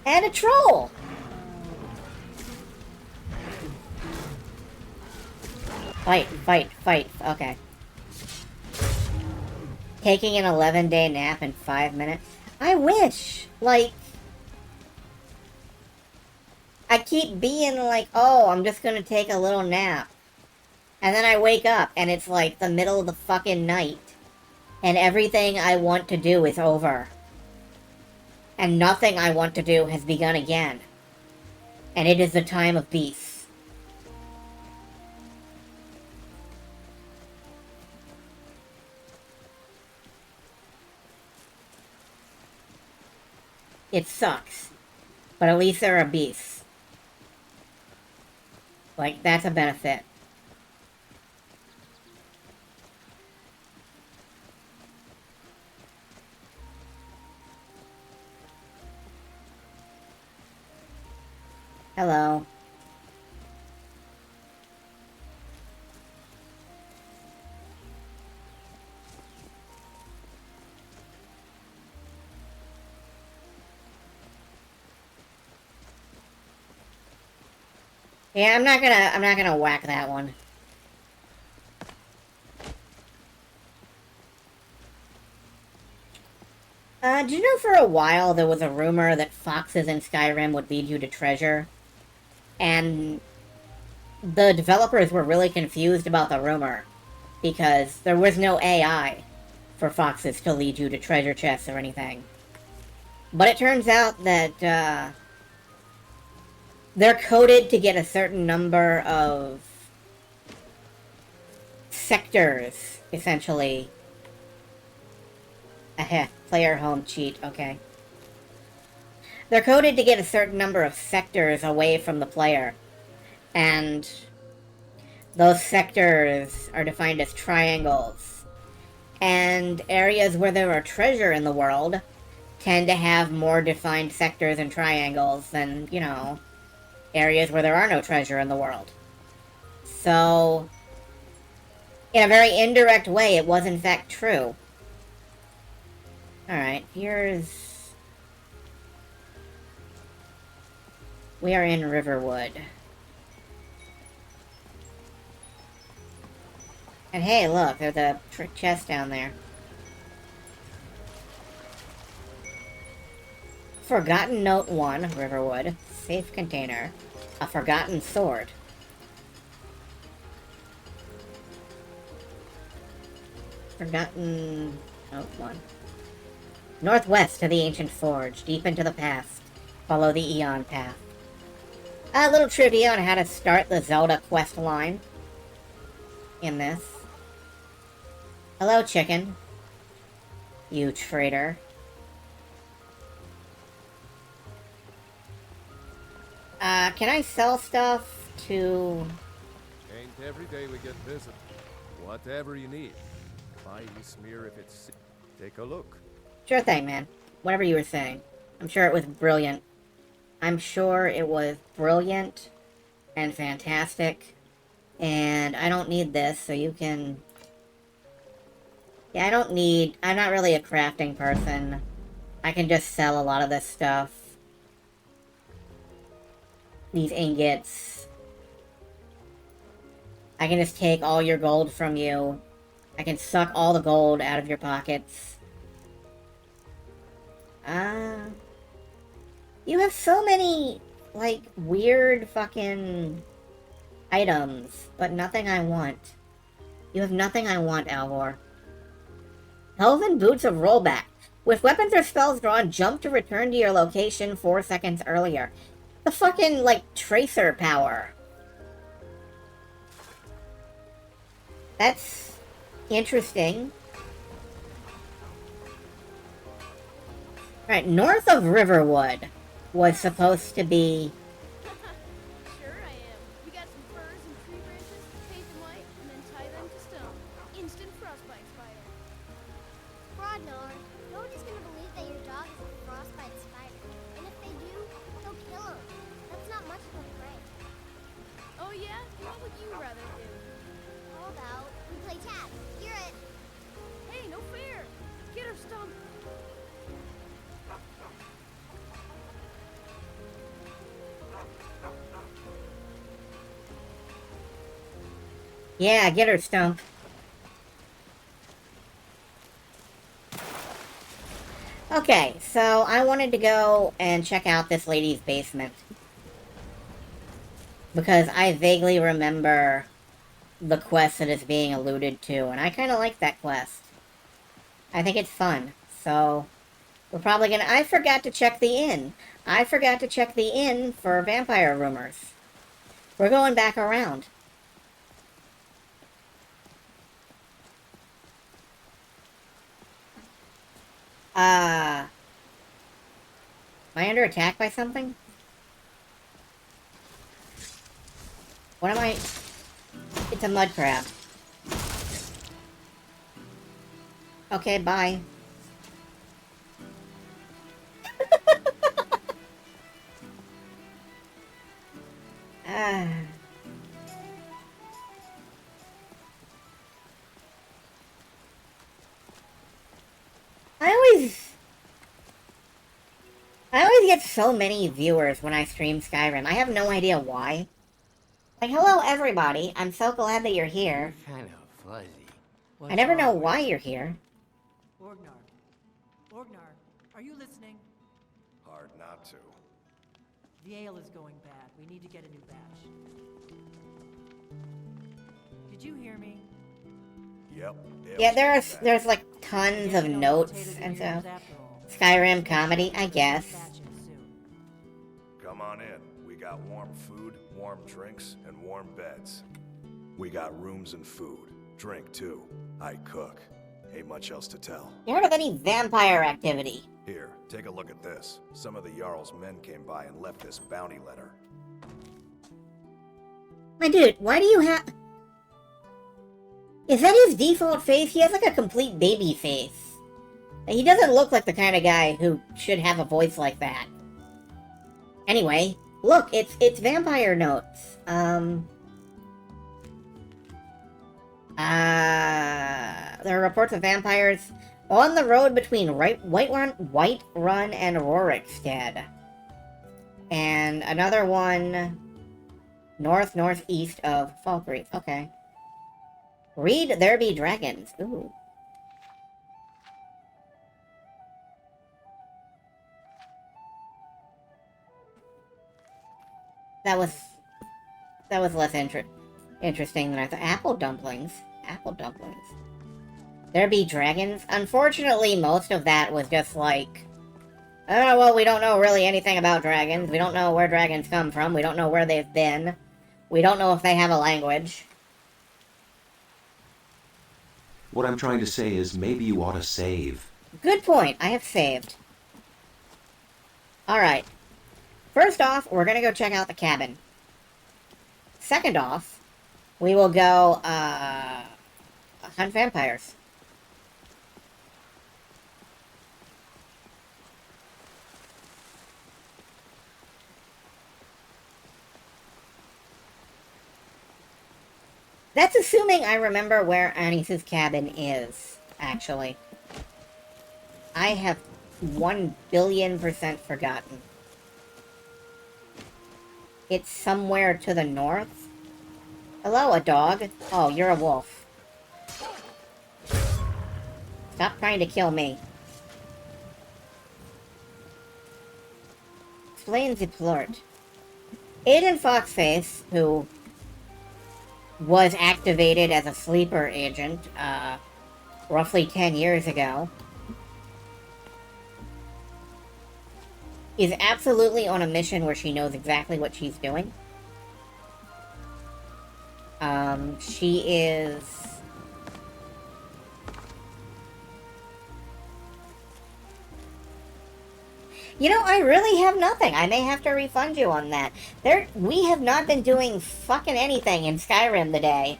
And a troll! Fight, fight, fight. Okay. Taking an 11-day nap in 5 minutes? I wish! Like... I keep being like, oh, I'm just gonna take a little nap. And then I wake up, and it's like the middle of the fucking night. And everything I want to do is over. And nothing I want to do has begun again. And it is the time of beasts. It sucks. But at least there are beasts. Like, that's a benefit. Hello. Yeah, I'm not gonna whack that one. Did you know for a while there was a rumor that foxes in Skyrim would lead you to treasure? And the developers were really confused about the rumor, because there was no AI for foxes to lead you to treasure chests or anything. But it turns out that, they're coded to get a certain number of sectors, essentially. Player home cheat, okay. They're coded to get a certain number of sectors away from the player. And those sectors are defined as triangles. And areas where there are treasure in the world tend to have more defined sectors and triangles than, you know, areas where there are no treasure in the world. So, In a very indirect way, it was in fact true. Alright, here's... We are in Riverwood. And hey, look, there's a chest down there. Forgotten Note 1, Riverwood. Safe container. A forgotten sword. Forgotten Note 1. Northwest to the ancient forge, deep into the past. Follow the Eon path. A little trivia on how to start the Zelda quest line in this. Hello, chicken. You traitor. Can I sell stuff to...
Ain't every day we get visited. Whatever you need. Buy you smear if it's... Take a look.
Sure thing, man. Whatever you were saying. I'm sure it was brilliant. I'm sure it was brilliant and fantastic. And I don't need this, so you can... Yeah, I don't need... I'm not really a crafting person. I can just sell a lot of this stuff. These ingots. I can just take all your gold from you. I can suck all the gold out of your pockets. You have so many, like, weird fucking items, but nothing I want. You have nothing I want, Alvor. Elven Boots of Rollback. With weapons or spells drawn, jump to return to your location 4 seconds earlier. The fucking, like, tracer power. That's interesting. Right, north of Riverwood was supposed to be...
Sure I am. We got some furs and tree branches, paint them white, and then tie them to stone. Instant frostbite spider.
Ragnar, nobody's gonna believe that your dog is a frostbite spider. And if they do, they'll kill him. That's not much of a prank.
Oh yeah? What would you rather do?
How about we play tag? You're it.
Hey, no fair! Get her stumped!
Yeah, get her, Stump. Okay, so I wanted to go and check out this lady's basement. Because I vaguely remember the quest that is being alluded to, and I kind of like that quest. I think it's fun, so we're probably gonna... I forgot to check the inn. I forgot to check the inn for vampire rumors. We're going back around. Am I under attack by something? What am I... It's a mud crab. Okay, bye. I always get so many viewers when I stream Skyrim. I have no idea why. Like, hello everybody. I'm so glad that you're here.
Kind of fuzzy.
I never know why you're here.
Orgnar. Orgnar, are you listening?
Hard not to.
The ale is going bad. We need to get a new batch. Did you hear me?
Yep.
Yeah, there's like tons of notes and stuff. Skyrim comedy, I guess.
Come on in. We got warm food, warm drinks, and warm beds. We got rooms and food. Drink, too. I cook. Ain't much else to tell.
You heard of any vampire activity?
Here, take a look at this. Some of the Jarl's men came by and left this bounty letter.
My dude, why do you have... Is that his default face? He has like a complete baby face. He doesn't look like the kind of guy who should have a voice like that. Anyway, look, it's vampire notes. There are reports of vampires on the road between White Run and Rorikstead. And another one northeast of Falkreath. Okay. Read There Be Dragons. Ooh. That was less interesting than I thought. Apple dumplings. Apple dumplings. There Be Dragons. Unfortunately, most of that was just like, oh, well, we don't know really anything about dragons. We don't know where dragons come from. We don't know where they've been. We don't know if they have a language.
What I'm trying to say is maybe you ought to save.
Good point. I have saved. Alright. First off, we're gonna go check out the cabin. Second off, we will go, hunt vampires. That's assuming I remember where Anis's cabin is, actually. I have 1,000,000,000% forgotten. It's somewhere to the north. Hello, a dog. Oh, you're a wolf. Stop trying to kill me. Explain the plot. Aiden Foxface, who was activated as a sleeper agent, roughly 10 years ago, is absolutely on a mission where she knows exactly what she's doing. She is... You know, I really have nothing. I may have to refund you on that. We have not been doing fucking anything in Skyrim today.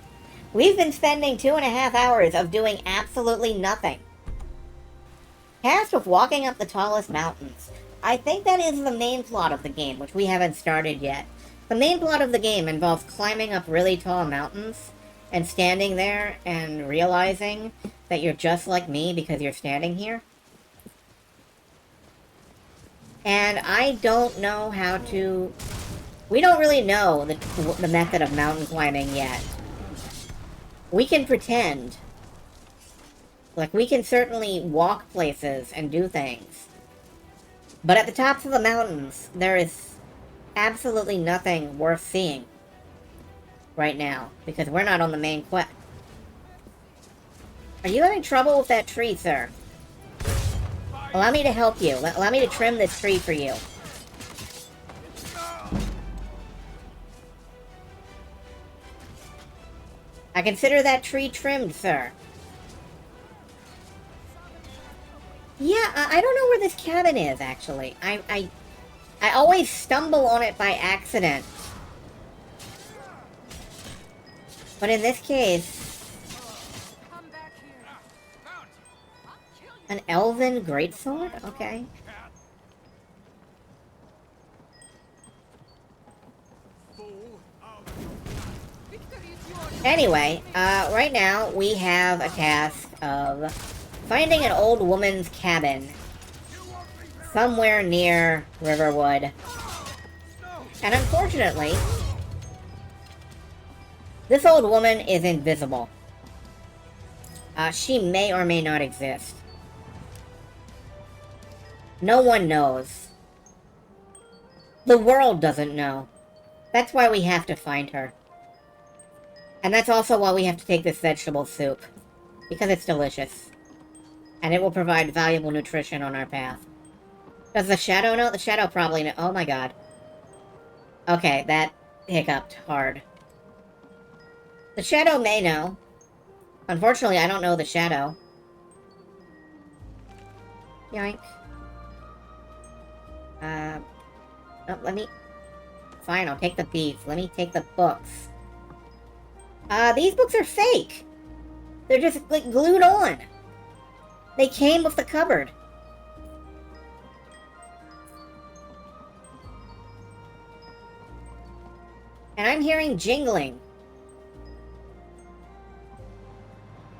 We've been spending 2.5 hours of doing absolutely nothing. Tasked with walking up the tallest mountains. I think that is the main plot of the game, which we haven't started yet. The main plot of the game involves climbing up really tall mountains and standing there and realizing that you're just like me because you're standing here. And I don't know how to... We don't really know the method of mountain climbing yet. We can pretend. Like, we can certainly walk places and do things. But at the tops of the mountains, there is absolutely nothing worth seeing right now, because we're not on the main quest. Are you having trouble with that tree, sir? Allow me to help you. Allow me to trim this tree for you. I consider that tree trimmed, sir. Yeah, I don't know where this cabin is, actually. I always stumble on it by accident. But in this case... An elven greatsword? Okay. Anyway, right now we have a task of finding an old woman's cabin somewhere near Riverwood. And unfortunately, this old woman is invisible. She may or may not exist. No one knows. The world doesn't know. That's why we have to find her. And that's also why we have to take this vegetable soup. Because it's delicious. And it will provide valuable nutrition on our path. Does the Shadow know? The Shadow probably know. Oh my god. Okay, that hiccuped hard. The Shadow may know. Unfortunately, I don't know the Shadow. Yoink. Oh, let me... Fine, I'll take the beef. Let me take the books. These books are fake! They're just, like, glued on! They came with the cupboard. And I'm hearing jingling.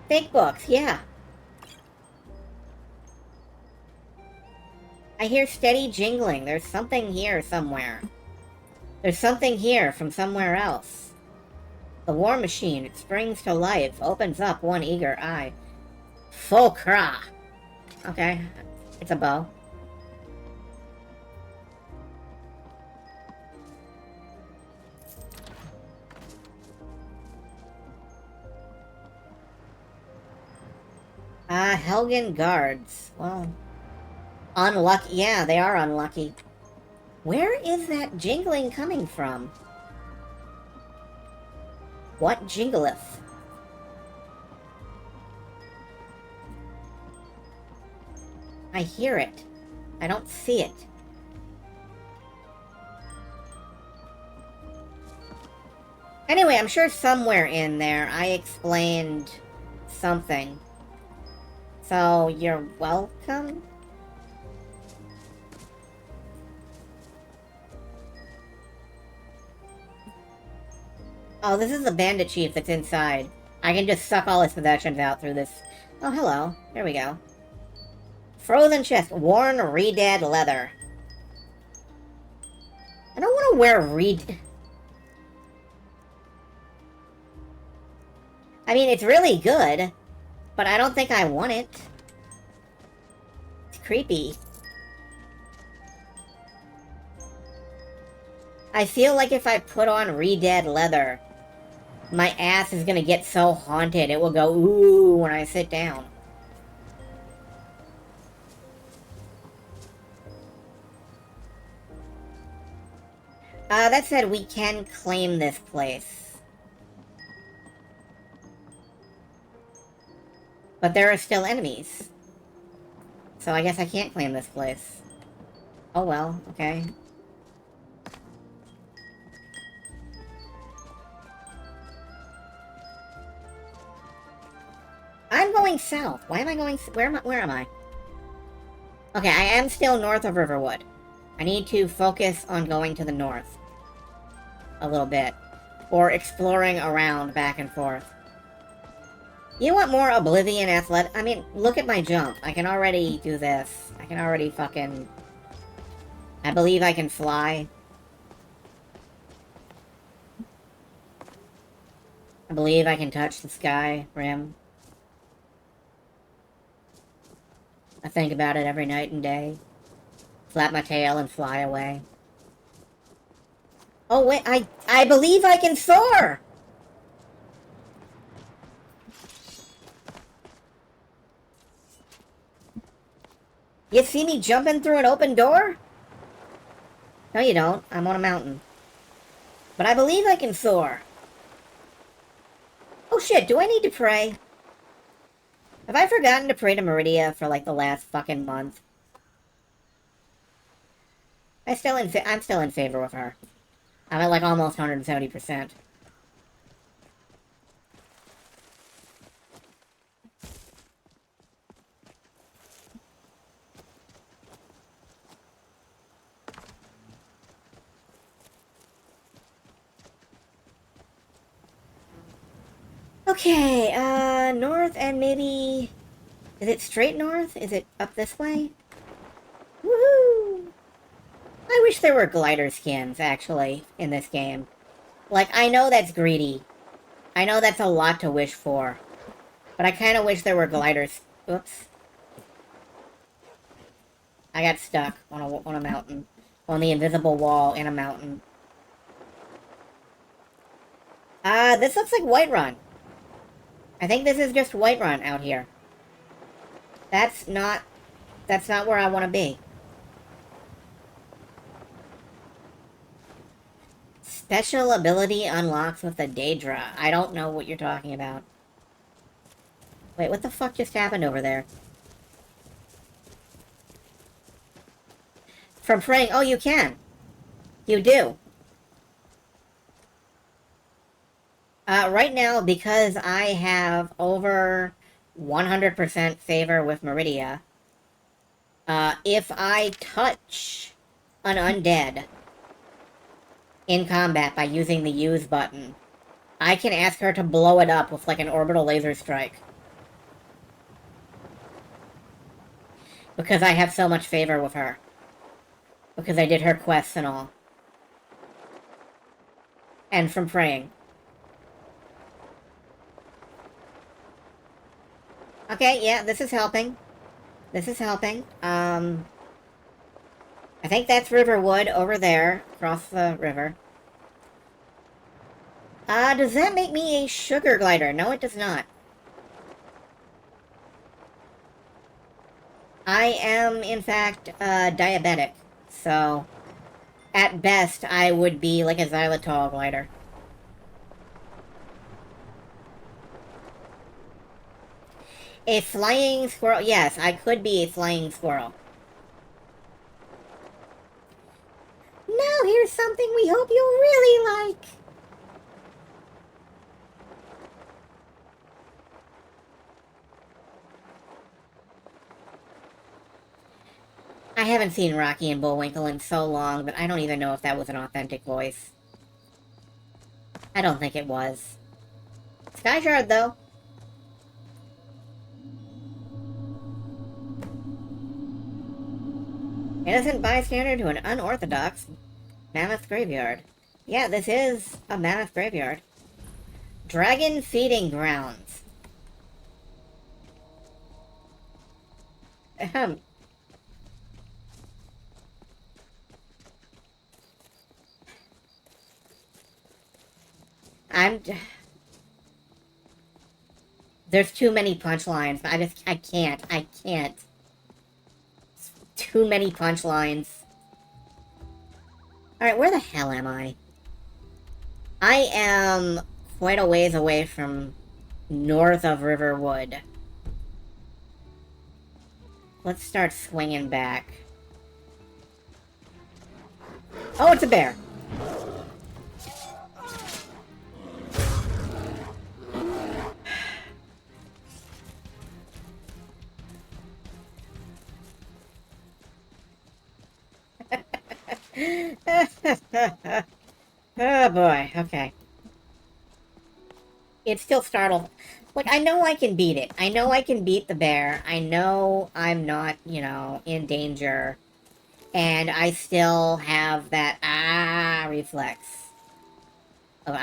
Fake books, yeah. I hear steady jingling. There's something here somewhere. There's something here from somewhere else. The war machine, it springs to life, opens up one eager eye. Fulcra! Okay, it's a bow. Helgen guards. Well, unlucky. Yeah, they are unlucky. Where is that jingling coming from? What jingleth? I hear it. I don't see it. Anyway, I'm sure somewhere in there I explained something. So, you're welcome? Oh, this is the bandit chief that's inside. I can just suck all his possessions out through this. Oh, hello. There we go. Frozen chest. Worn redad leather. I don't want to wear I mean, it's really good, but I don't think I want it. It's creepy. I feel like if I put on redad leather, my ass is gonna get so haunted it will go ooh when I sit down. That said, we can claim this place. But there are still enemies. So I guess I can't claim this place. Oh well, okay. I'm going south. Why am I going... Where am I? Okay, I am still north of Riverwood. I need to focus on going to the north. A little bit. Or exploring around back and forth. You want more Oblivion athletic... I mean, look at my jump. I can already do this. I can already fucking... I believe I can fly. I believe I can touch the sky rim. I think about it every night and day. Flap my tail and fly away. Oh wait, I believe I can soar! You see me jumping through an open door? No you don't, I'm on a mountain. But I believe I can soar. Oh shit, do I need to pray? Have I forgotten to pray to Meridia for like the last fucking month? I'm still in favor with her. I'm at like almost 170%. Okay, north and maybe... Is it straight north? Is it up this way? Woohoo! I wish there were glider skins, actually, in this game. Like, I know that's greedy. I know that's a lot to wish for. But I kind of wish there were gliders. Oops. I got stuck on a mountain. On the invisible wall in a mountain. This looks like Whiterun. I think this is just Whiterun out here. That's not where I want to be. Special ability unlocks with the Daedra. I don't know what you're talking about. Wait, what the fuck just happened over there? From praying. Oh, you can. You do. Right now, because I have over 100% favor with Meridia, if I touch an undead in combat by using the use button, I can ask her to blow it up with like an orbital laser strike. Because I have so much favor with her. Because I did her quests and all. And from praying. Okay, yeah, this is helping. This is helping. I think that's Riverwood over there, across the river. Does that make me a sugar glider? No, it does not. I am, in fact, diabetic. So, at best, I would be like a xylitol glider. A flying squirrel? Yes, I could be a flying squirrel. Now here's something we hope you'll really like. I haven't seen Rocky and Bullwinkle in so long that I don't even know if that was an authentic voice. I don't think it was. Skyshard, though. Innocent bystander to an unorthodox mammoth graveyard. Yeah, this is a mammoth graveyard. Dragon feeding grounds. There's too many punchlines. I can't. Too many punchlines. Alright, where the hell am I? I am quite a ways away from north of Riverwood. Let's start swinging back. Oh, it's a bear! Oh boy, okay. It's still startled. Like, I know I can beat it. I know I can beat the bear. I know I'm not, you know, in danger. And I still have that reflex. Of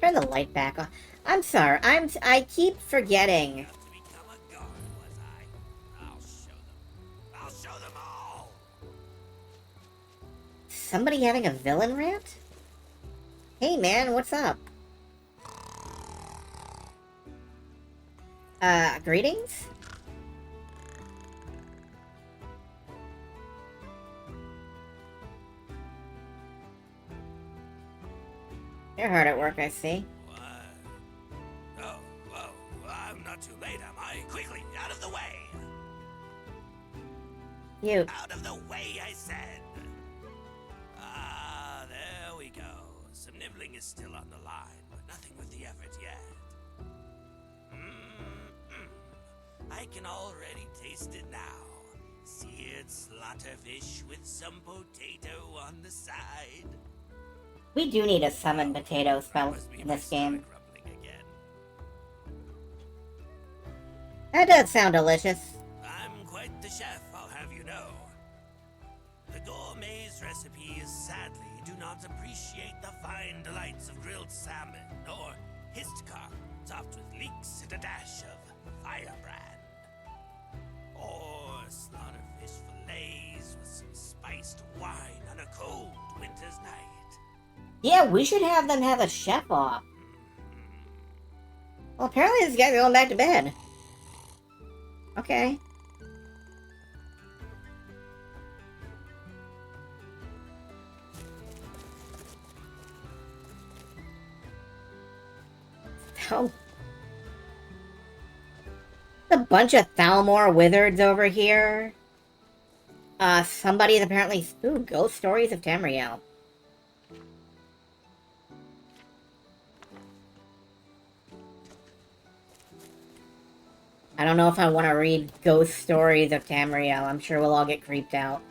Turn the light back on. I'm sorry. I keep forgetting. Somebody having a villain rant? Hey man, what's up? Greetings? You're hard at work, I see.
Oh, I'm not too late, am I? Quickly, out of the way!
You.
Out of the way, I said! There we go. Some nibbling is still on the line, but nothing with the effort yet. I can already taste it now. Seared slaughterfish with some potato on the side.
We do need a summon potato spell in this game. That does sound delicious.
I'm quite the chef, I'll have you know. The gourmet's recipes sadly do not appreciate the fine delights of grilled salmon or histcar topped with leeks and a dash of firebrand. Or slaughterfish fillets with some spiced wine on a cold winter's night.
Yeah, we should have them have a chef off. Well, apparently this guy's going back to bed. Okay. Oh. A bunch of Thalmor wizards over here. Somebody's apparently... Ooh, Ghost Stories of Tamriel. I don't know if I want to read Ghost Stories of Tamriel. I'm sure we'll all get creeped out.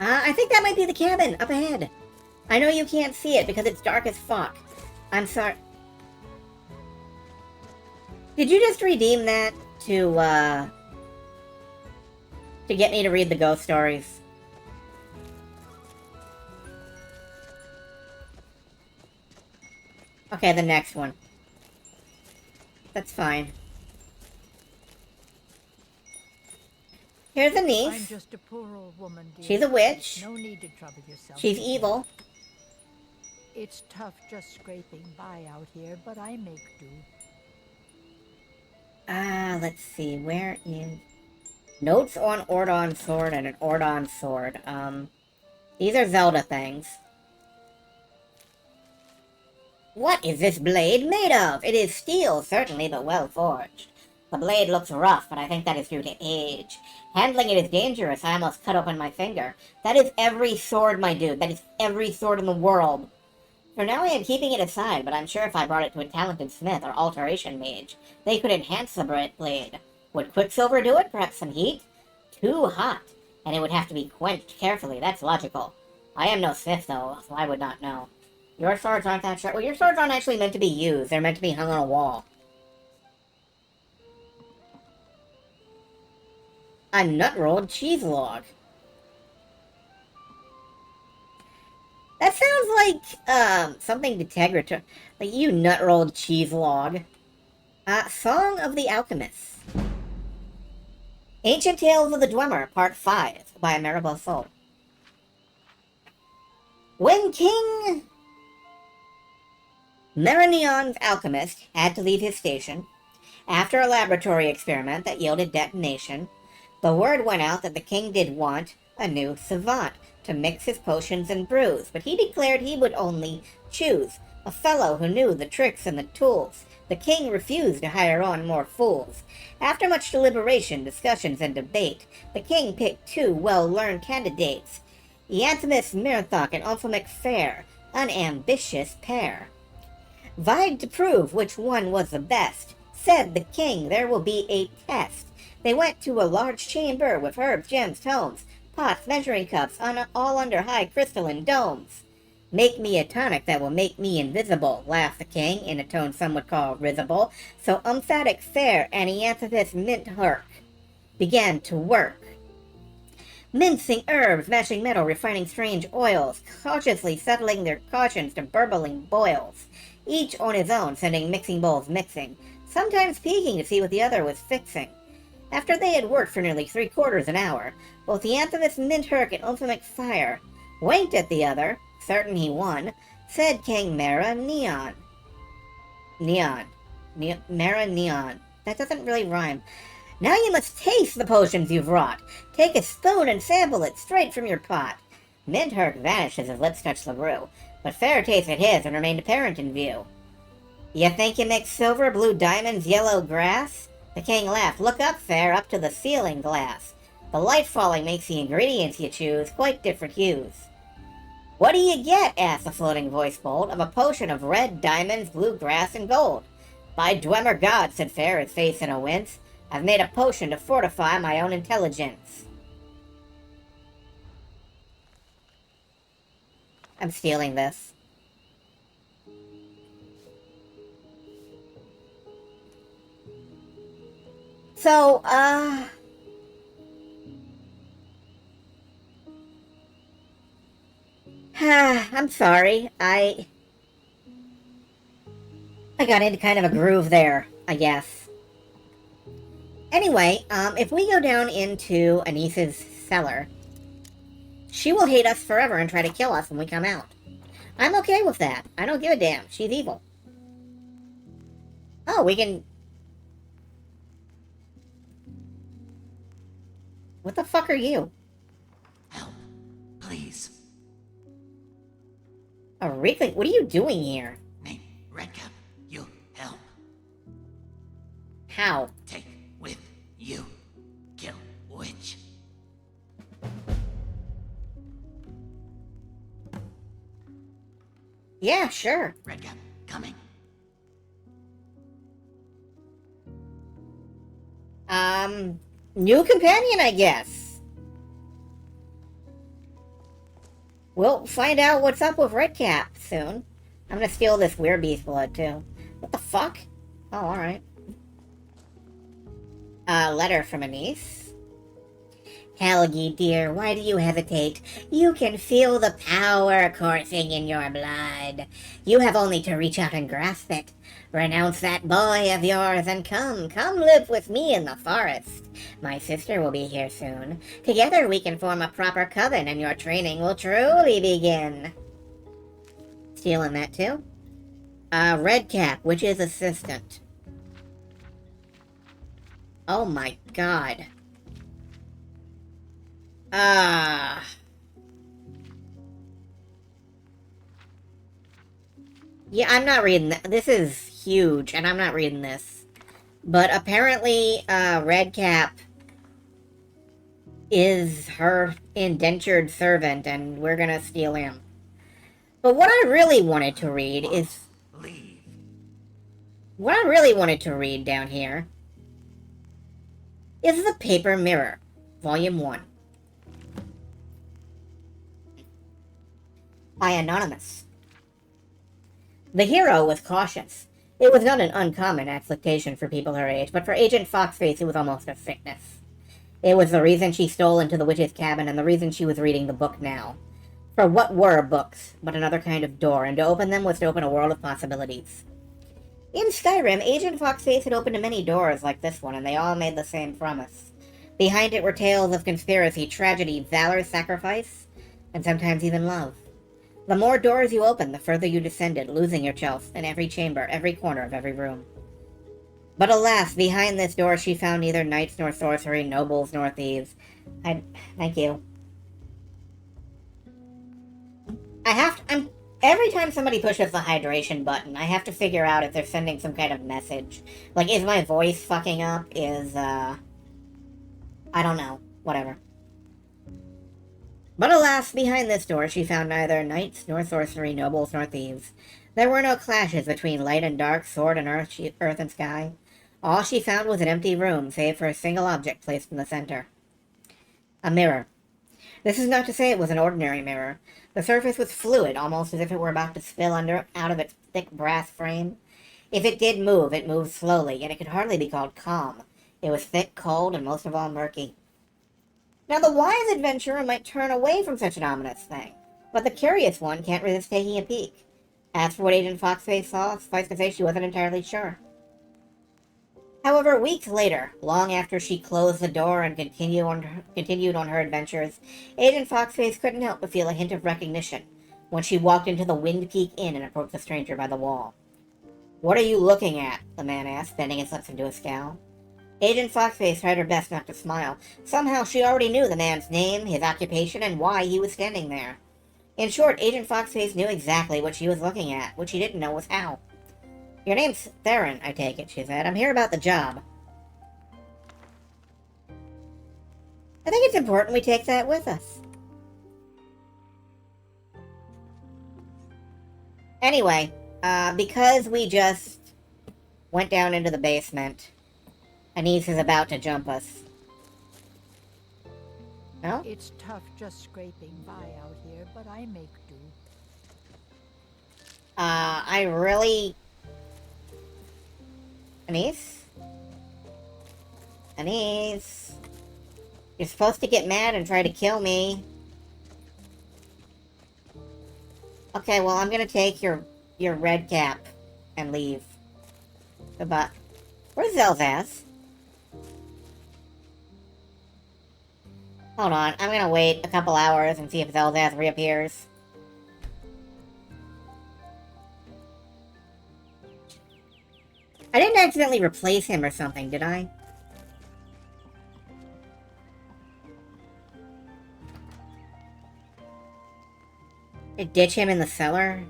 I think that might be the cabin up ahead. I know you can't see it because it's dark as fuck. I'm sorry. Did you just redeem that to get me to read the ghost stories? Okay, the next one. That's fine. Here's a
I'm
niece.
just a poor old woman, dear.
She's a witch.
No need to trouble yourself.
She's
with
evil.
me. It's tough just scraping by out here, but I make do.
Let's see. Where is... Notes on Ordon sword and an Ordon sword. These are Zelda things. What is this blade made of? It is steel, certainly, but well forged. The blade looks rough, but I think that is due to age. Handling it is dangerous. I almost cut open my finger. That is every sword, my dude. That is every sword in the world. For now, I am keeping it aside, but I'm sure if I brought it to a talented smith or alteration mage, they could enhance the blade. Would Quicksilver do it? Perhaps some heat? Too hot, and it would have to be quenched carefully. That's logical. I am no smith, though, so I would not know. Your swords aren't that sharp. Well, your swords aren't actually meant to be used. They're meant to be hung on a wall. A nut-rolled cheese log. That sounds like, something degradatory. Like, you nut-rolled cheese log. Song of the Alchemist. Ancient Tales of the Dwemer, Part 5, by Maribel Soul. When King Meraneon's alchemist had to leave his station, after a laboratory experiment that yielded detonation, the word went out that the king did want a new savant to mix his potions and brews, but he declared he would only choose a fellow who knew the tricks and the tools. The king refused to hire on more fools. After much deliberation, discussions, and debate, the king picked two well-learned candidates, Eanthimus Mirthok and Omphamic Fair, an ambitious pair. Vied to prove which one was the best. Said the king, there will be a test. They went to a large chamber with herbs, gems, tomes, pots, measuring cups, all under high crystalline domes. Make me a tonic that will make me invisible, laughed the king, in a tone some would call risible. So Omphamic Fair and Eanthimus Mirthok began to work. Mincing herbs, mashing metal, refining strange oils, cautiously settling their cautions to burbling boils. Each on his own, sending mixing bowls mixing, sometimes peeking to see what the other was fixing. After they had worked for nearly 3/4 an hour, both Eanthimus Mirthok and Omphamic Fire winked at the other, certain he won, said King Mara Neon. Mara Neon. That doesn't really rhyme. Now you must taste the potions you've wrought. Take a spoon and sample it straight from your pot. Mirthok vanished as his lips touched the brew, but Fair tasted his and remained apparent in view. You think you mix silver, blue diamonds, yellow grass? The king laughed. Look up, Fair, up to the ceiling glass. The light falling makes the ingredients you choose quite different hues. What do you get? Asked the floating voice bold. Of a potion of red, diamonds, blue grass, and gold. By Dwemer God, said Fair, his face in a wince, I've made a potion to fortify my own intelligence. I'm stealing this. So, I'm sorry. I got into kind of a groove there, I guess. Anyway, if we go down into Anissa's cellar, she will hate us forever and try to kill us when we come out. I'm okay with that. I don't give a damn. She's evil. Oh, we can... What the fuck are you?
Help, please.
A Reekling? What are you doing here?
Name Redcap, you help.
How?
Take with you. Kill witch.
Yeah, sure.
Redcap, coming.
New companion, I guess. We'll find out what's up with Redcap soon. I'm gonna steal this weird beast blood, too. What the fuck? Oh, alright. A letter from a niece. Helgi, dear, why do you hesitate? You can feel the power coursing in your blood. You have only to reach out and grasp it. Renounce that boy of yours and come live with me in the forest. My sister will be here soon. Together we can form a proper coven and your training will truly begin. Stealing that too? Redcap, witch's assistant. Oh my god. Yeah, I'm not reading that. This is huge, and I'm not reading this. But apparently, Redcap is her indentured servant, and we're gonna steal him. But what I really wanted to read is... What I really wanted to read down here is The Paper Mirror, Volume 1. By Anonymous. The hero was cautious. It was not an uncommon affliction for people her age, but for Agent Foxface it was almost a sickness. It was the reason she stole into the witch's cabin and the reason she was reading the book now. For what were books but another kind of door, and to open them was to open a world of possibilities. In Skyrim, Agent Foxface had opened many doors like this one, and they all made the same promise. Behind it were tales of conspiracy, tragedy, valor, sacrifice, and sometimes even love. The more doors you opened, the further you descended, losing yourself in every chamber, every corner of every room. But alas, behind this door she found neither knights nor sorcery, nobles nor thieves. Thank you. Every time somebody pushes the hydration button, I have to figure out if they're sending some kind of message. Like, is my voice fucking up? I don't know. Whatever. But alas, behind this door she found neither knights, nor sorcery, nobles, nor thieves. There were no clashes between light and dark, sword and earth and sky. All she found was an empty room, save for a single object placed in the center. A mirror. This is not to say it was an ordinary mirror. The surface was fluid, almost as if it were about to spill out of its thick brass frame. If it did move, it moved slowly, and it could hardly be called calm. It was thick, cold, and most of all murky. Now, the wise adventurer might turn away from such an ominous thing, but the curious one can't resist taking a peek. As for what Agent Foxface saw, suffice to say she wasn't entirely sure. However, weeks later, long after she closed the door and continued on her adventures, Agent Foxface couldn't help but feel a hint of recognition when she walked into the Wind Peak Inn and approached the stranger by the wall. "What are you looking at?" the man asked, bending his lips into a scowl. Agent Foxface tried her best not to smile. Somehow she already knew the man's name, his occupation, and why he was standing there. In short, Agent Foxface knew exactly what she was looking at. What she didn't know was how. "Your name's Theron, I take it," she said. "I'm here about the job." I think it's important we take that with us. Anyway, because we just went down into the basement, Anise is about to jump us. No?
It's tough just scraping by out here, but I make do.
I really... Anise? Anise? You're supposed to get mad and try to kill me. Okay, well, I'm gonna take your red cap and leave. Goodbye. Where's Zelzaz? Hold on, I'm gonna wait a couple hours and see if Zelzaz reappears. I didn't accidentally replace him or something, did I? Did I ditch him in the cellar?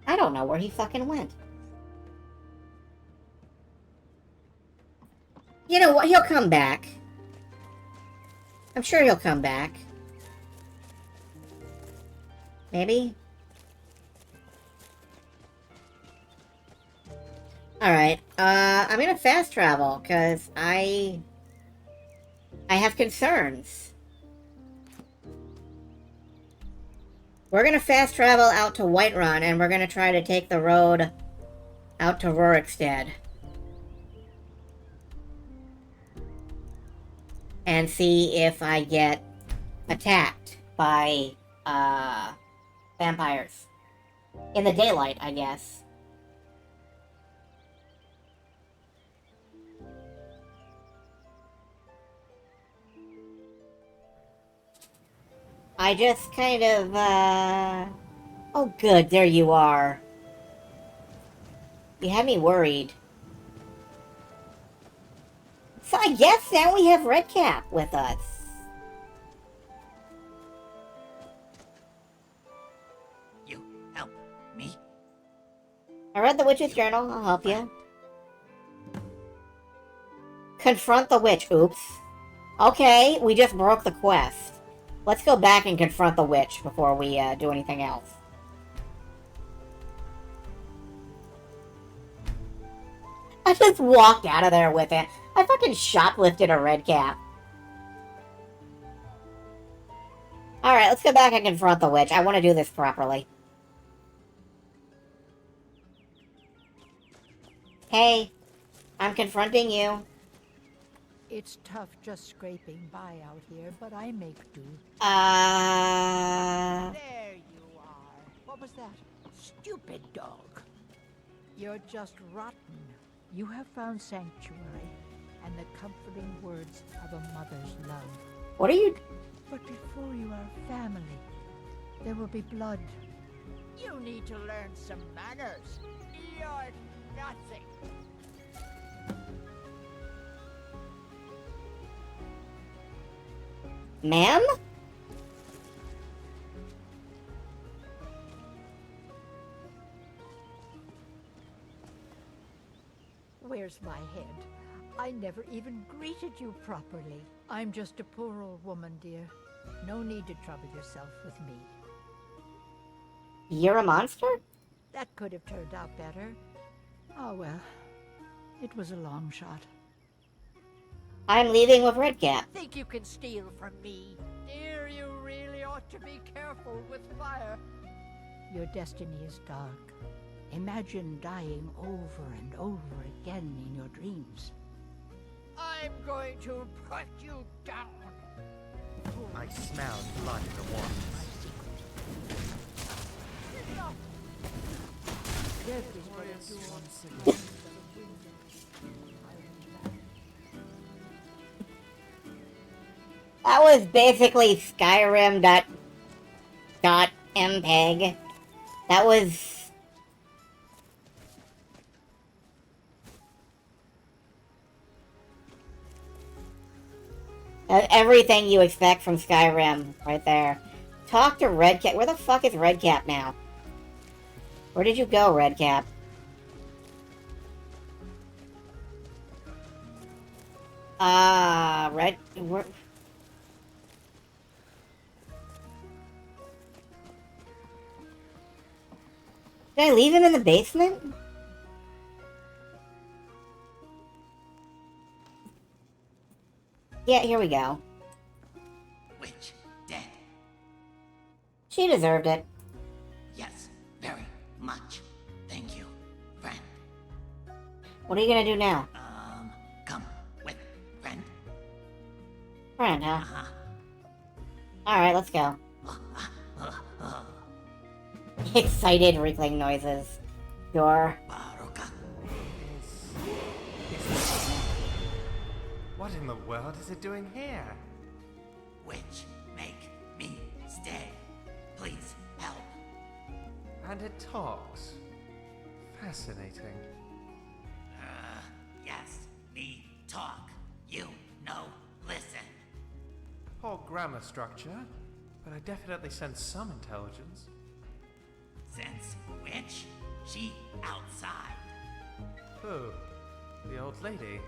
I don't know where he fucking went. You know what? He'll come back. I'm sure he'll come back. Maybe? Alright, I'm gonna fast travel, because I I have concerns. We're gonna fast travel out to Whiterun, and we're gonna try to take the road out to Rorikstead. And see if I get attacked by, vampires. In the daylight, I guess. I just kind of, Oh, good, there you are. You had me worried. So I guess now we have Redcap with us.
You help me?
I read the witch's journal. I'll help you. Confront the witch. Oops. Okay, we just broke the quest. Let's go back and confront the witch before we do anything else. I just walked out of there with it. I fucking shoplifted a red cap. Alright, let's go back and confront the witch. I want to do this properly. Hey, I'm confronting you.
It's tough just scraping by out here, but I make do. There you are. What was that? Stupid dog. You're just rotten. You have found sanctuary and the comforting words of a mother's love.
What are you...
But before you are family, there will be blood. You need to learn some manners. You're nothing.
Ma'am?
Where's my head? I never even greeted you properly. I'm just a poor old woman, dear. No need to trouble yourself with me.
You're a monster?
That could have turned out better. Oh well. It was a long shot.
I'm leaving with Redcap.
Think you can steal from me? Dear, you really ought to be careful with fire. Your destiny is dark. Imagine dying over and over again in your dreams. I'm going to put you down.
I smell blood in the water.
Death is but a dawn.
That was basically Skyrim.mpeg. That was... everything you expect from Skyrim, right there. Talk to Redcap. Where the fuck is Redcap now? Where did you go, Redcap? Where... Did I leave him in the basement? Yeah, here we go.
Witch, dead.
She deserved it.
Yes, very much. Thank you, friend.
What are you gonna do now?
Come with, friend.
Friend, huh? Alright, let's go. Excited replaying noises. Sure.
What in the world is it doing here?
Witch, make me stay. Please help.
And it talks. Fascinating.
Yes, me talk. You no listen.
Poor grammar structure, but I definitely sense some intelligence.
Sense witch? She outside.
Who? The old lady?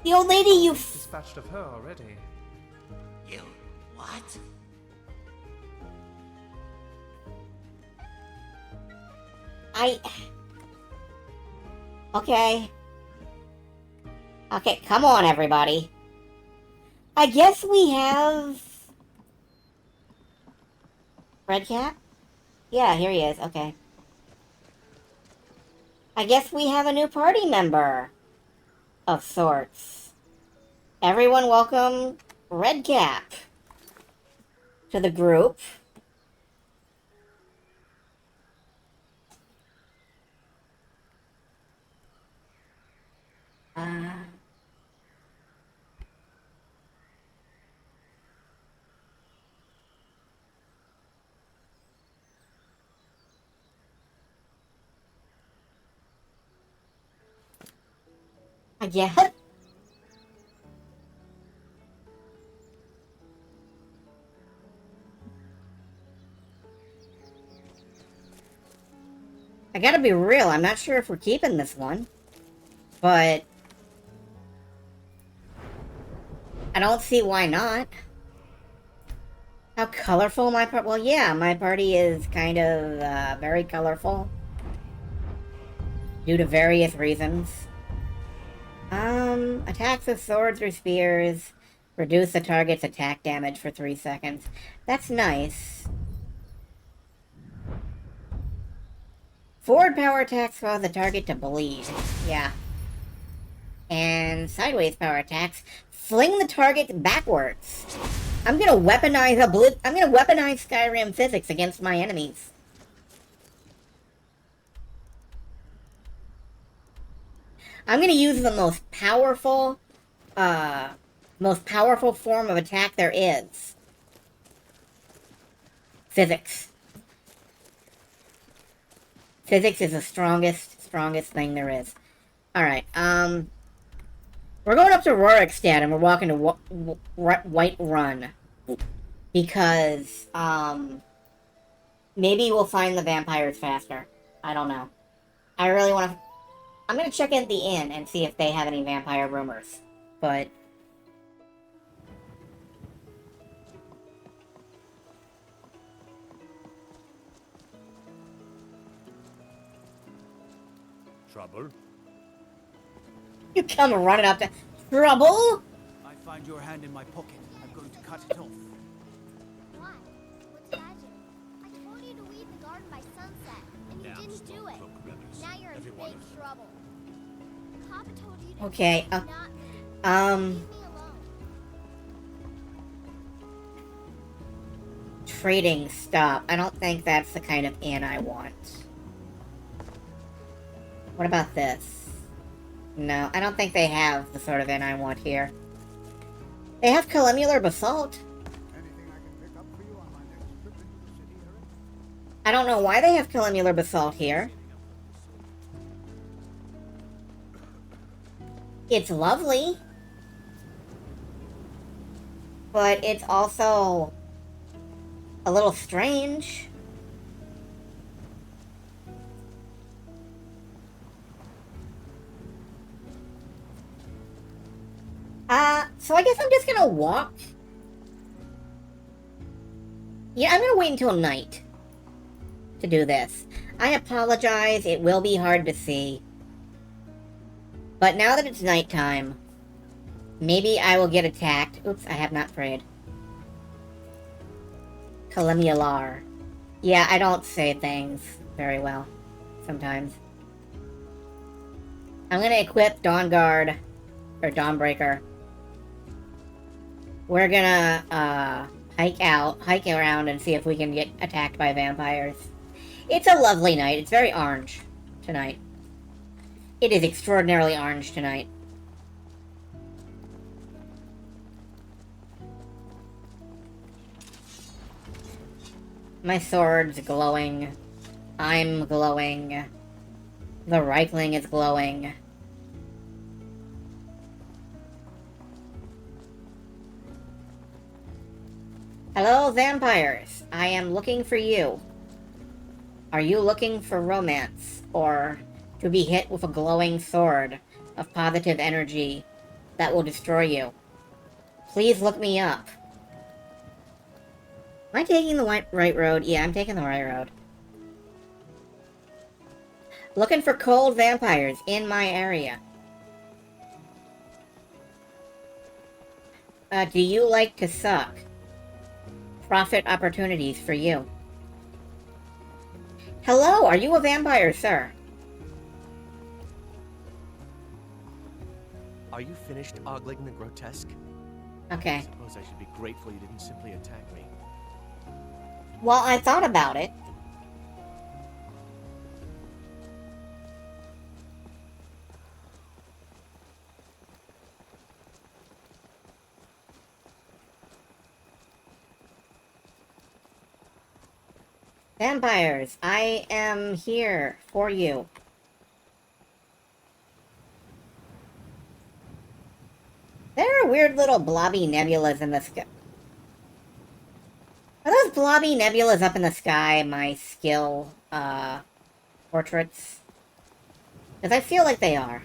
The old lady you
dispatched of her already.
You what?
Okay. Okay, come on, everybody. I guess we have... Redcap? Yeah, here he is. Okay. I guess we have a new party member of sorts. Everyone welcome Redcap to the group. I guess. I gotta be real, I'm not sure if we're keeping this one. But I don't see why not. How colorful my party... Well, yeah, my party is kind of very colorful. Due to various reasons. Attacks with swords or spears. Reduce the target's attack damage for 3 seconds. That's nice. Forward power attacks cause the target to bleed. Yeah. And sideways power attacks fling the target backwards. I'm gonna weaponize Skyrim physics against my enemies. I'm gonna use the most powerful form of attack there is. Physics. Physics is the strongest thing there is. Alright, we're going up to Rorikstad and we're walking to White Run. Because, maybe we'll find the vampires faster. I don't know. I really want to... I'm going to check in the inn and see if they have any vampire rumors. But...
Trouble?
You come running up to... Trouble?
I find your hand in my pocket. I'm going to cut it off.
Why? What's magic? I told you to weed the garden by sunset, and you didn't do it. Now you're in big trouble. Papa told you to
Okay,
not leave me alone.
Trading stop. I don't think that's the kind of inn I want. What about this? No, I don't think they have the sort of inn I want here. They have columnar basalt. I don't know why they have columnar basalt here. It's lovely. But it's also a little strange. So I guess I'm just gonna walk. Yeah, I'm gonna wait until night to do this. I apologize, it will be hard to see. But now that it's nighttime, maybe I will get attacked. Oops, I have not prayed. Kalemialar. Yeah, I don't say things very well sometimes. I'm gonna equip Dawn Guard, or Dawnbreaker. We're gonna, hike around and see if we can get attacked by vampires. It's a lovely night. It's very orange tonight. It is extraordinarily orange tonight. My sword's glowing. I'm glowing. The Reichling is glowing. Hello, vampires. I am looking for you. Are you looking for romance? Or to be hit with a glowing sword of positive energy that will destroy you? Please look me up. Am I taking the right road? Yeah, I'm taking the right road. Looking for cold vampires in my area. Do you like to suck? Profit opportunities for you. Hello, are you a vampire, sir?
Are you finished ogling the grotesque?
Okay.
I suppose I should be grateful you didn't simply attack me.
Well, I thought about it. Vampires, I am here for you. There are weird little blobby nebulas in the sky. Are those blobby nebulas up in the sky my skill, portraits? Because I feel like they are.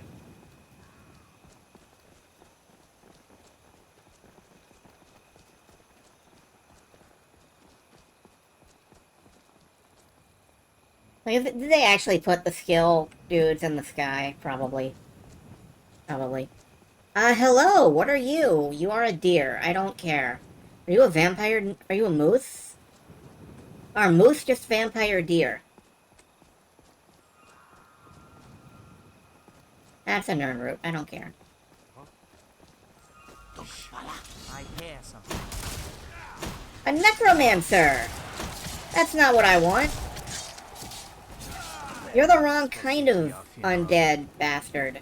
Like, did they actually put the skill dudes in the sky? Probably. Probably. Hello, what are you? You are a deer. I don't care. Are you a vampire? Are you a moose? Are moose just vampire deer? That's a nerd root. I don't care.
I hear something.
A necromancer! That's not what I want. You're the wrong kind of undead bastard.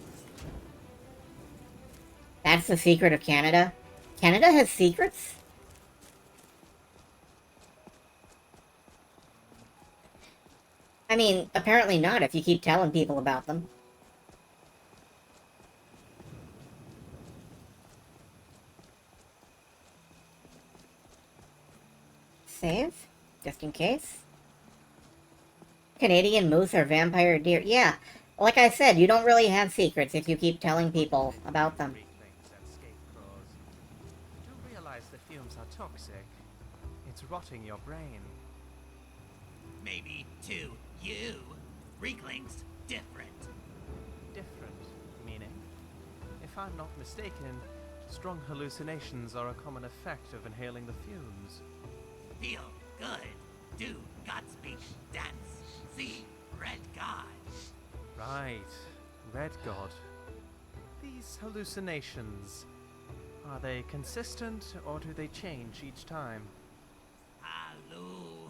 That's the secret of Canada? Canada has secrets? I mean, apparently not if you keep telling people about them. Save? Just in case. Canadian moose or vampire deer. Yeah, like I said, you don't really have secrets if you keep telling people about them.
Do realize the fumes are toxic. It's rotting your brain.
Maybe to you. Reekling's different.
Different, meaning? If I'm not mistaken, strong hallucinations are a common effect of inhaling the fumes.
Feel good. Do Godspeed dance. See Red God.
Right, Red God. These hallucinations, are they consistent or do they change each time?
Hello.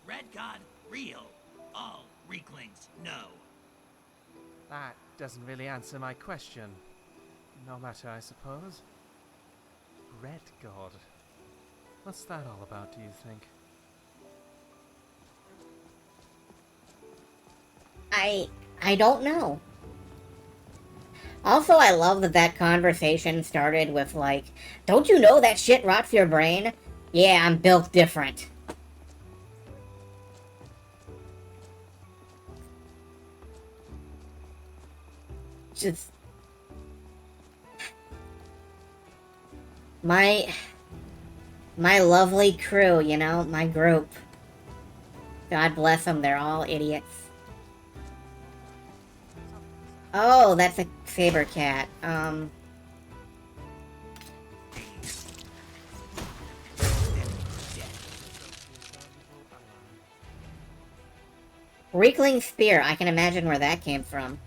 Red God real. All Reeklings know.
That doesn't really answer my question. No matter, I suppose. Red God. What's that all about, do you think?
I don't know. Also, I love that that conversation started with, like, don't you know that shit rots your brain? Yeah, I'm built different. Just... My lovely crew, you know? My group. God bless them, they're all idiots. Oh, that's a saber cat. Reekling spear. I can imagine where that came from.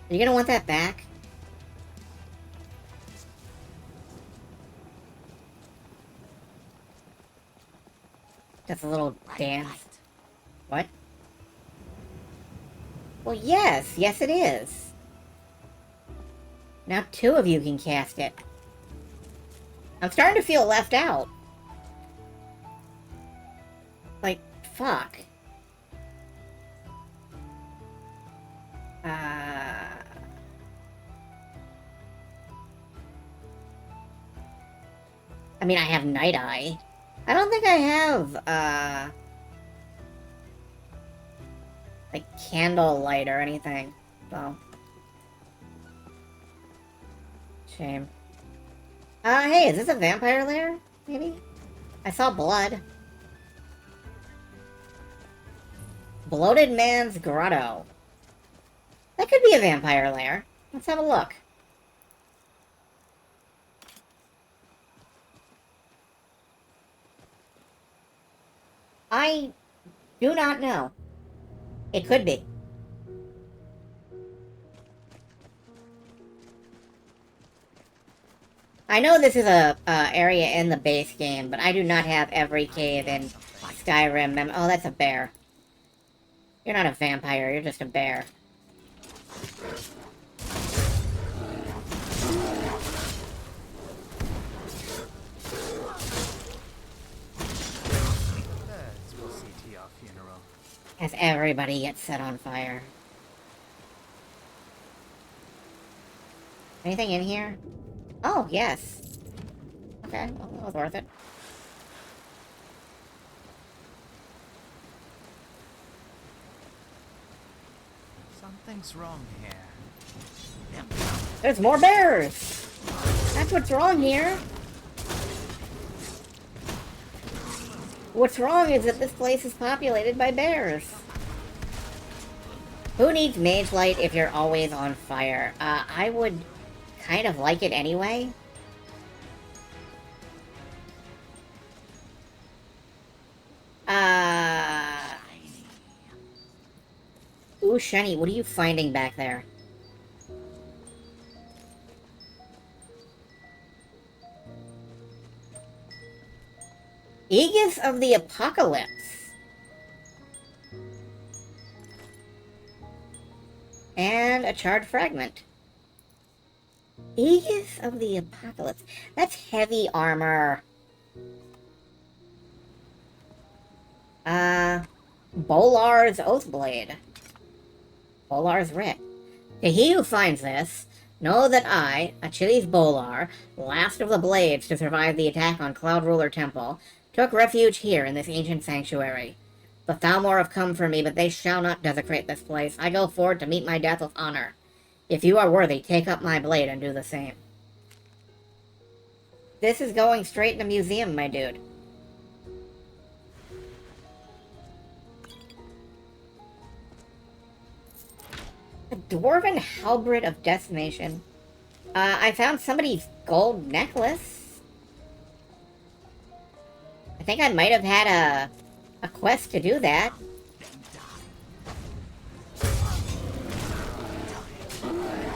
Are you gonna want that back? Just a little dance. What? Well, yes. Yes, it is. Now 2 of you can cast it. I'm starting to feel left out. Like, fuck. I mean, I have Night Eye. I don't think I have, like, candlelight or anything, so. Shame. Hey, is this a vampire lair? Maybe? I saw blood. Bloated Man's Grotto. That could be a vampire lair. Let's have a look. I do not know. It could be. I know this is a area in the base game, but I do not have every cave in Skyrim. Oh, that's a bear. You're not a vampire, you're just a bear.
We'll see to your funeral.
As everybody gets set on fire. Anything in here? Oh, yes. Okay, well, that was worth it.
Something's wrong here.
There's more bears! That's what's wrong here. What's wrong is that this place is populated by bears. Who needs mage light if you're always on fire? I would kind of like it anyway. Ooh, Shiny, what are you finding back there? Aegis of the Apocalypse. And a charred fragment. Aegis of the Apocalypse. That's heavy armor. Bolar's Oathblade. Bolar's Writ. To he who finds this, know that I, Achilles Bolar, last of the Blades to survive the attack on Cloud Ruler Temple, took refuge here in this ancient sanctuary. The Thalmor have come for me, but they shall not desecrate this place. I go forward to meet my death with honor. If you are worthy, take up my blade and do the same. This is going straight in the museum, my dude. A Dwarven Halberd of Decimation. I found somebody's gold necklace. I think I might have had a quest to do that.
I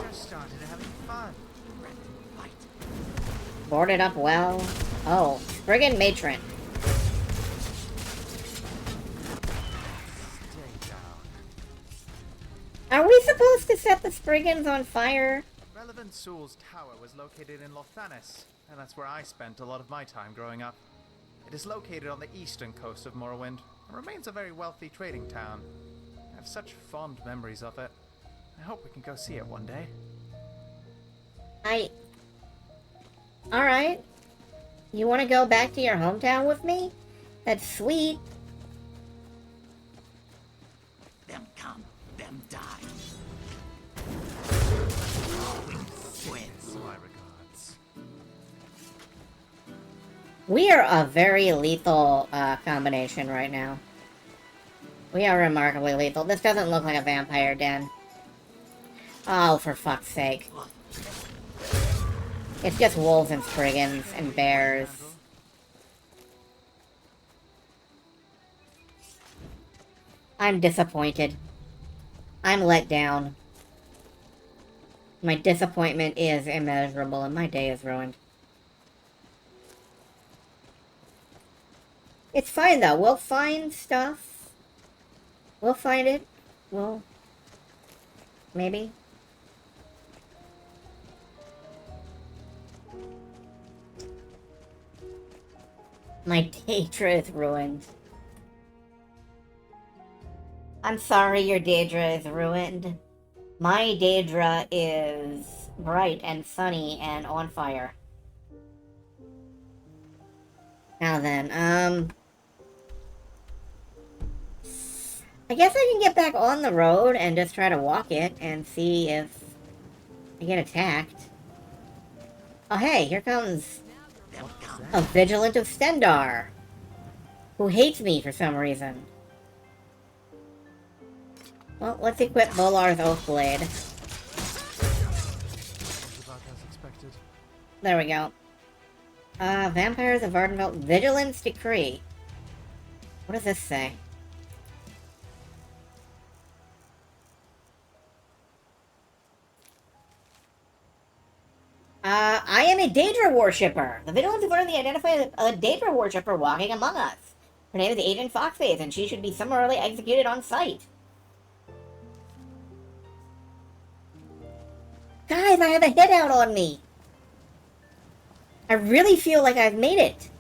just started having fun.
Boarded up well. Oh, Spriggan Matron. Are we supposed to set the Spriggans on fire?
Relevant Soul's tower was located in Lothanis, and that's where I spent a lot of my time growing up. It is located on the eastern coast of Morrowind, and remains a very wealthy trading town. I have such fond memories of it. I hope we can go see it one day.
Alright. You want to go back to your hometown with me? That's sweet.
Them come, them die. Wins.
My regards.
We are a very lethal combination right now. We are remarkably lethal. This doesn't look like a vampire den. Oh, for fuck's sake. It's just wolves and Spriggans and bears. I'm disappointed. I'm let down. My disappointment is immeasurable and my day is ruined. It's fine though, we'll find stuff. We'll find it. We'll... maybe. My Daedra is ruined. I'm sorry your Daedra is ruined. My Daedra is bright and sunny and on fire. Now then, I guess I can get back on the road and just try to walk it and see if I get attacked. Oh hey, here comes a Vigilant of Stendar, who hates me for some reason. Well, let's equip Bolar's Oathblade. There we go. Vampires of Ardenveld Vigilance Decree. What does this say? I am a Daedra worshipper. The vigilance have learned to identify a Daedra worshipper walking among us. Her name is Agent Foxface, and she should be summarily executed on sight. Guys, I have a hit out on me. I really feel like I've made it.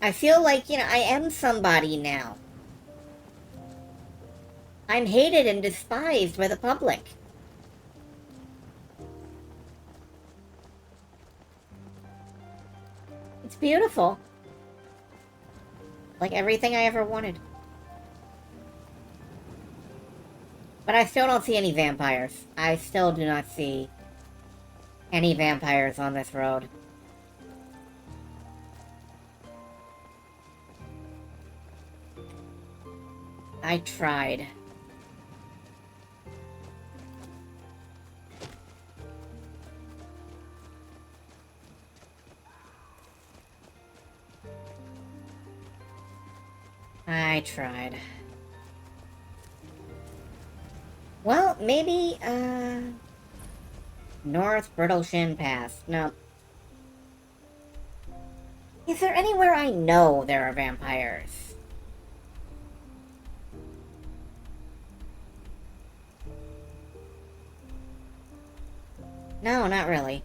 I feel like, you know, I am somebody now. I'm hated and despised by the public. It's beautiful. Like everything I ever wanted. But I still don't see any vampires. I still do not see any vampires on this road. I tried. I tried. Well, maybe, North Brittle Shin Pass. No. Is there anywhere I know there are vampires? No, not really.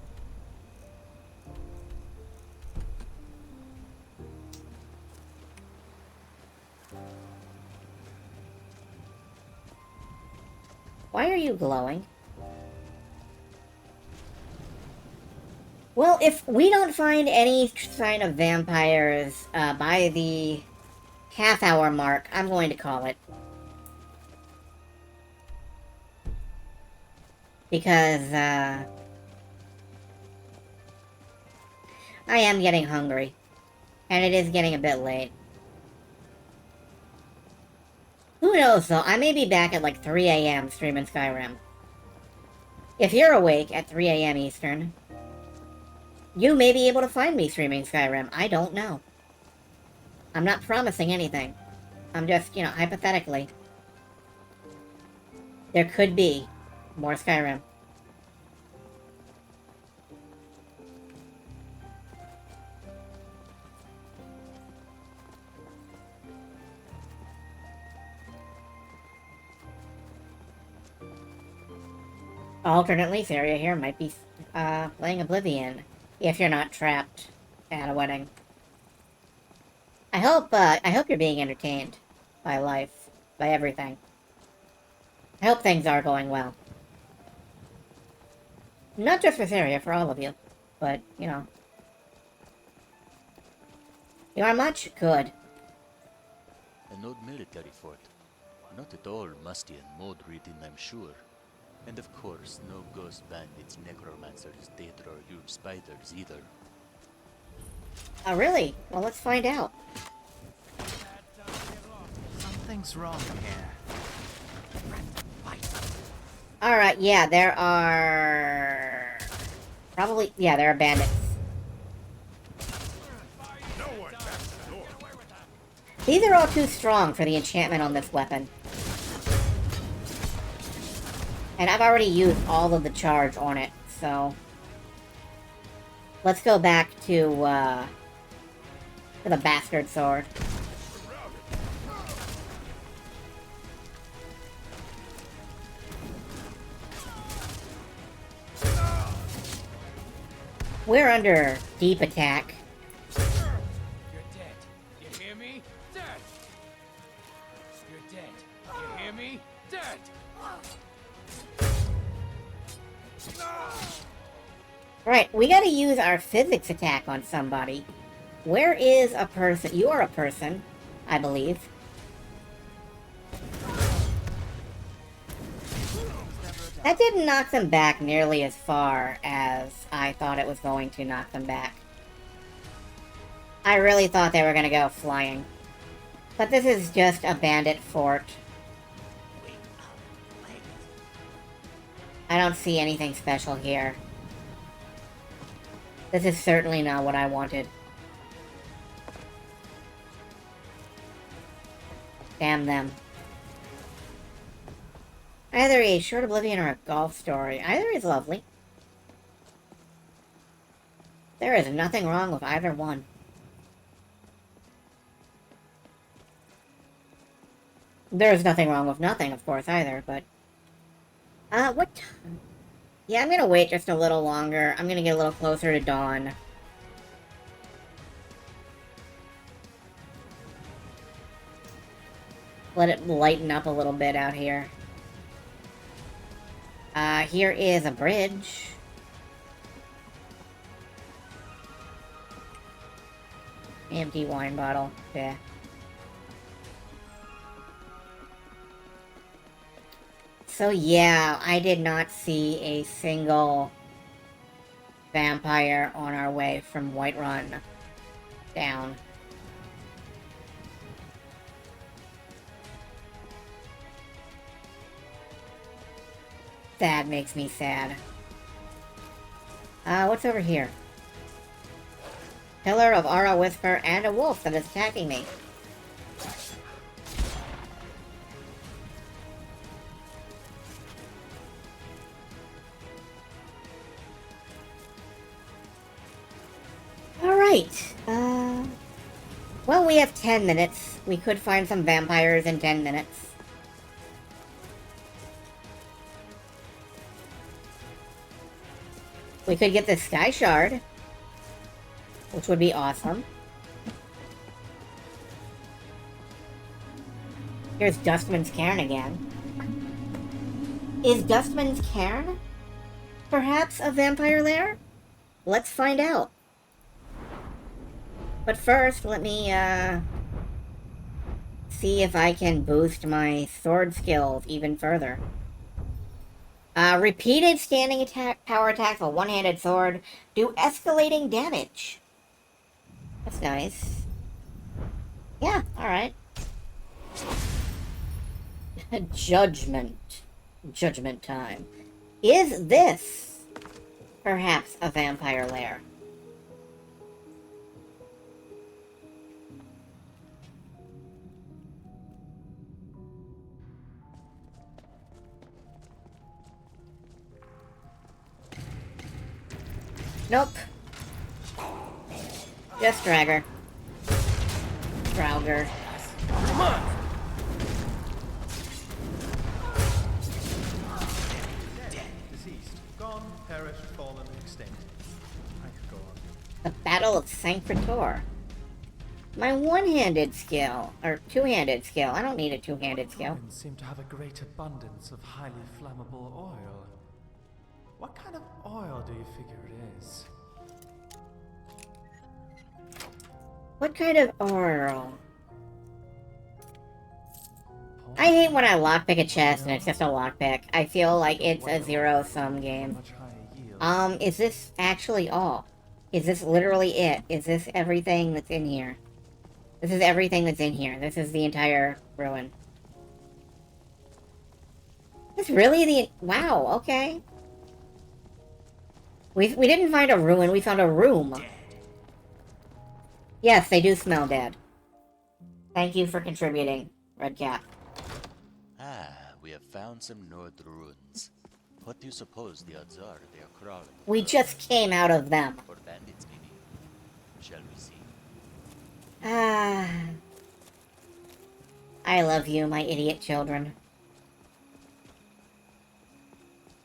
Why are you glowing? Well, if we don't find any sign of vampires by the half-hour mark, I'm going to call it. Because, I am getting hungry. And it is getting a bit late. Who knows, though? I may be back at like 3 a.m. streaming Skyrim. If you're awake at 3 a.m. Eastern, you may be able to find me streaming Skyrim. I don't know. I'm not promising anything. I'm just, you know, hypothetically. There could be more Skyrim. Alternately, Saria here might be playing Oblivion, if you're not trapped at a wedding. I hope you're being entertained by life, by everything. I hope things are going well. Not just for Saria, for all of you, but, you know. You are much? Good.
An old military fort. Not at all musty and mold-ridden, I'm sure. And of course, no ghost bandits, necromancers, Daedra, or huge spiders either.
Oh, really? Well, let's find out.
Something's wrong here.
Alright, yeah, there are... Probably... Yeah, there are bandits. These are all too strong for the enchantment on this weapon. And I've already used all of the charge on it, so... Let's go back to the bastard sword. We're under deep attack.
You're dead. You hear me? Dead. You're dead. You hear me? Dead.
Right, we gotta use our physics attack on somebody. Where is a person? You are a person, I believe. That didn't knock them back nearly as far as I thought it was going to knock them back. I really thought they were gonna go flying. But this is just a bandit fort. I don't see anything special here. This is certainly not what I wanted. Damn them. Either a short oblivion or a golf story. Either is lovely. There is nothing wrong with either one. There's nothing wrong with nothing, of course, either, but... what time? Yeah, I'm gonna wait just a little longer. I'm gonna get a little closer to dawn. Let it lighten up a little bit out here. Here is a bridge. Empty wine bottle. Yeah. So yeah, I did not see a single vampire on our way from Whiterun down. That makes me sad. What's over here? Pillar of Aura Whisper and a wolf that is attacking me. Alright, well, we have 10 minutes. We could find some vampires in 10 minutes. We could get the Sky Shard, which would be awesome. Here's Dustman's Cairn again. Is Dustman's Cairn perhaps a vampire lair? Let's find out. But first, let me, see if I can boost my sword skills even further. Repeated standing attack, power attacks with one-handed sword do escalating damage. That's nice. Yeah, alright. Judgment. Judgment time. Is this perhaps a vampire lair? Nope. Just Dragger. Drauger.
Come on!
Deceased. Gone, perished, fallen, extinct. I could go on.
The Battle of Saint Praetor. My one-handed skill, or two-handed skill. I don't need a two-handed skill.
Ruins seem to have a great abundance of highly flammable oil. What kind of oil do you figure it is?
What kind of oil? I hate when I lockpick a chest and it's just a lockpick. I feel like it's a zero-sum game. Is this actually all? Is this literally it? Is this everything that's in here? This is everything that's in here. This is the entire ruin. This really the... Wow, okay. We didn't find a ruin, we found a room. Yes, they do smell dead. Thank you for contributing, Redcap.
Ah, we have found some Nord ruins. What do you suppose the odds are they are crawling?
We just came out of them.
Or bandits, maybe. Shall we see?
Ah. I love you, my idiot children.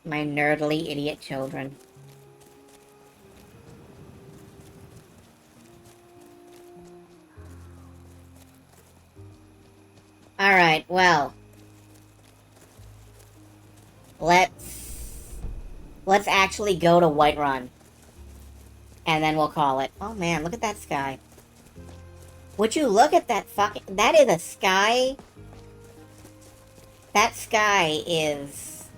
My nerdly idiot children. Alright, well. Let's actually go to Whiterun. And then we'll call it. Oh man, look at that sky. Would you look at that fucking... That is a sky... That sky is...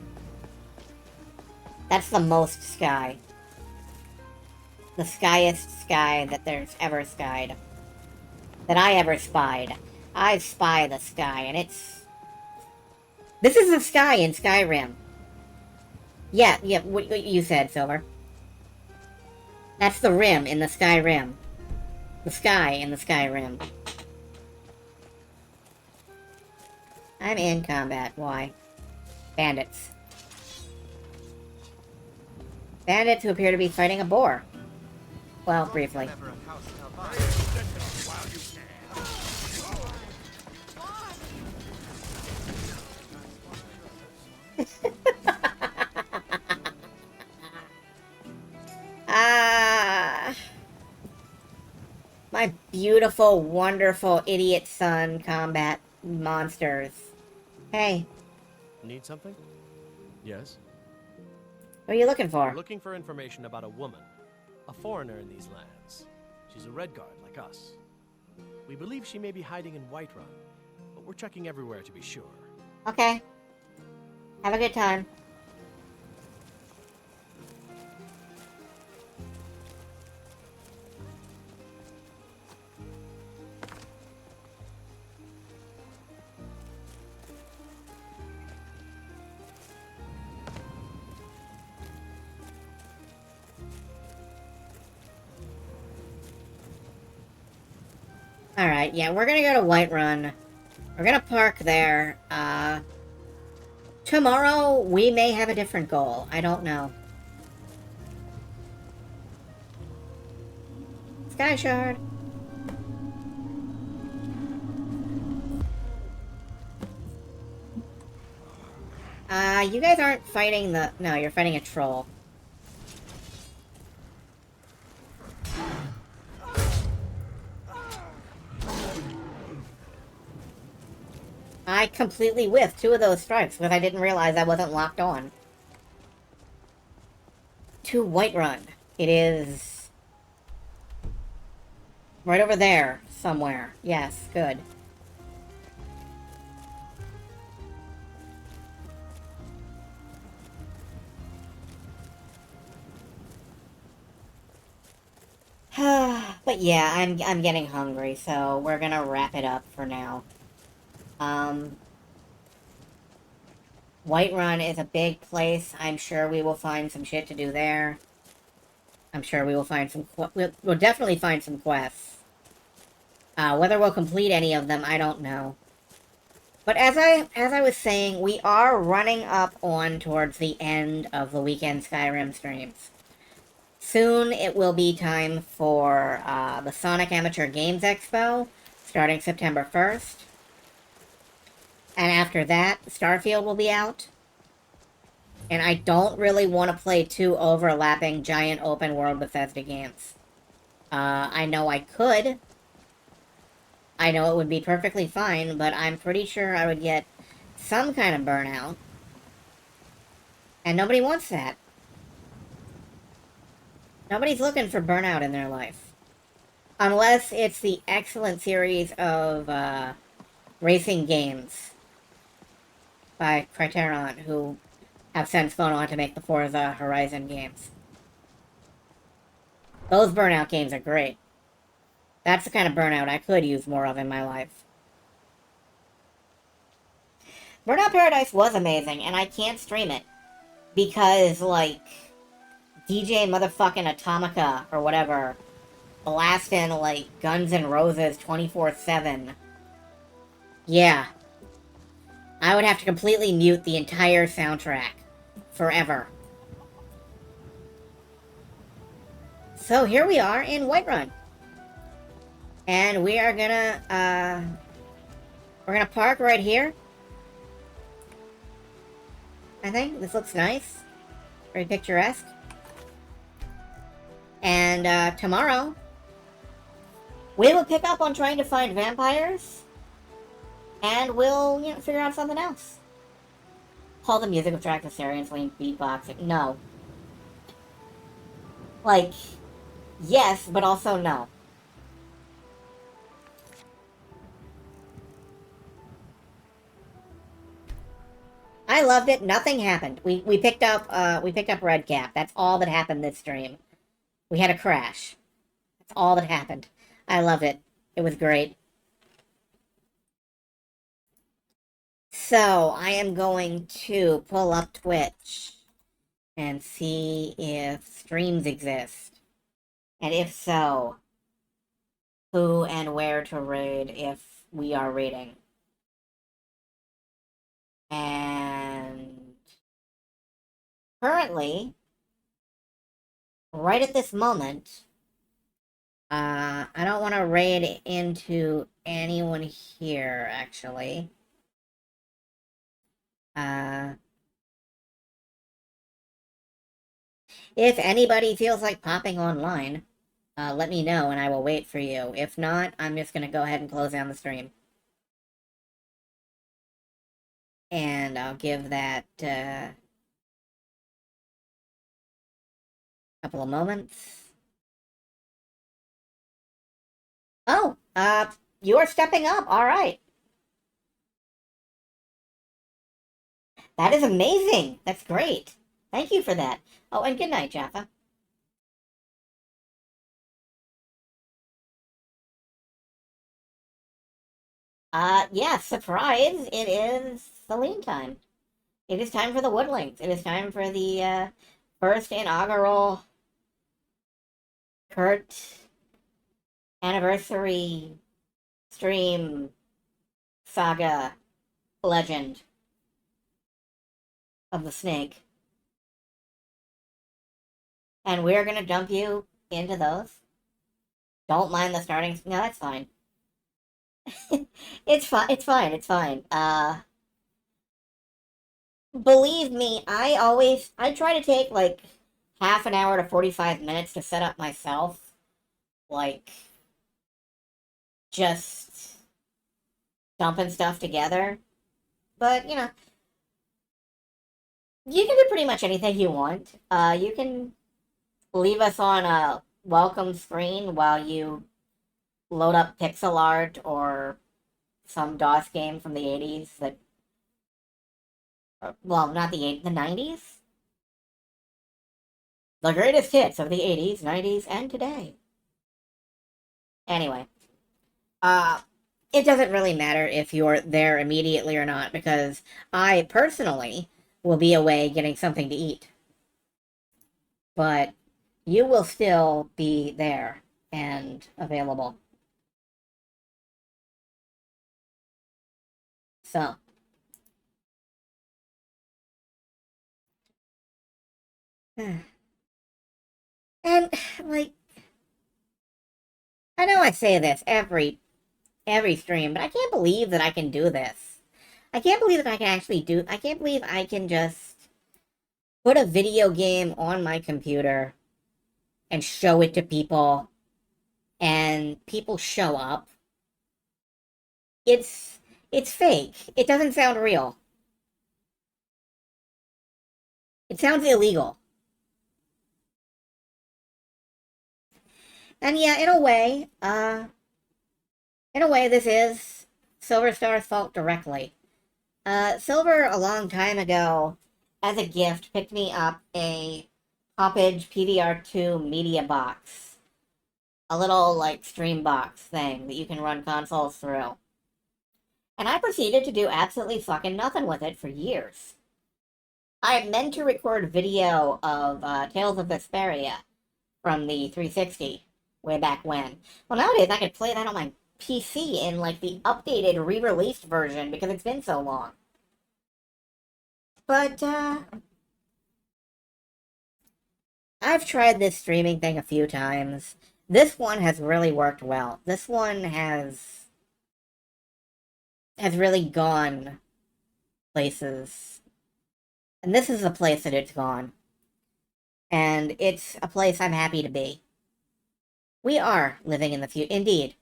That's the most sky. The skyest sky that there's ever skied. That I ever spied. I spy the sky, and it's... This is the sky in Skyrim. Yeah, what you said, Silver. That's the rim in the Skyrim. The sky in the Skyrim. I'm in combat. Why? Bandits. Bandits who appear to be fighting a boar. Well, briefly. Ah, my beautiful, wonderful, idiot son combat monsters. Hey,
Need something? Yes?
what are you looking for?
We're looking for information about a woman, a foreigner in these lands. She's a Redguard like us. We believe she may be hiding in Whiterun, but we're checking everywhere to be sure.
Okay. Have a good time. Alright, yeah, we're gonna go to Whiterun. We're gonna park there. Tomorrow, we may have a different goal. I don't know. Sky Shard. You guys aren't fighting the... No, you're fighting a troll. I completely whiffed 2 of those strikes because I didn't realize I wasn't locked on. To Whiterun. It is... right over there, somewhere. Yes, good. But yeah, I'm getting hungry, so we're gonna wrap it up for now. Whiterun is a big place. I'm sure we will find some shit to do there. I'm sure we will find some... We'll definitely find some quests. Whether we'll complete any of them, I don't know. But as I was saying, we are running up on towards the end of the weekend Skyrim streams. Soon it will be time for the Sonic Amateur Games Expo, starting September 1st. And after that, Starfield will be out. And I don't really want to play 2 overlapping giant open world Bethesda games. I know I could. I know it would be perfectly fine, but I'm pretty sure I would get some kind of burnout. And nobody wants that. Nobody's looking for burnout in their life. Unless it's the excellent series of racing games by Criterion, who have since gone on to make the Forza Horizon games. Those burnout games are great. That's the kind of burnout I could use more of in my life. Burnout Paradise was amazing, and I can't stream it. Because, like, DJ motherfucking Atomica, or whatever, blasting, like, Guns N' Roses 24/7. Yeah. I would have to completely mute the entire soundtrack. Forever. So here we are in Whiterun. And we are gonna, we're gonna park right here. I think this looks nice. Very picturesque. And, tomorrow, we will pick up on trying to find vampires. And we'll, you know, figure out something else. All the music of Dracula seriously beatboxing. No. Like, yes, but also no. I loved it. Nothing happened. We picked up Red Cap. That's all that happened this stream. We had a crash. That's all that happened. I love it. It was great. So, I am going to pull up Twitch. and see if streams exist. And if so, who and where to raid if we are raiding. And currently, right at this moment, I don't want to raid into anyone here, actually. If anybody feels like popping online, let me know and I will wait for you. If not, I'm just going to go ahead and close down the stream. And I'll give that couple of moments. Oh, you're stepping up. All right. That is amazing. That's great. Thank you for that. Oh, and good night, Jaffa. Yeah, surprise. It is Celine time. It is time for the Woodlings. It is time for the, first inaugural Kurt anniversary stream saga legend of the snake. And we're gonna dump you into those. Don't mind the starting. No, that's fine. It's fine. It's fine. It's fine. Believe me, I try to take like half an hour to 45 minutes to set up myself. Like, just dumping stuff together. But, you know, you can do pretty much anything you want. You can leave us on a welcome screen while you load up pixel art or some DOS game from the 80s that, well, not the 90s? The greatest hits of the 80s, 90s, and today. Anyway, it doesn't really matter if you're there immediately or not, because I personally will be away getting something to eat. But you will still be there and available. So. And, like, I know I say this every stream, but I can't believe that I can do this. I can't believe that I can actually I can't believe I can just put a video game on my computer and show it to people, and people show up. It's fake. It doesn't sound real. It sounds illegal. And yeah, in a way, this is Silver Star's fault directly. Silver, a long time ago, as a gift, picked me up a Poppage PVR2 media box. A little, like, stream box thing that you can run consoles through. And I proceeded to do absolutely fucking nothing with it for years. I meant to record video of Tales of Vesperia from the 360 way back when. Well, nowadays I could play that on my PC in, like, the updated re-released version because it's been so long. But, I've tried this streaming thing a few times. This one has really worked well. This one has really gone places. And this is the place that it's gone. And it's a place I'm happy to be. We are living in the future. Indeed.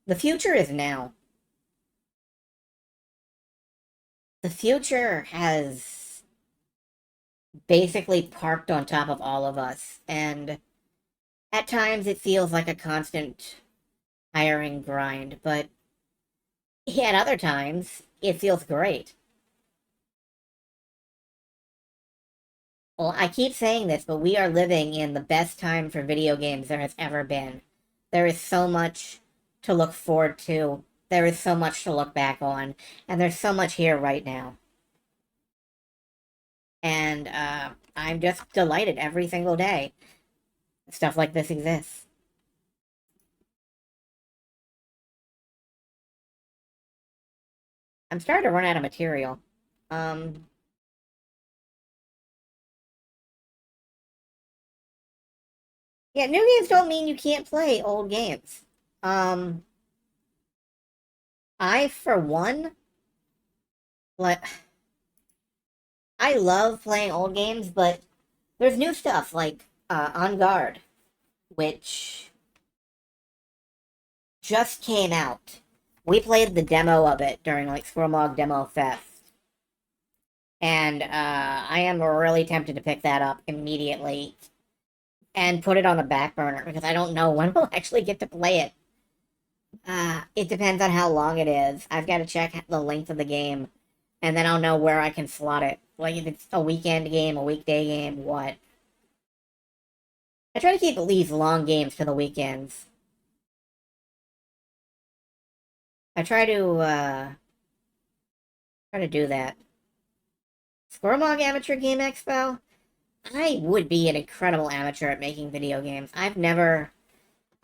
The future is now. The future has basically parked on top of all of us, and at times it feels like a constant tiring grind, but at other times it feels great. Well, I keep saying this, but we are living in the best time for video games there has ever been. There is so much to look forward to. There is so much to look back on. And there's so much here right now. And I'm just delighted every single day stuff like this exists. I'm starting to run out of material. Yeah, new games don't mean you can't play old games. I, for one, like, I love playing old games, but there's new stuff like On Guard, which just came out. We played the demo of it during like Squirrelmog Demo Fest, and I am really tempted to pick that up immediately and put it on the back burner because I don't know when we'll actually get to play it. It depends on how long it is. I've got to check the length of the game, and then I'll know where I can slot it. Like if it's a weekend game, a weekday game, what. I try to keep these long games to the weekends. I try to do that. Squirrelmog Amateur Game Expo? I would be an incredible amateur at making video games. I've never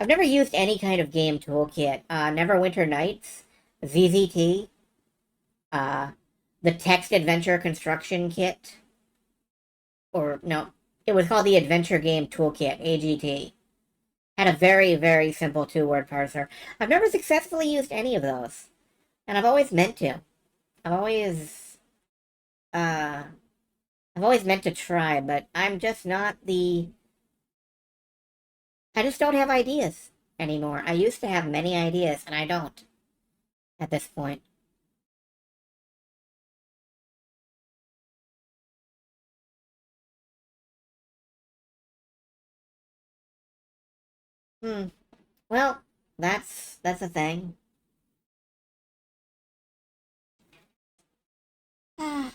used any kind of game toolkit. Neverwinter Nights, ZZT, the Text Adventure Construction Kit, or no, it was called the Adventure Game Toolkit, AGT. Had a very, very simple two-word parser. I've never successfully used any of those, and I've always meant to. I've always meant to try, but I'm just not the... I just don't have ideas anymore. I used to have many ideas, and I don't at this point. Well, that's a thing. As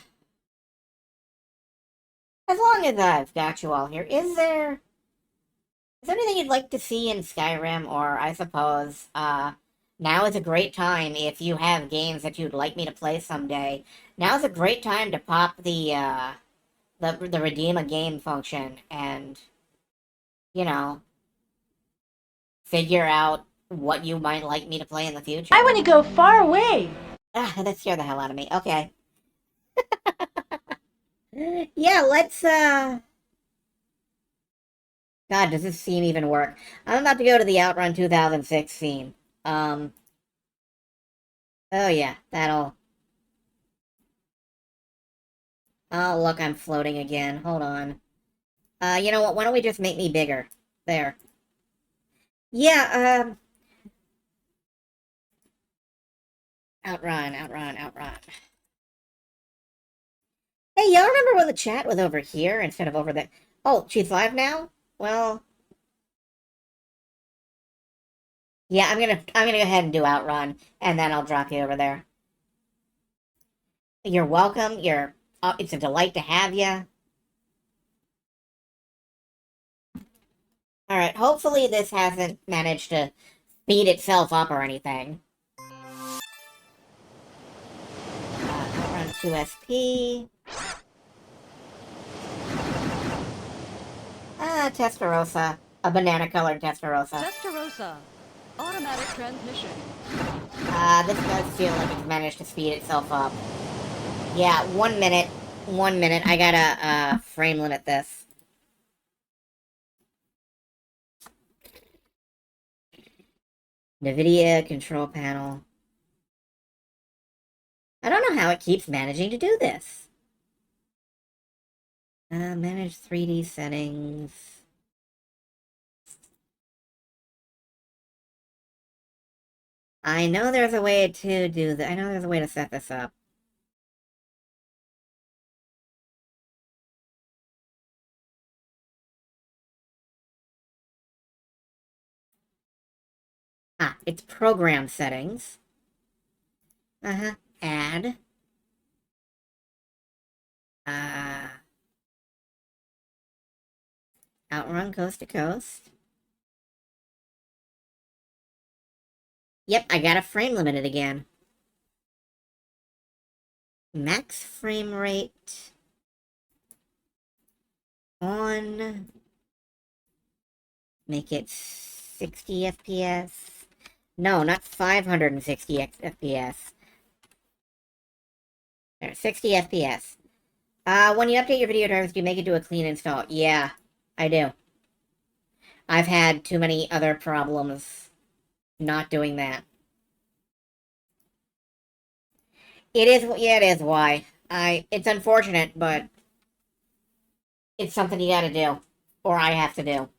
long as I've got you all here, is there anything you'd like to see in Skyrim, or I suppose, now is a great time if you have games that you'd like me to play someday. Now's a great time to pop the redeem a game function and, you know, figure out what you might like me to play in the future.
I want to go far away.
That scared the hell out of me. Okay. Yeah, let's, God, does this scene even work? I'm about to go to the Outrun 2006 scene. Oh yeah, that'll... Oh, look, I'm floating again. Hold on. You know what? Why don't we just make me bigger? There. Yeah, Outrun. Hey, y'all remember when the chat was over here instead of over there? Oh, she's live now? Well... Yeah, I'm gonna go ahead and do Outrun, and then I'll drop you over there. You're welcome. It's a delight to have you. Alright, hopefully this hasn't managed to speed itself up or anything. Outrun 2SP. Testarossa. A banana-colored Testarossa.
Testarossa. Automatic transmission.
This does feel like it's managed to speed itself up. Yeah, 1 minute. 1 minute. I gotta, frame limit this. NVIDIA control panel. I don't know how it keeps managing to do this. Manage 3D settings. I know there's a way to do that. I know there's a way to set this up. It's program settings. Add. Outrun coast to coast. Yep, I got a frame limited again. Max frame rate. on. Make it 60 FPS. No, not 560 FPS. There, 60 FPS. When you update your video drivers, do you make it do a clean install? Yeah, I do. I've had too many other problems not doing that. It is why. It's unfortunate, but it's something you gotta do. Or I have to do.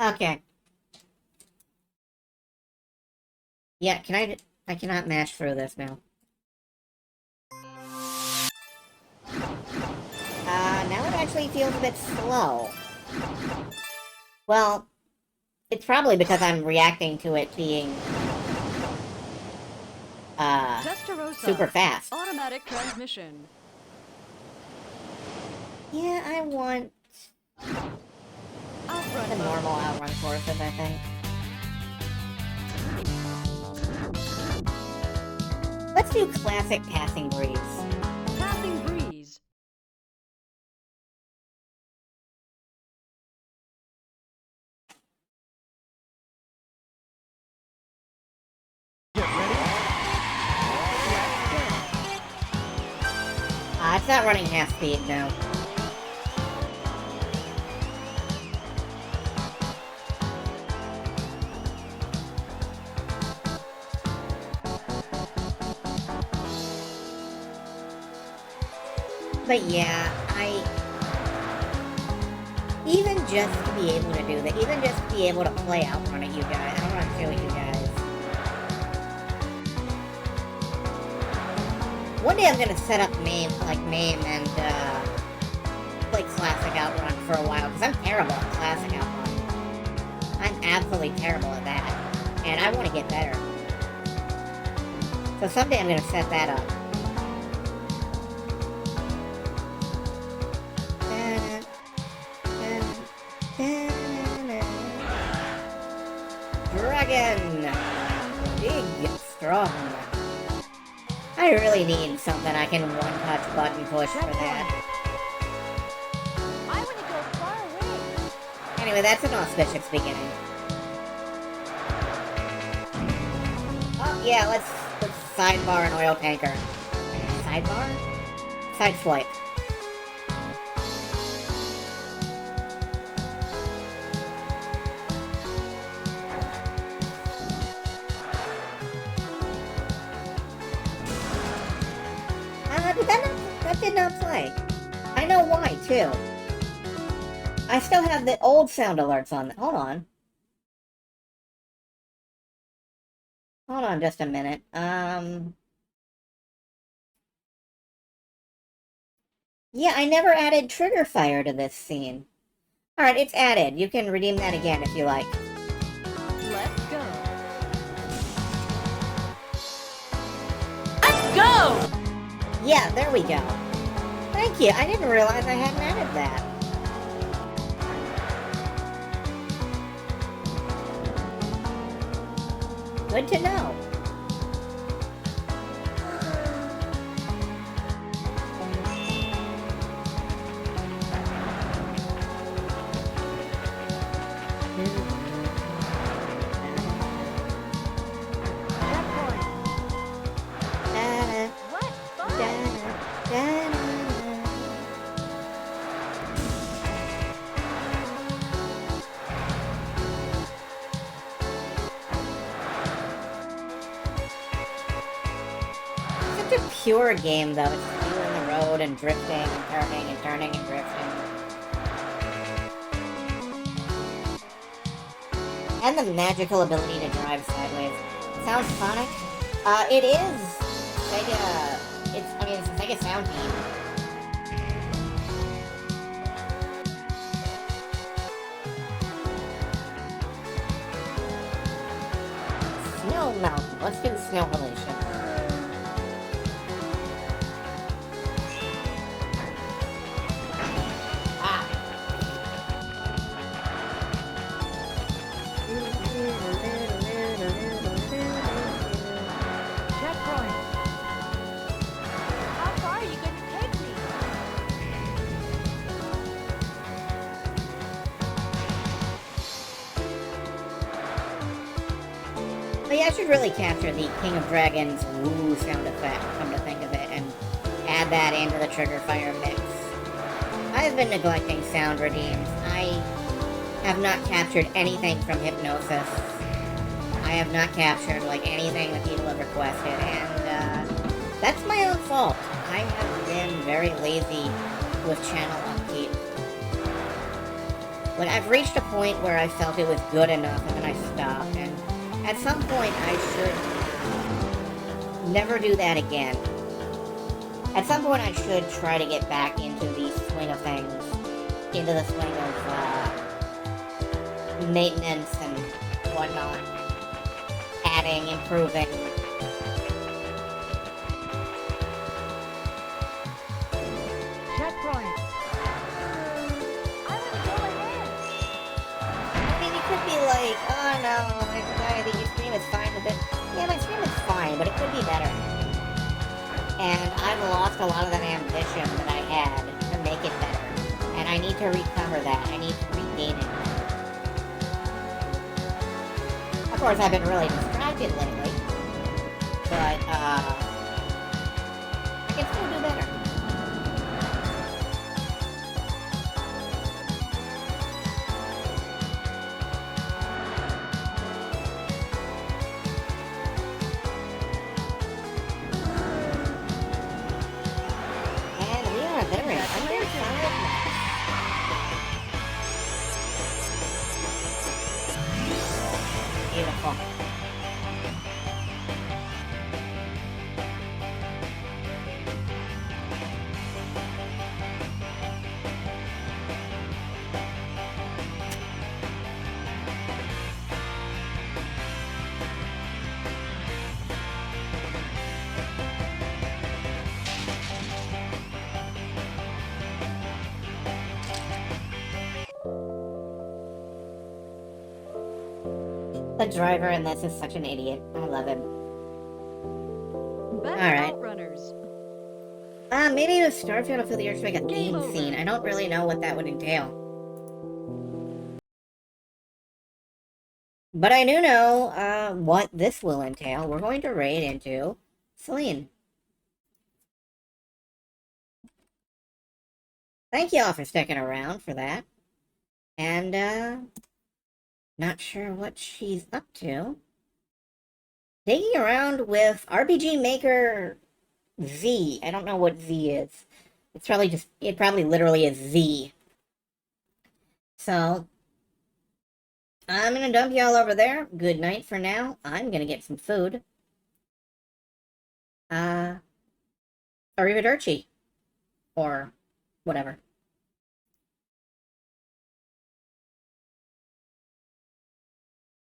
Okay. Yeah, I cannot mash through this now. Now it actually feels a bit slow. Well, it's probably because I'm reacting to it being, super fast.
Automatic transmission.
Yeah, I want the normal outrun courses, I think. Let's do classic Passing Breeze.
Passing breeze.
It's not running half speed, no. But yeah, even just to be able to do that, even just to be able to play Outrun at you guys, I want to show you guys. One day I'm gonna set up MAME and, play Classic Outrun for a while, because I'm terrible at Classic Outrun. I'm absolutely terrible at that, and I want to get better. So someday I'm gonna set that up. Dragon! Big, strong. I really need something I can one-touch button push for that.
I want to go far away.
Anyway, that's an auspicious beginning. Oh, yeah, let's sidebar an oil tanker. Sidebar? Sideswipe. That did not play. I know why, too. I still have the old sound alerts on. Hold on. Hold on just a minute. Yeah, I never added trigger fire to this scene. Alright, it's added. You can redeem that again if you like.
Let's go. Let's go!
Yeah, there we go. Thank you. I didn't realize I hadn't added that. Good to know. Pure game though, it's you in the road and drifting and turning and turning and drifting. And the magical ability to drive sideways. Sounds Sonic? It is Sega. It's a Sega sound team. Snow Mountain. Let's do Snow Relation.
How far are you going to take
But yeah, I should really capture the King of Dragons woo sound effect, come to think of it, and add that into the Trigger Fire mix. I've been neglecting sound redeems. I have not captured anything from Hypnosis. I have not captured, like, anything that people have requested, and, that's my own fault. I have been very lazy with channel upkeep. But I've reached a point where I felt it was good enough, and then I stopped, and at some point I should never do that again. At some point I should try to get back into the swing of things, into the swing of, maintenance and whatnot. Adding, improving.
Checkpoint.
I mean, you could be like, oh no, your stream is fine with it. Yeah, my stream is fine, but it could be better. And I've lost a lot of that ambition that I had to make it better. And I need to recover that. I need to regain it. Of course, I've been really distracted lately. But, I can still do better. And we are there in under 5 minutes. Beautiful. The driver in this is such an idiot. I love him.
Best
Alright.
Outrunners.
Maybe with Starfield I'll feel the urge to make a
Game
theme
over.
scene. I don't really know what that would entail. But I do know, what this will entail. We're going to raid into Celine. Thank you all for sticking around for that. And, not sure what she's up to. Digging around with RPG Maker Z. I don't know what Z is. It's probably just, it probably literally is Z. So, I'm gonna dump y'all over there. Good night for now. I'm gonna get some food. Arrivederci. Or whatever.